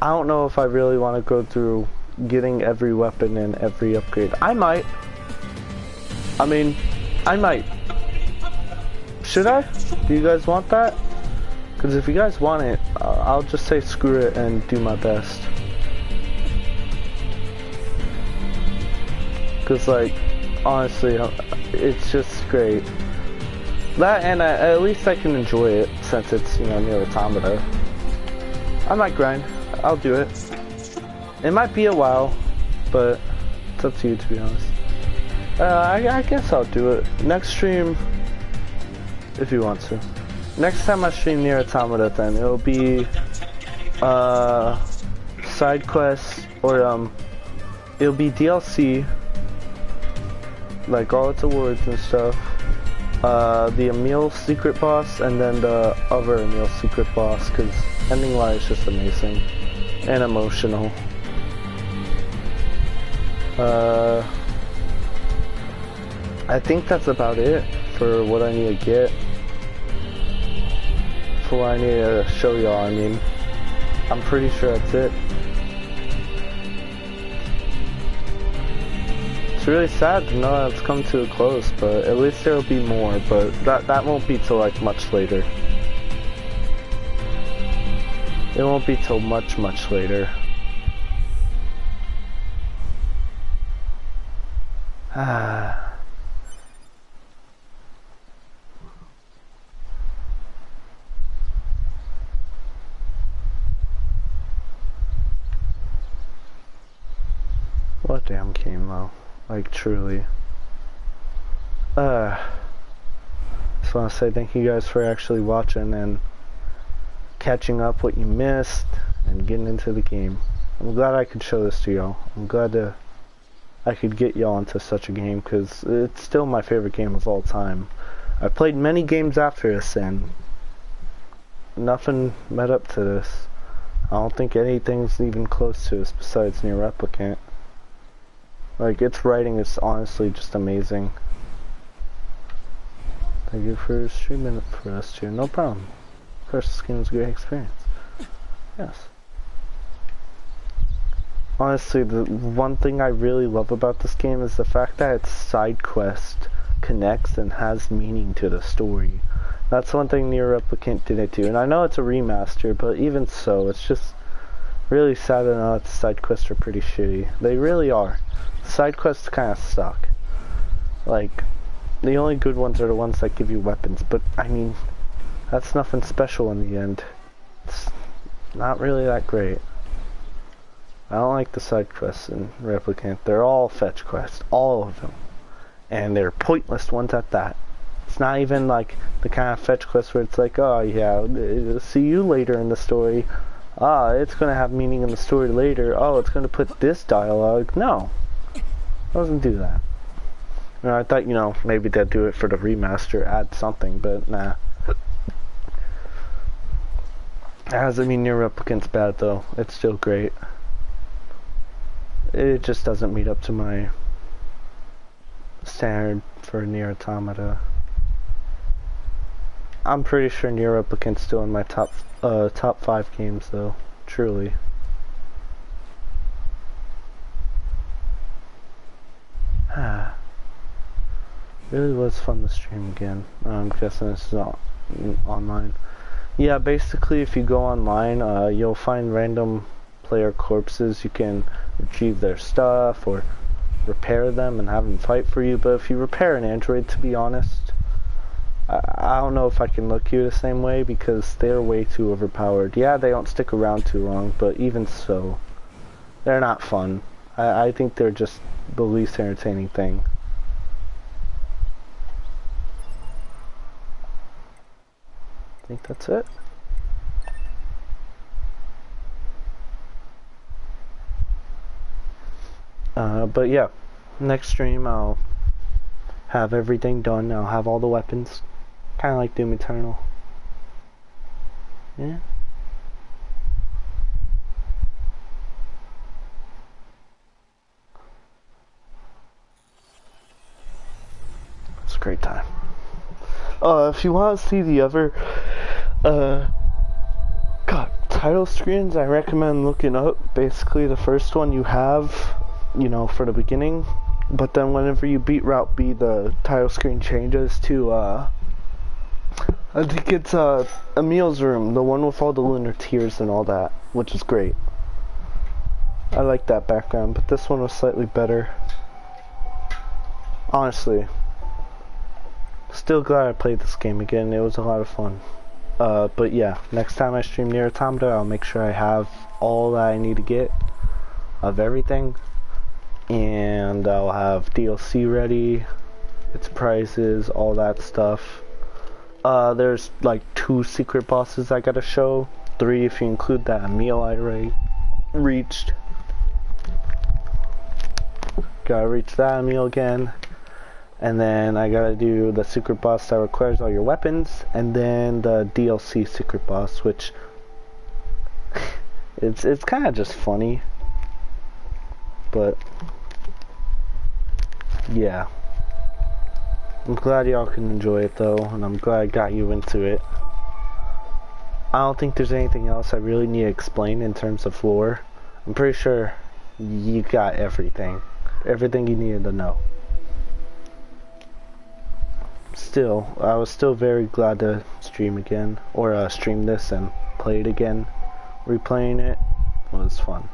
I don't know if I really want to go through getting every weapon and every upgrade. I might. I mean, I might. Should I? Do you guys want that? Because if you guys want it, I'll just say screw it and do my best. Because, like, honestly, it's just great. That, and at least I can enjoy it since it's, you know, NieR Automata. I might grind. I'll do it. It might be a while, but it's up to you, to be honest. I guess I'll do it. Next stream, if you want to. Next time I stream NieR Automata, then it'll be side quests, or it'll be DLC, like all its awards and stuff. The Emil secret boss, and then the other Emil secret boss, because Ending-wise, just amazing. And emotional. I think that's about it for what I need to get. For what I need to show y'all, I mean. I'm pretty sure that's it. It's really sad to know that it's come to a close, but at least there'll be more, but that won't be till like much later. It won't be till much later. Ah. What a damn game though. Like truly. Just want to say thank you guys for actually watching and catching up what you missed and getting into the game. I'm glad I could show this to y'all. I'm glad I could get y'all into such a game because it's still my favorite game of all time. I played many games after this and nothing met up to this. I don't think anything's even close to this besides NieR Replicant. Like, its writing is honestly just amazing. Thank you for streaming it for us too. No problem. Of course, this game was a great experience. Yes. Honestly, the one thing I really love about this game is the fact that its side quest connects and has meaning to the story. That's one thing NieR Replicant didn't do. And I know it's a remaster, but even so, it's just really sad to know that the side quests are pretty shitty. They really are. Side quests kind of suck. Like, the only good ones are the ones that give you weapons, but I mean, that's nothing special in the end. It's not really that great. I don't like the side quests in Replicant. They're all fetch quests, all of them. And they're pointless ones at that. It's not even like the kind of fetch quest where it's like, oh yeah, see you later in the story. Ah, it's gonna have meaning in the story later. Oh, it's gonna put this dialogue. No. It doesn't do that. You know, I thought, you know, maybe they'd do it for the remaster, add something, but nah. That doesn't mean NieR Replicant's bad though. It's still great. It just doesn't meet up to my standard for NieR Automata. I'm pretty sure NieR Replicant's still in my top 5 games though. Truly. Really was fun to stream again. I'm guessing this is not online. Yeah, basically if you go online, you'll find random player corpses. You can retrieve their stuff or repair them and have them fight for you. But if you repair an android, to be honest, I don't know if I can look you the same way because they're way too overpowered. Yeah, they don't stick around too long, but even so, they're not fun. I think they're just the least entertaining thing. I think that's it. But yeah, next stream I'll have everything done. I'll have all the weapons. Kind of like Doom Eternal. Yeah. It's a great time. If you want to see the other title screens, I recommend looking up basically the first one you have, you know, for the beginning, but then whenever you beat Route B, the title screen changes to I think it's Emil's room, the one with all the lunar tears and all that, which is great. I like that background, but this one was slightly better. Honestly, still glad I played this game again. It was a lot of fun. But yeah, next time I stream NieR Automata, I'll make sure I have all that I need to get of everything, and I'll have DLC ready, its prizes, all that stuff. There's like 2 secret bosses I gotta show, 3 if you include that Emil I already reached. Gotta reach that Emil again. And then I gotta do the secret boss that requires all your weapons, and then the DLC secret boss, which It's kind of just funny, but yeah. I'm glad y'all can enjoy it though, and I'm glad I got you into it. I don't think there's anything else I really need to explain in terms of lore. I'm pretty sure you got everything you needed to know. Still, I was still very glad to stream again, or stream this and play it again. Replaying it was fun,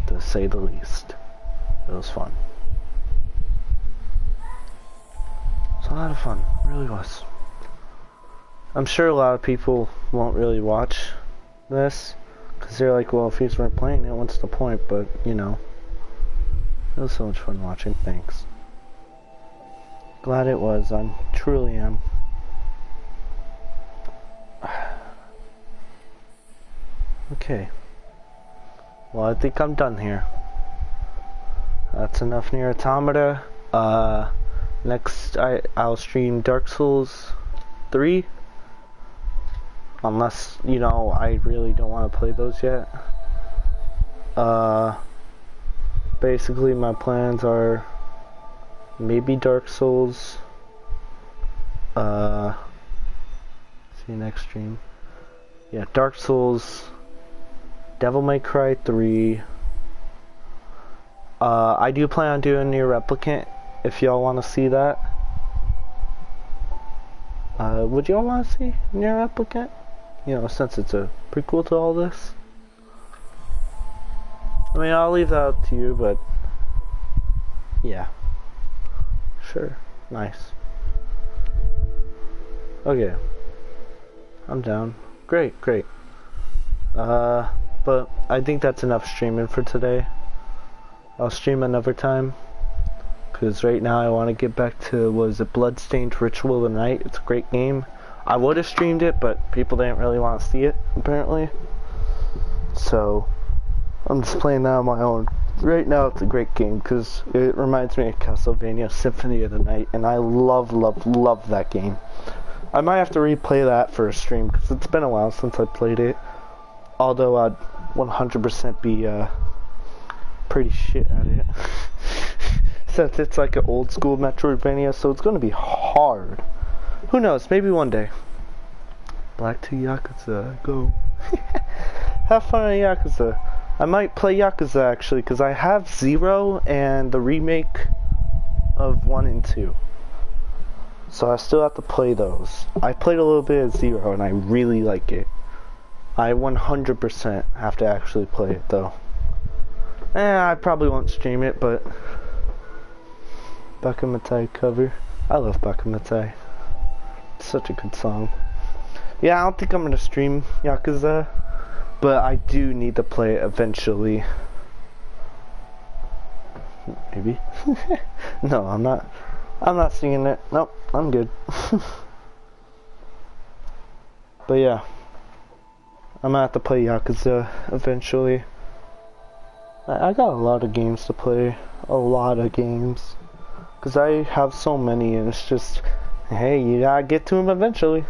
to say the least. It was fun. It's a lot of fun, it really was. I'm sure a lot of people won't really watch this, because they're like, well, if he's not playing it, what's the point? But, you know, it was so much fun watching. Thanks. Glad it was. I truly am. Okay. Well, I think I'm done here. That's enough NieR Automata. Next, I'll stream Dark Souls 3. Unless, you know, I really don't want to play those yet. Basically, my plans are maybe Dark Souls. See you next stream. Yeah, Dark Souls, Devil May Cry 3. I do plan on doing NieR Replicant, if y'all want to see that. Would y'all want to see NieR Replicant? You know, since it's a prequel to all this. I mean, I'll leave that up to you, but yeah. Sure. Nice. Okay. I'm down. Great. But I think that's enough streaming for today. I'll stream another time, because right now I want to get back to, what is it, Bloodstained Ritual of the Night. It's a great game. I would have streamed it, but people didn't really want to see it, apparently. So, I'm just playing that on my own. Right now, it's a great game, because it reminds me of Castlevania Symphony of the Night, and I love that game. I might have to replay that for a stream, because it's been a while since I played it. Although I'd 100% be pretty shit at it. Since it's like an old school Metroidvania, so it's going to be hard. Who knows, maybe one day. Black 2 Yakuza, go. Have fun on Yakuza. I might play Yakuza actually, because I have 0 and the remake of 1 and 2. So I still have to play those. I played a little bit of 0 and I really like it. I 100% have to actually play it though. I probably won't stream it, but Bakumatai cover. I love Bakumatai. It's such a good song. Yeah, I don't think I'm gonna stream Yakuza, but I do need to play it eventually. Maybe. No, I'm not singing it. Nope, I'm good. But yeah, I'm gonna have to play Yakuza eventually. I got a lot of games to play. A lot of games. Because I have so many, and it's just, hey, you gotta get to them eventually.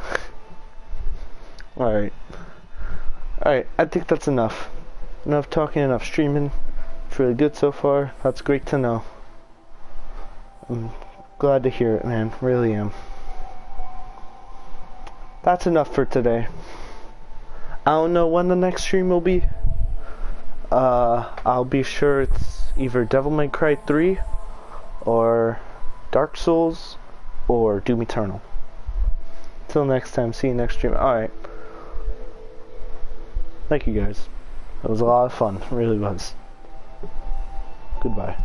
Alright. Alright, I think that's enough. Enough talking, enough streaming. It's really good so far. That's great to know. I'm glad to hear it, man. Really am. That's enough for today. I don't know when the next stream will be. I'll be sure it's either Devil May Cry 3 or Dark Souls or Doom Eternal. Till next time, see you next stream. Alright. Thank you guys. It was a lot of fun. It really was. Goodbye.